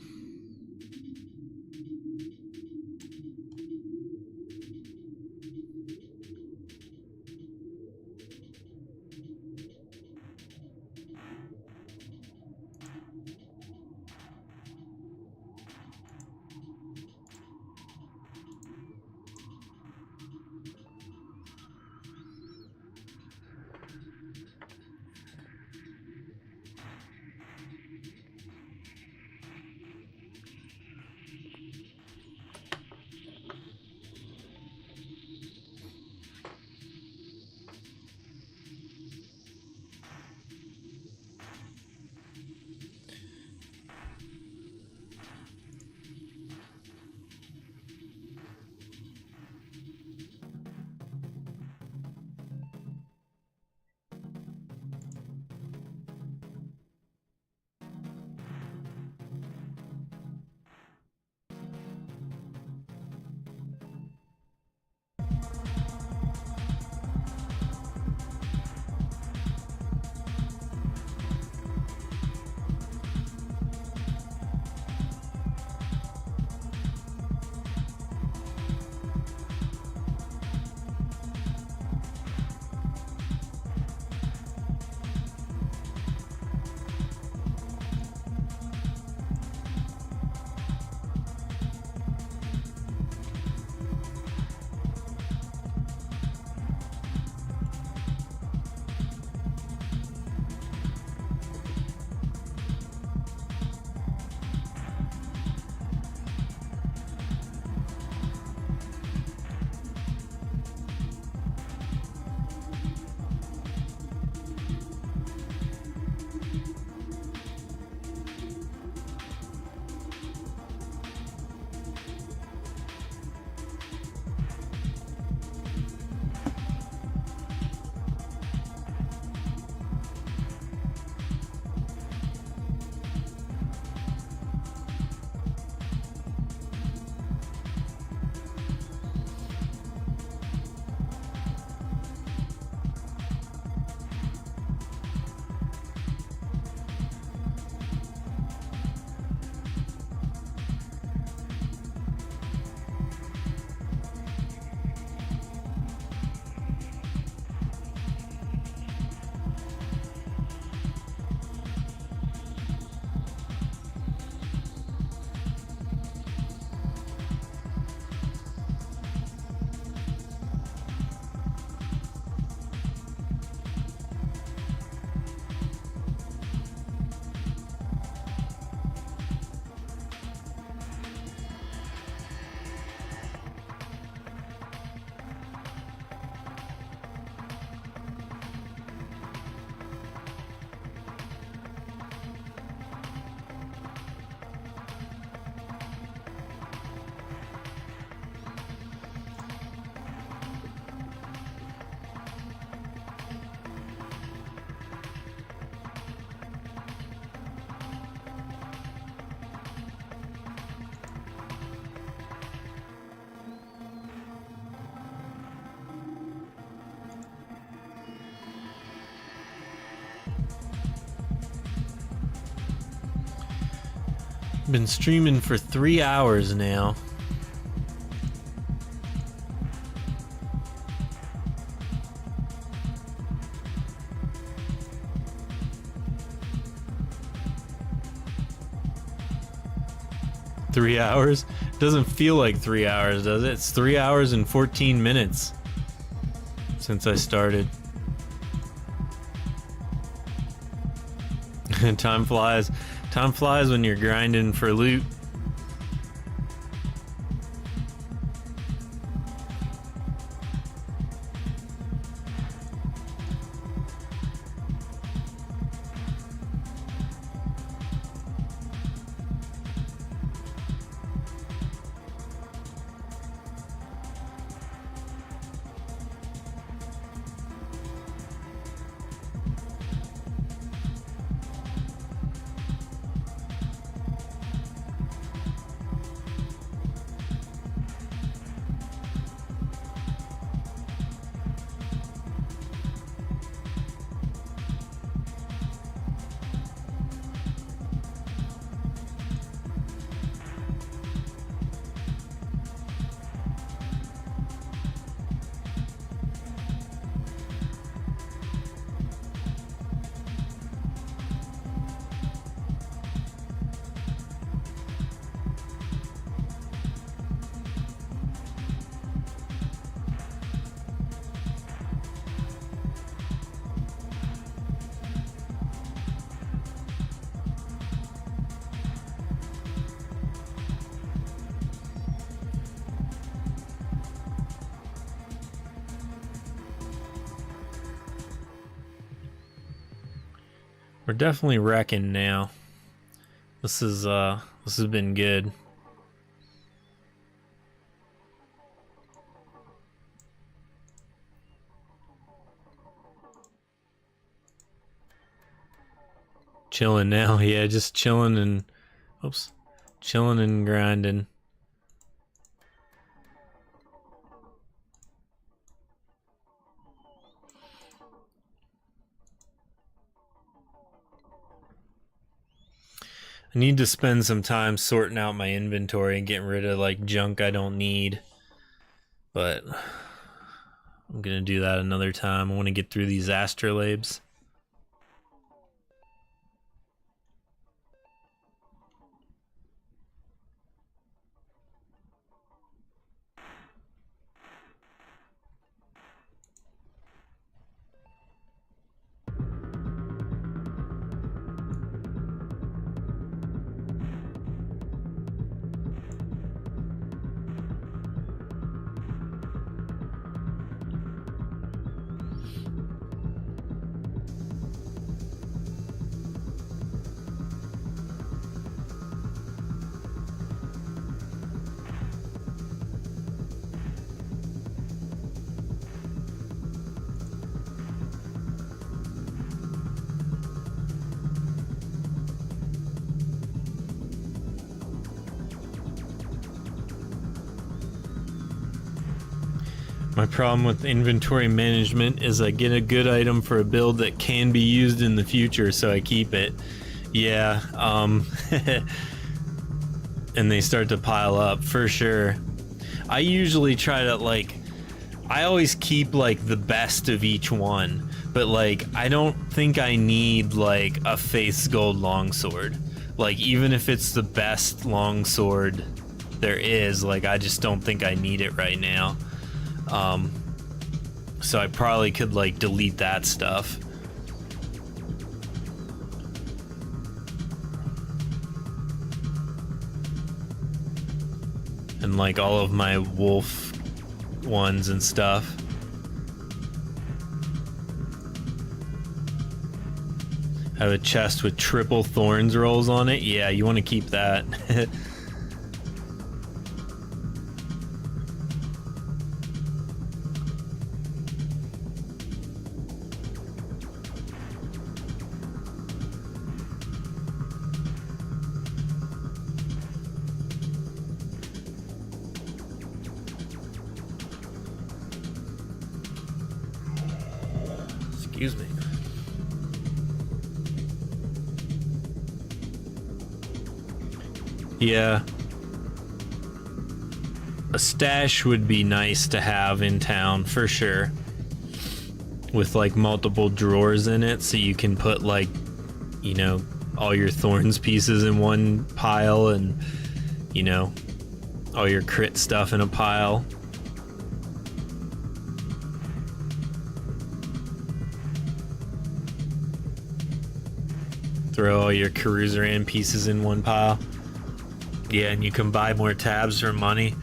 been streaming for 3 hours now. Three hours? Doesn't feel like 3 hours, does it? It's 3 hours and 14 minutes since I started. Time flies. Time flies when you're grinding for loot. We're definitely wrecking now. This has been good. Chilling now, yeah, just chilling and chilling and grinding. I need to spend some time sorting out my inventory and getting rid of like junk I don't need. But I'm gonna do that another time. I want to get through these astrolabes. My problem with inventory management is I get a good item for a build that can be used in the future, so I keep it. Yeah, and they start to pile up, for sure. I usually try to, like, I always keep, like, the best of each one, but, like, I don't think I need, like, a Faith's Gold longsword. Like, even if it's the best longsword there is, like, I just don't think I need it right now. So I probably could like delete that stuff. And like all of my wolf ones and stuff. Have a chest with triple thorns rolls on it. Yeah, you want to keep that. Excuse me. Yeah. A stash would be nice to have in town, for sure. With like multiple drawers in it, so you can put like, you know, all your thorns pieces in one pile and, you know, all your crit stuff in a pile. Throw all your Caruzeran pieces in one pile. Yeah, and you can buy more tabs for money.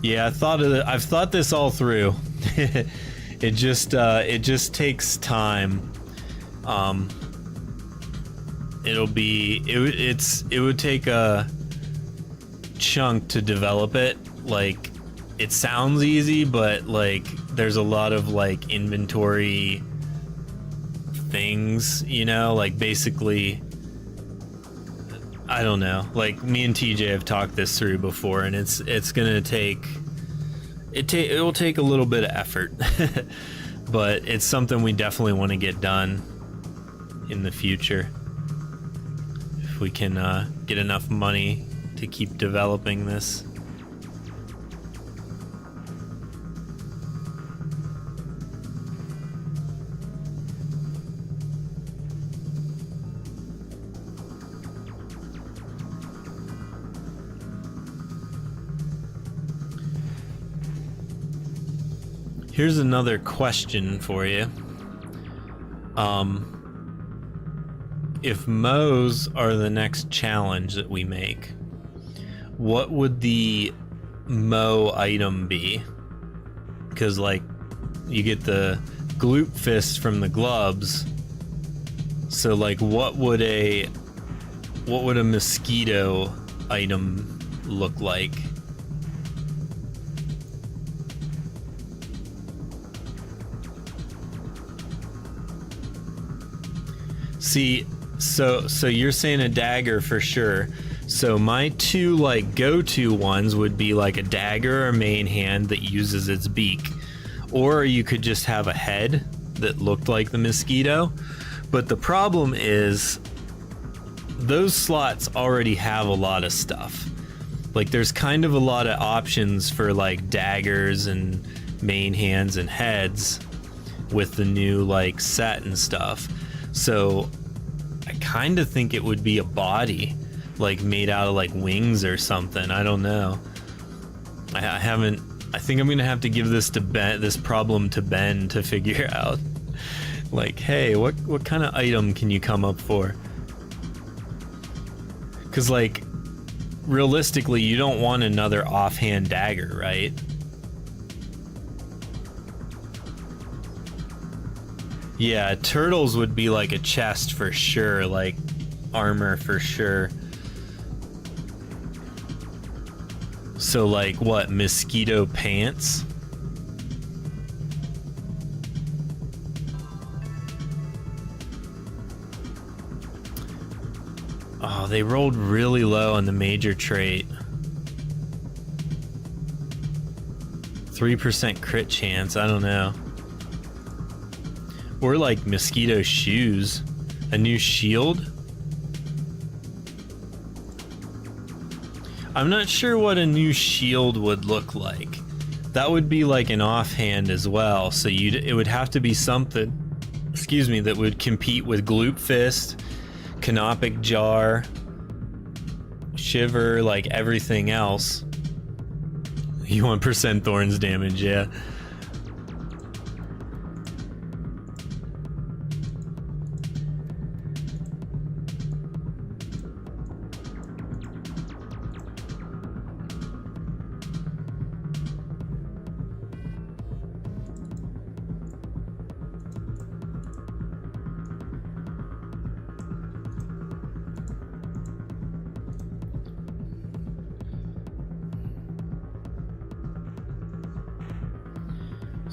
Yeah, I've thought this all through. It just takes time. It would take a chunk to develop it. Like, it sounds easy, but like there's a lot of like inventory things, you know, like basically, I don't know, like me and TJ have talked this through before, and it's gonna take it will take a little bit of effort. But it's something we definitely want to get done in the future if we can get enough money to keep developing this. Here's another question for you. If Moes are the next challenge that we make, what would the Mo item be? Because like, you get the Gloop Fist from the gloves, So like what would a mosquito item look like? See, so you're saying a dagger for sure. So my two like go-to ones would be like a dagger or main hand that uses its beak. Or you could just have a head that looked like the mosquito. But the problem is those slots already have a lot of stuff. Like there's kind of a lot of options for like daggers and main hands and heads with the new like set and stuff. So I kind of think it would be a body, like made out of like wings or something. I don't know. I think I'm gonna have to give this problem to Ben to figure out. Like, hey, what kind of item can you come up for? Because like, realistically, you don't want another offhand dagger, right? Yeah, turtles would be like a chest for sure, like armor for sure. So like what, mosquito pants? Oh, they rolled really low on the major trait. 3% crit chance, I don't know. Or like mosquito shoes. A new shield? I'm not sure what a new shield would look like. That would be like an offhand as well, so it would have to be something, excuse me, that would compete with Gloop Fist, Canopic Jar, Shiver, like everything else. You want percent thorns damage, yeah.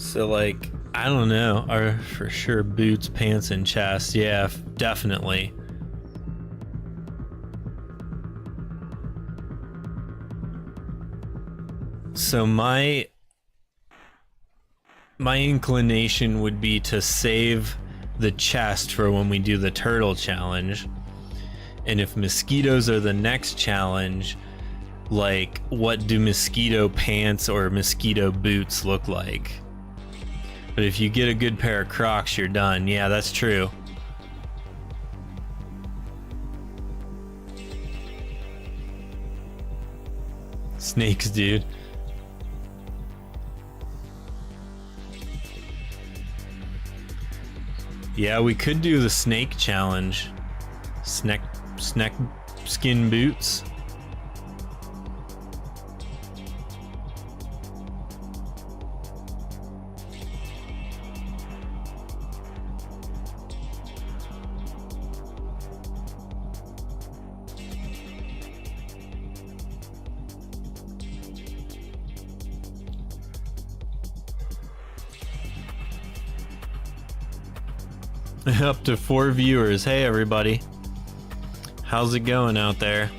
So like, I don't know, are for sure boots, pants, and chest. Yeah, definitely. So my inclination would be to save the chest for when we do the turtle challenge. And if mosquitoes are the next challenge, like what do mosquito pants or mosquito boots look like? But if you get a good pair of Crocs, you're done. Yeah, that's true. Snakes, dude. Yeah, we could do the snake challenge. Snake skin boots. Up to 4 viewers. Hey everybody, how's it going out there?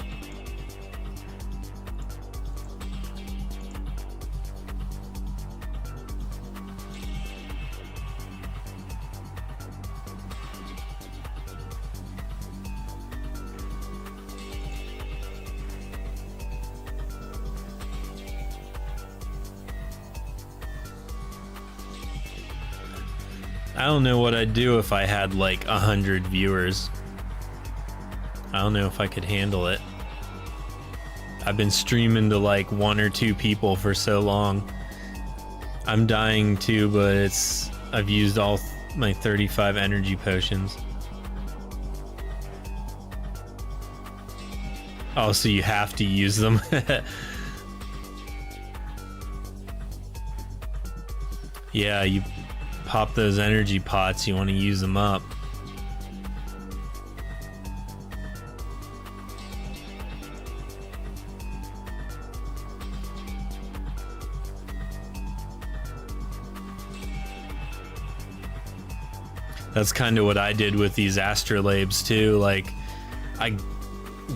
I don't know what I'd do if I had like 100 viewers. I don't know if I could handle it. I've been streaming to like 1 or 2 people for so long. I'm dying too, but I've used all my 35 energy potions. Oh, so you have to use them. Yeah, you pop those energy pots, you want to use them up. That's kind of what I did with these astrolabes too. Like, I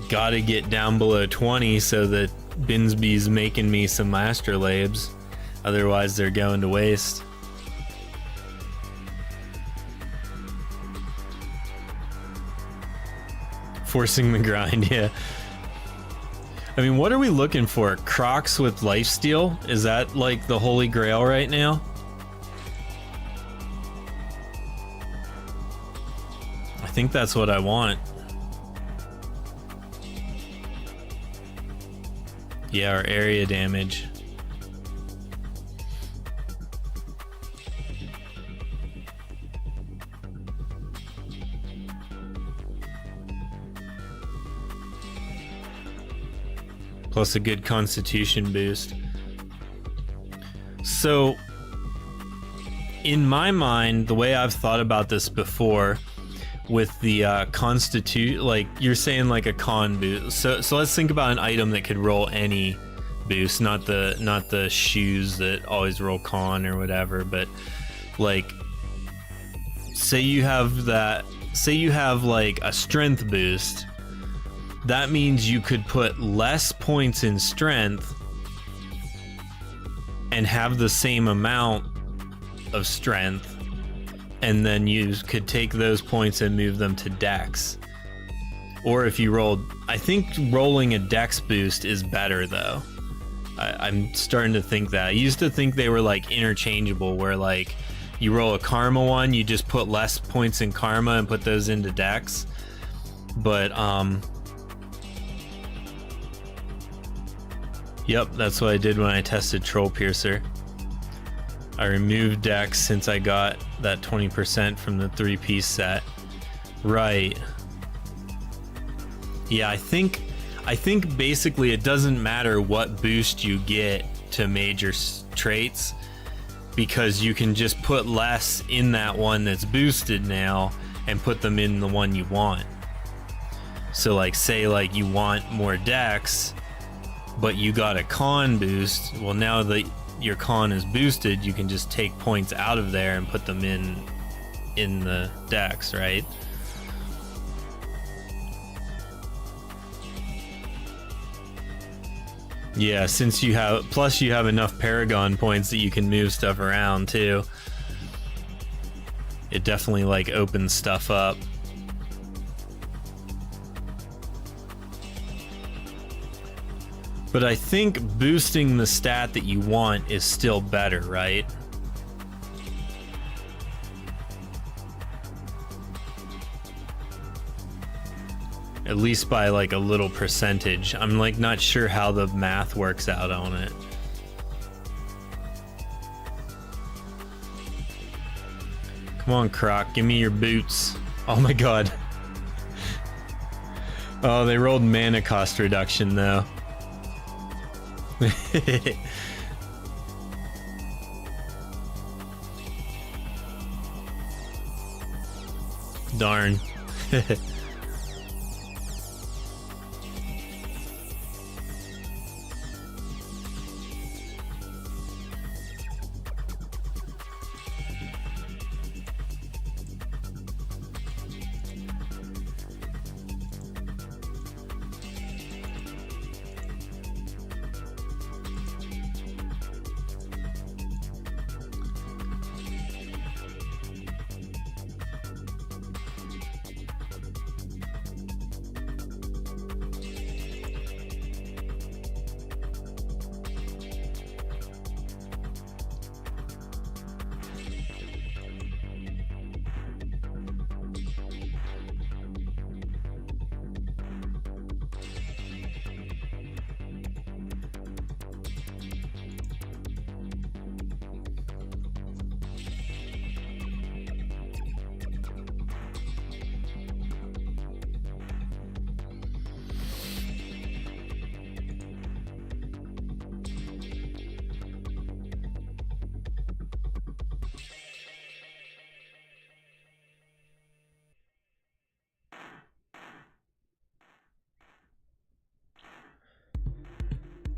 gotta get down below 20 so that Binsby's making me some astrolabes. Otherwise, they're going to waste. Forcing the grind, yeah. I mean, what are we looking for? Crocs with lifesteal? Is that like the holy grail right now? I think that's what I want. Yeah, or area damage. Plus a good constitution boost. So, in my mind, the way I've thought about this before, with the like you're saying, like a con boost. So let's think about an item that could roll any boost, not the shoes that always roll con or whatever, but like, say you have like a strength boost. That means you could put less points in strength and have the same amount of strength, and then you could take those points and move them to dex. Or if you rolled, I think rolling a dex boost is better though. I'm starting to think that. I used to think they were like interchangeable, where like you roll a karma one, you just put less points in karma and put those into dex. But yep, that's what I did when I tested Troll Piercer. I removed dex since I got that 20% from the 3-piece set. Right. Yeah, I think basically it doesn't matter what boost you get to major traits, because you can just put less in that one that's boosted now and put them in the one you want. So like, say like you want more dex, but you got a con boost. Well, now that your con is boosted, you can just take points out of there and put them in the dex, right? Yeah, since you have, plus you have enough Paragon points that you can move stuff around too. It definitely like opens stuff up. But I think boosting the stat that you want is still better, right? At least by like a little percentage. I'm like not sure how the math works out on it. Come on, Croc, give me your boots. Oh my god. Oh, they rolled mana cost reduction though. Darn.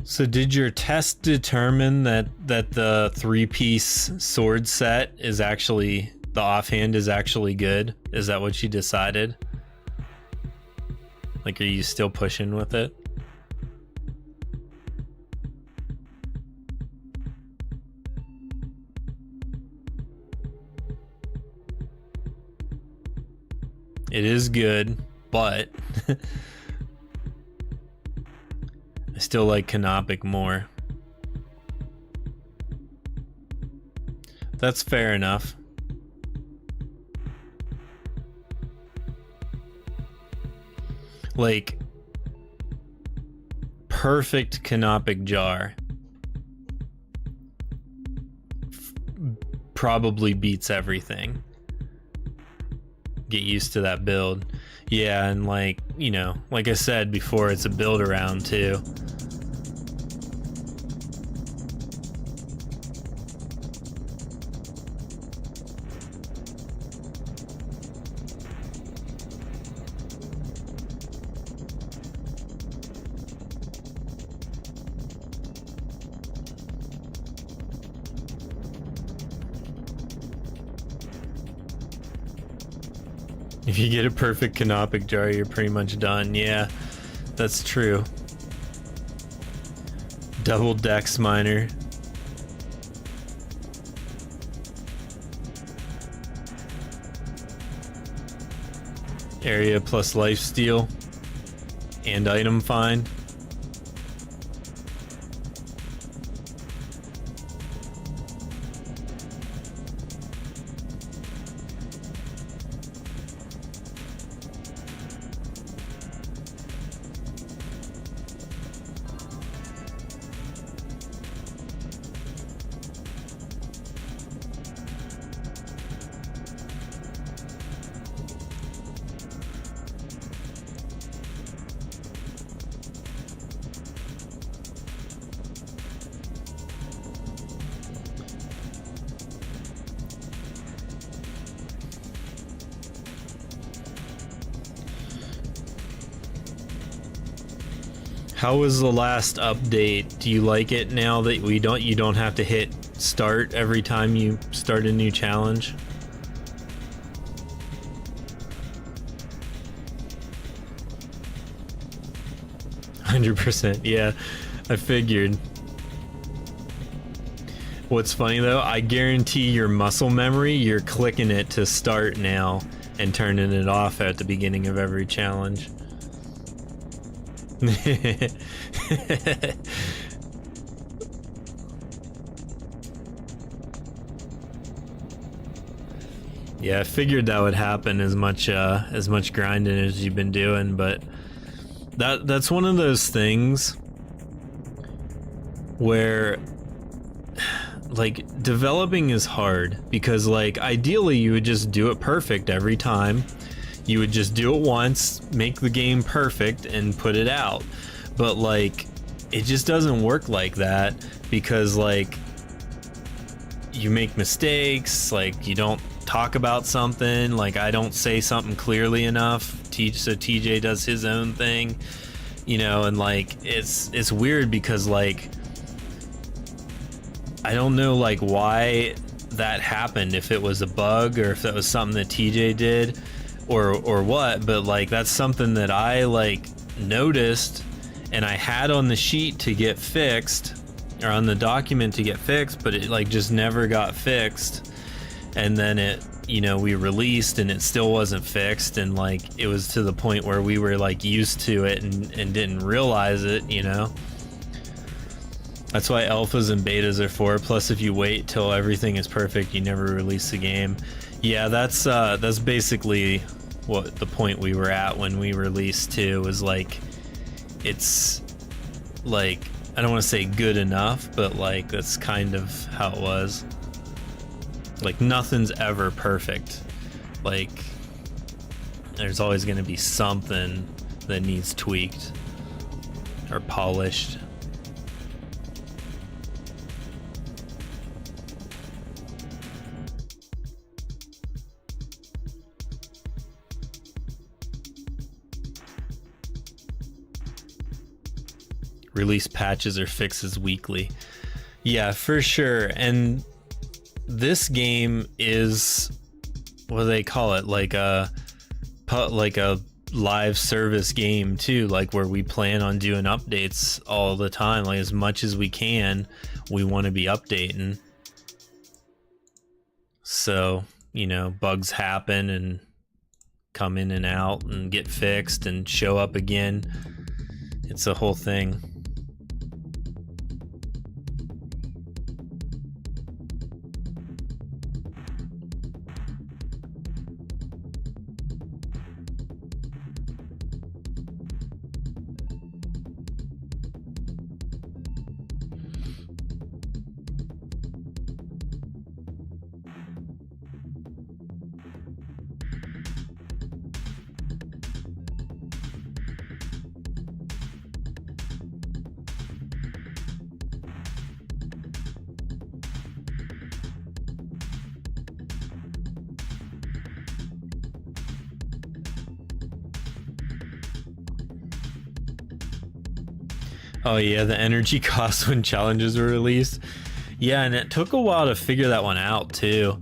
So did your test determine that the 3-piece sword set is actually the offhand is actually good? Is that what you decided? Like, are you still pushing with it? It is good, but I still like Canopic more. That's fair enough. Like, perfect Canopic jar probably beats everything. Get used to that build. Yeah, and like, you know, like I said before, it's a build around too. If you get a perfect Canopic jar, you're pretty much done. Yeah, that's true. Double Dex Miner. Area plus lifesteal. And item find. How was the last update? Do you like it now that you don't have to hit start every time you start a new challenge? %, yeah, I figured. What's funny though, I guarantee your muscle memory, you're clicking it to start now and turning it off at the beginning of every challenge. Yeah, I figured that would happen as much grinding as you've been doing, but that's one of those things where like developing is hard because like ideally you would just do it perfect every time. You would just do it once, make the game perfect, and put it out. But like, it just doesn't work like that because like, you make mistakes, like you don't talk about something, like I don't say something clearly enough, so TJ does his own thing, you know, and like, it's weird because like, I don't know like why that happened, if it was a bug or if that was something that TJ did. Or what, but like that's something that I like noticed and I had on the sheet to get fixed, or on the document to get fixed, but it like just never got fixed. And then it, you know, we released and it still wasn't fixed, and like it was to the point where we were like used to it and didn't realize it, you know. That's why alphas and betas are for. Plus if you wait till everything is perfect, you never release the game. Yeah, that's basically what the point we were at when we released 2, was like, it's like, I don't want to say good enough, but like that's kind of how it was. Like nothing's ever perfect. Like there's always going to be something that needs tweaked or polished. Release patches or fixes weekly. Yeah, for sure. And this game is what do they call it? Like a live service game too, like where we plan on doing updates all the time, like as much as we can we want to be updating. So, you know, bugs happen and come in and out and get fixed and show up again. It's a whole thing. Oh yeah, the energy costs when challenges were released. Yeah, and it took a while to figure that one out too.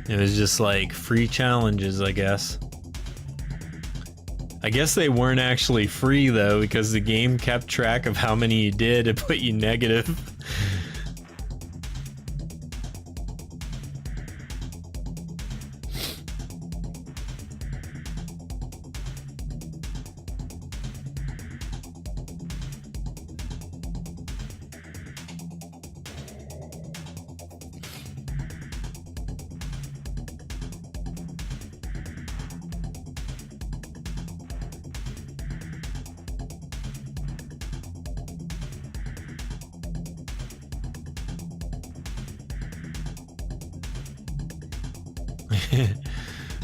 It was just like free challenges, I guess. I guess they weren't actually free though, because the game kept track of how many you did and put you negative.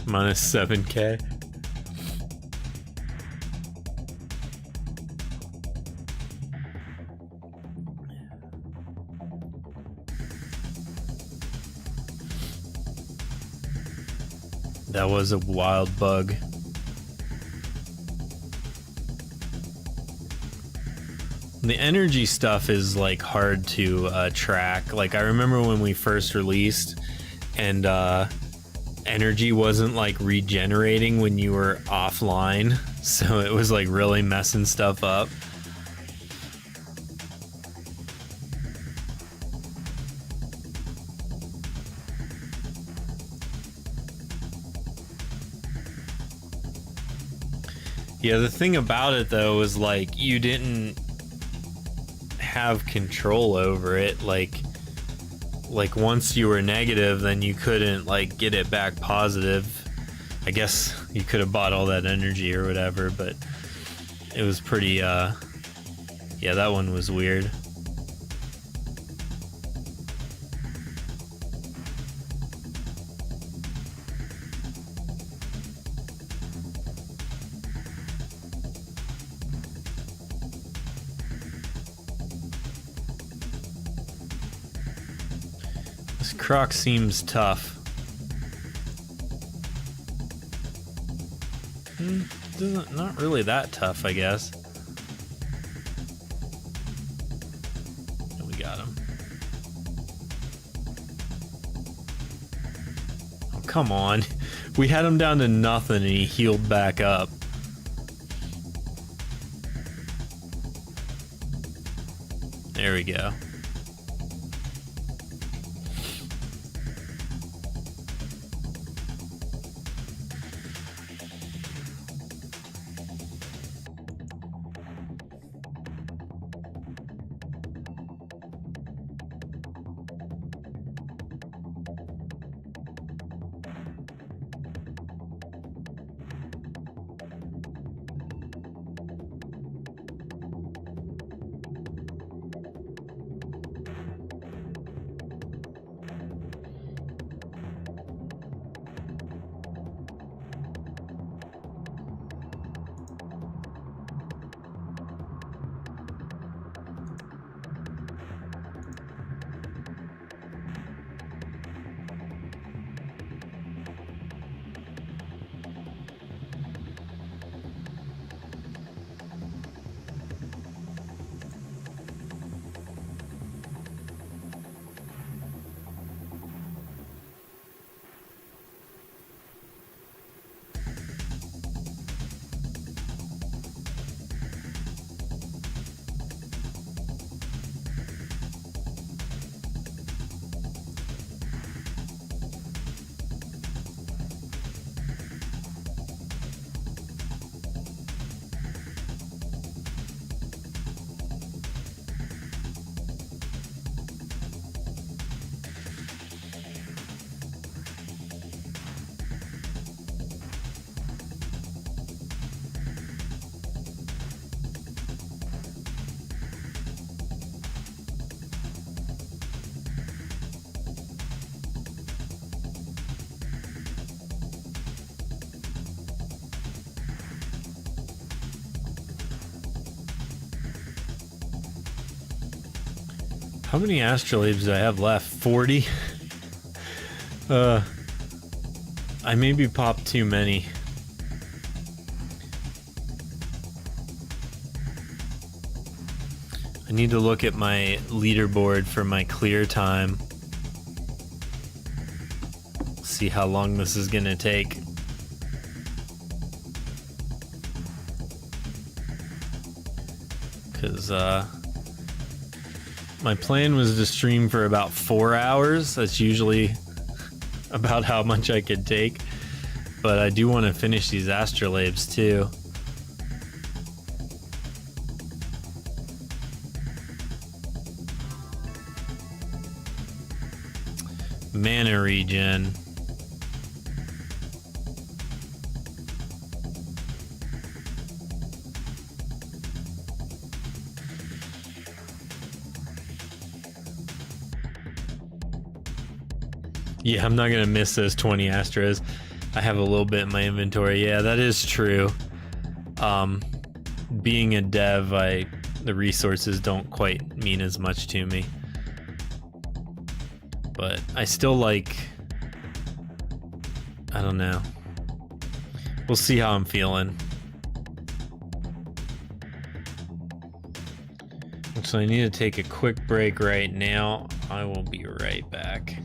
Minus 7K. That was a wild bug. The energy stuff is like hard to track. Like I remember when we first released and energy wasn't like regenerating when you were offline, so it was like really messing stuff up. Yeah, the thing about it though was like you didn't have control over it. Like once you were negative, then you couldn't like get it back positive. I guess you could have bought all that energy or whatever, but it was pretty yeah, that one was weird. This croc seems tough. Not really that tough, I guess. And we got him. Oh, come on. We had him down to nothing and he healed back up. There we go. How many astrolabes do I have left? 40? I maybe popped too many. I need to look at my leaderboard for my clear time. See how long this is gonna take. Because my plan was to stream for about 4 hours. That's usually about how much I could take. But I do want to finish these astrolabes too. Mana regen. Yeah, I'm not gonna miss those 20 Astros. I have a little bit in my inventory. Yeah, that is true. Being a dev, the resources don't quite mean as much to me. But I still like... I don't know. We'll see how I'm feeling. So I need to take a quick break right now. I will be right back.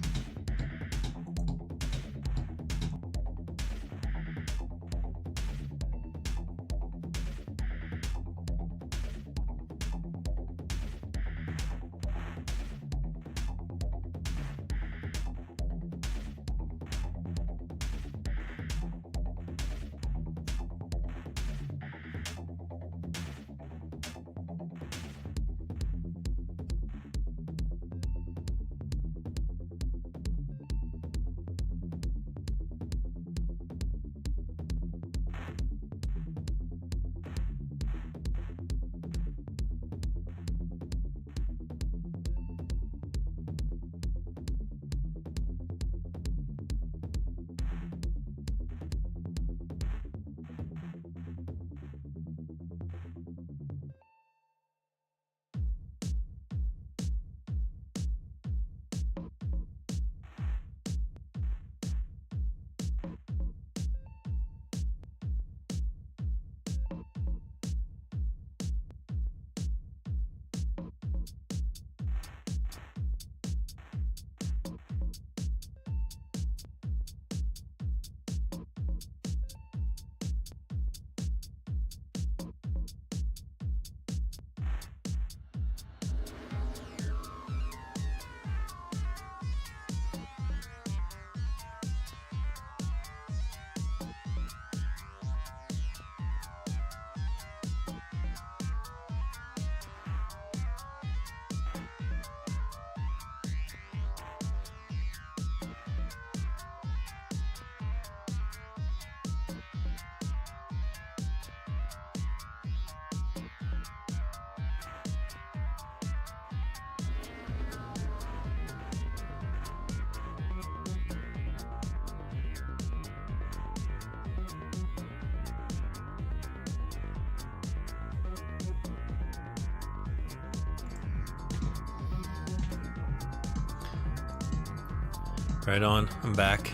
Right on, I'm back.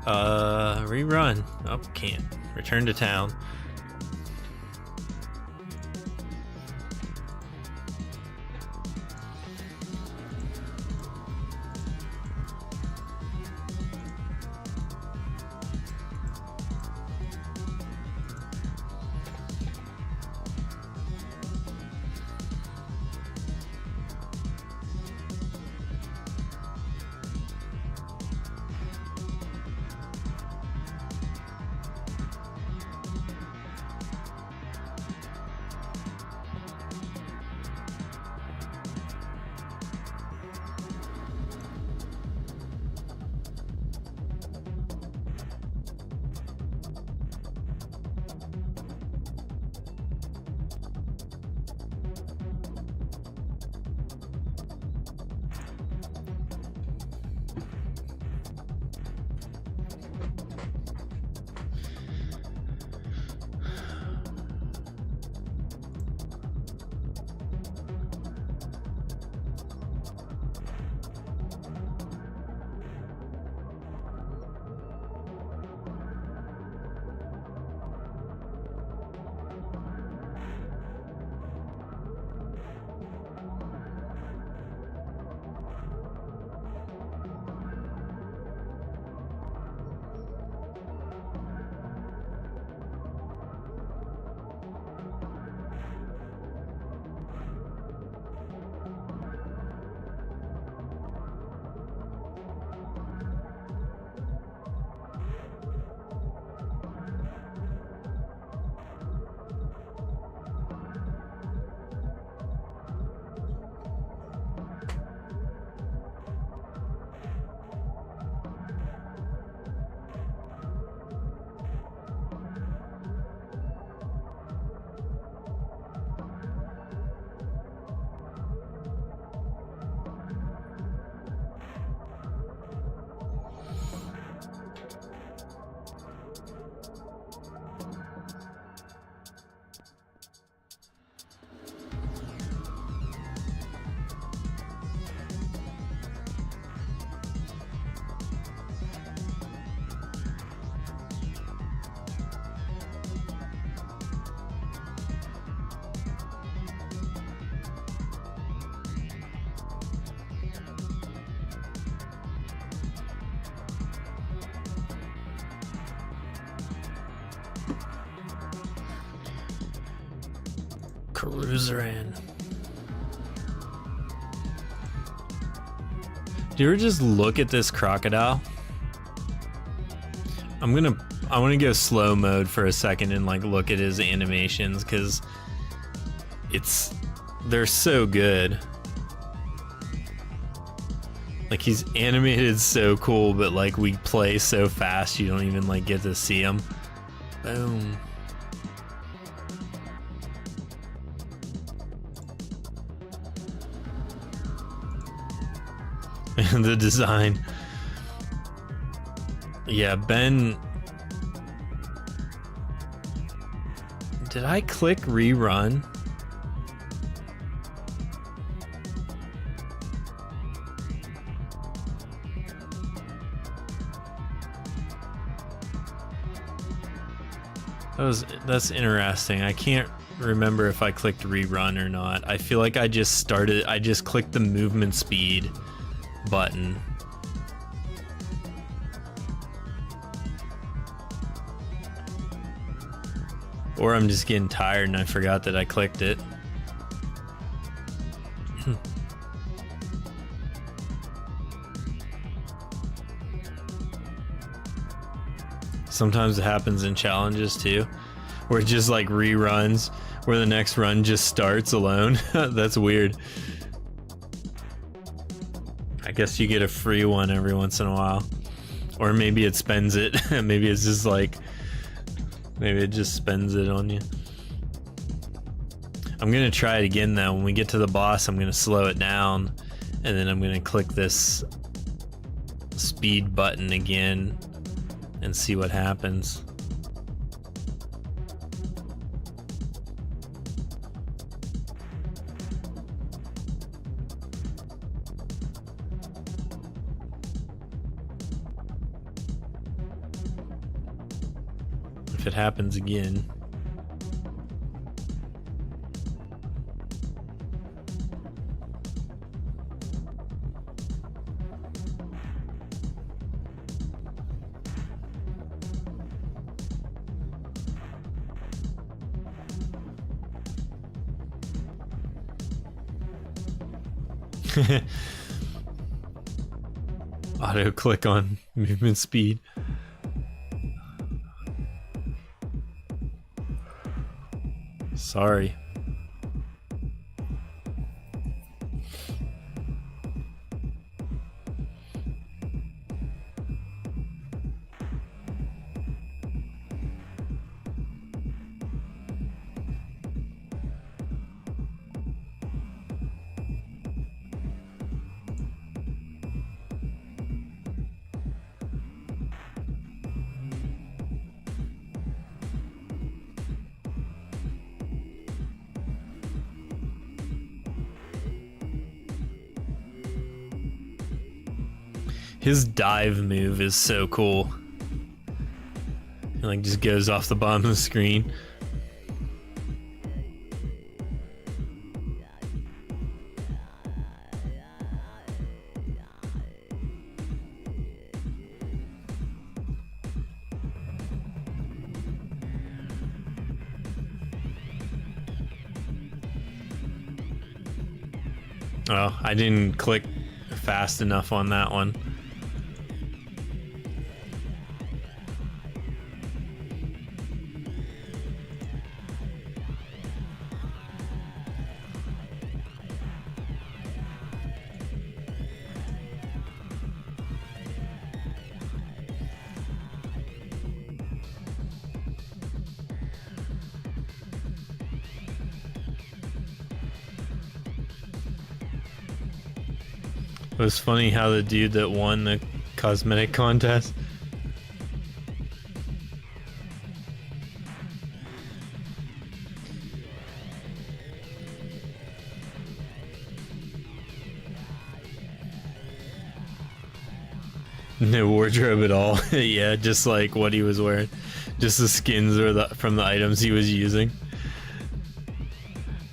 Rerun. Oh, can't. Return to town. Caruzeran. Do you ever just look at this crocodile? I want to go slow mode for a second and like look at his animations, because they're so good. Like, he's animated so cool, but like we play so fast you don't even like get to see him. Boom. And the design. Yeah, Ben. Did I click rerun? That's interesting. I can't remember if I clicked rerun or not. I feel like I just clicked the movement speed button. Or I'm just getting tired and I forgot that I clicked it. Sometimes it happens in challenges too, where it just like reruns, where the next run just starts alone. That's weird. I guess you get a free one every once in a while. Or maybe it spends it. Maybe it's just like, maybe it just spends it on you. I'm gonna try it again though. When we get to the boss, I'm gonna slow it down, and then I'm gonna click this speed button again and see what happens. If it happens again. Auto click on movement speed. Sorry. His dive move is so cool. It like just goes off the bottom of the screen. Oh, I didn't click fast enough on that one. It was funny how the dude that won the cosmetic contest no wardrobe at all. Yeah, just like what he was wearing, just the skins or from the items he was using.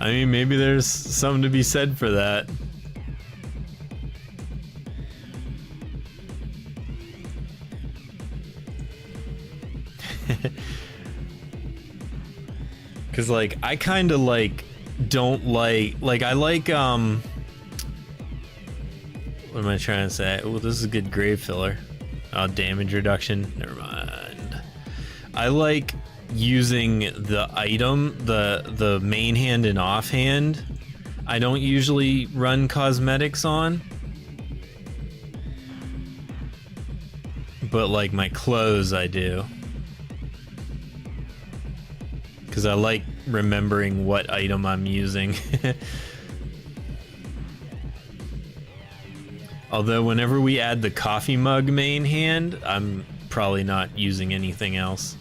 I mean, maybe there's something to be said for that. Cause like I kind of like don't like I like what am I trying to say? Well, this is a good grave filler. Oh, damage reduction. Never mind. I like using the item, the main hand and offhand. I don't usually run cosmetics on, but like my clothes I do, because I like remembering what item I'm using. Although whenever we add the coffee mug main hand, I'm probably not using anything else.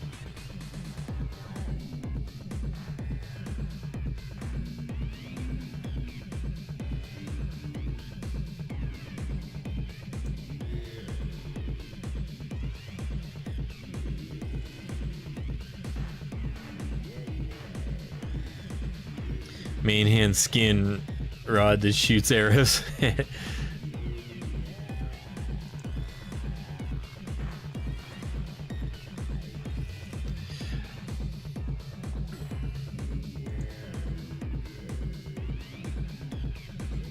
Main hand skin rod that shoots arrows.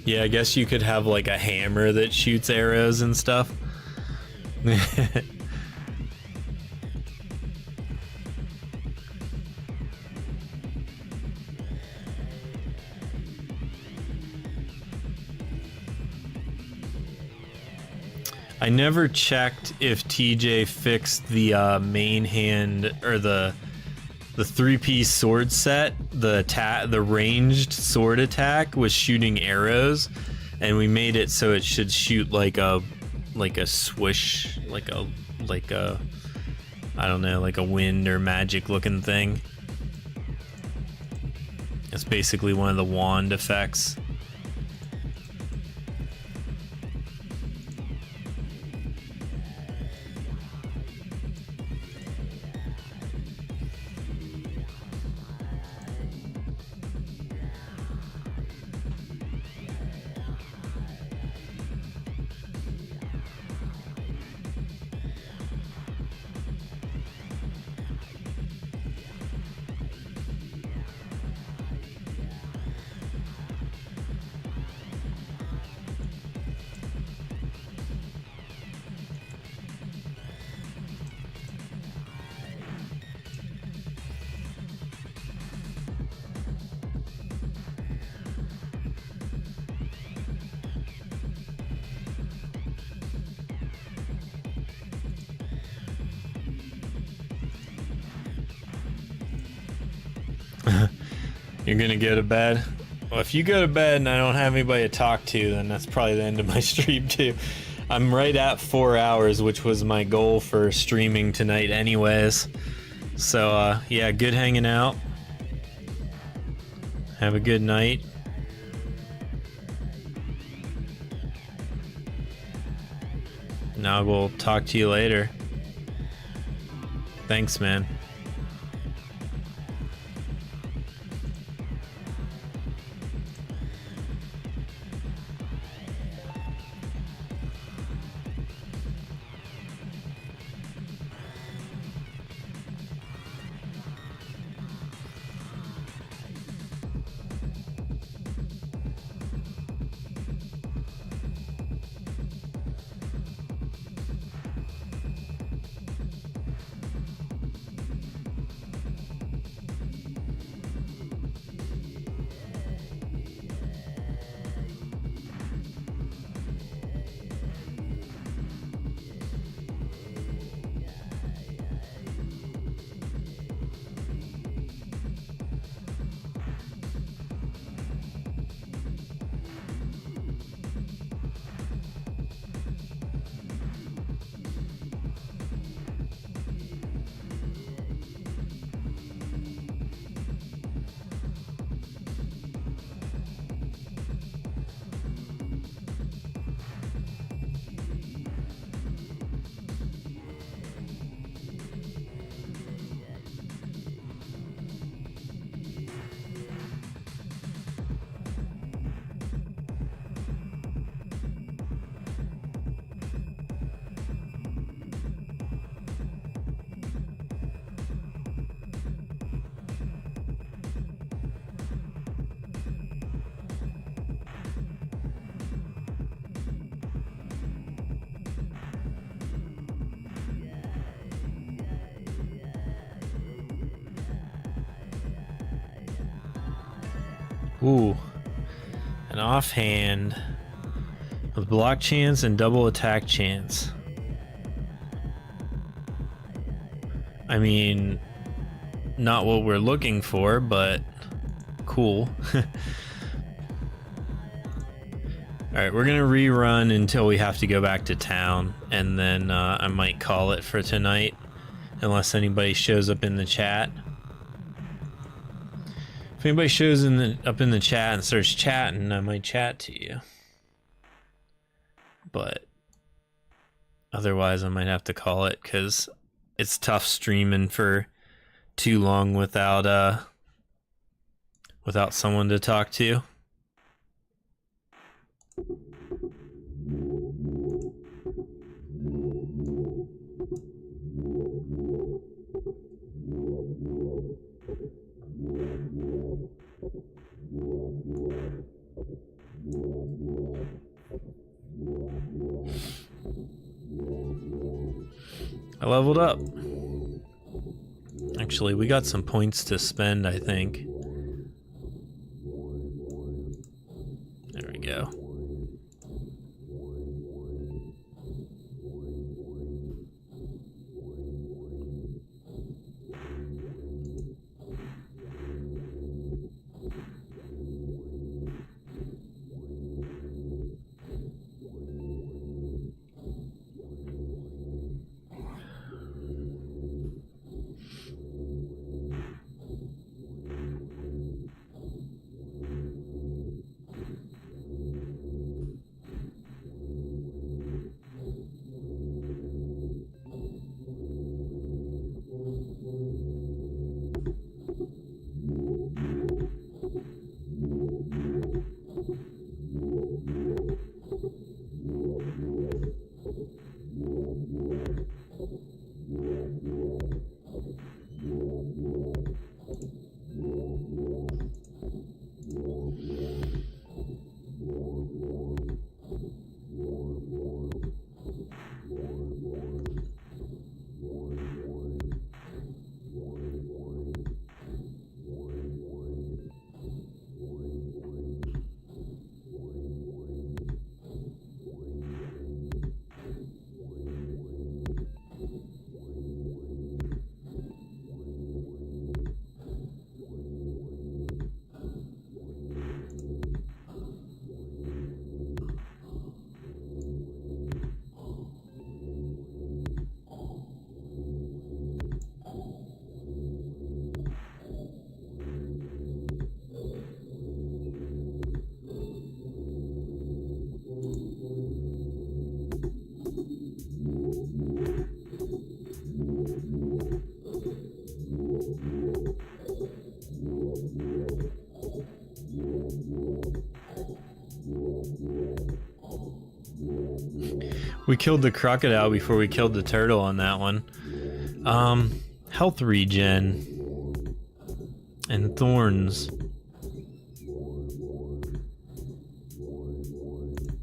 Yeah, I guess you could have like a hammer that shoots arrows and stuff. I never checked if TJ fixed the main hand or the three-piece sword set. The ranged sword attack was shooting arrows, and we made it so it should shoot like a swish, like a I don't know, like a wind or magic looking thing. It's basically one of the wand effects. You're gonna go to bed? Well, if you go to bed and I don't have anybody to talk to, then that's probably the end of my stream too. I'm right at 4 hours, which was my goal for streaming tonight anyways. So yeah, good hanging out. Have a good night. Now we'll talk to you later. Thanks, man. Ooh. An offhand with block chance and double attack chance. I mean, not what we're looking for, but cool. Alright, we're gonna rerun until we have to go back to town, and then I might call it for tonight, unless anybody shows up in the chat. If anybody shows up in the chat and starts chatting, I might chat to you. But otherwise, I might have to call it, because it's tough streaming for too long without someone to talk to. I leveled up. Actually, we got some points to spend, I think. There we go. We killed the crocodile before we killed the turtle on that one. Health regen and thorns.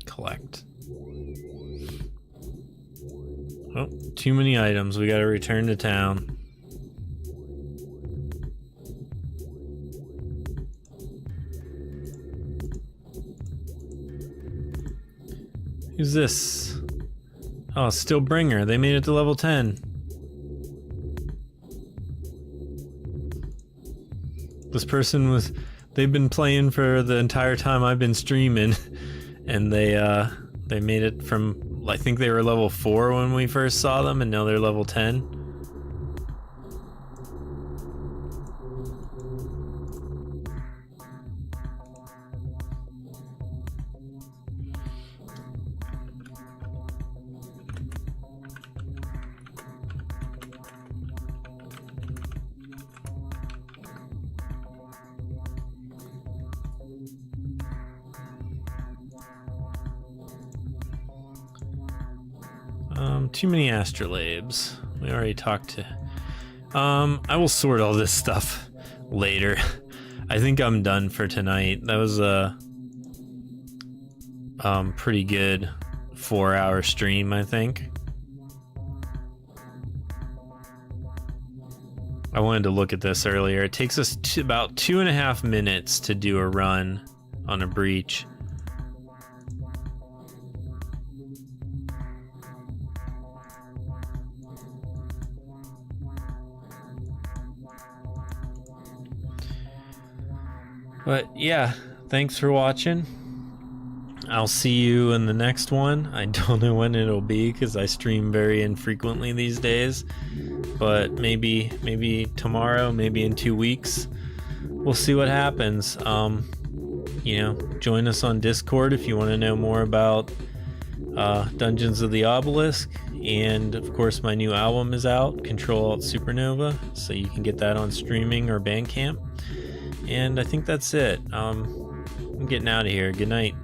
Collect. Oh, too many items. We gotta return to town. Who's this? Oh, Stillbringer. They made it to level 10. This person was... They've been playing for the entire time I've been streaming. And they made it from... I think they were level 4 when we first saw them, and now they're level 10. Too many astrolabes. We already talked to... I will sort all this stuff later. I think I'm done for tonight. That was a pretty good 4-hour stream, I think. I wanted to look at this earlier. It takes us about 2.5 minutes to do a run on a breach. But yeah, thanks for watching. I'll see you in the next one. I don't know when it'll be because I stream very infrequently these days. But maybe tomorrow, maybe in 2 weeks. We'll see what happens. You know, join us on Discord if you want to know more about Dungeons of the Obelisk. And of course, my new album is out, Control Alt Supernova. So you can get that on streaming or Bandcamp. And I think that's it. I'm getting out of here. Good night.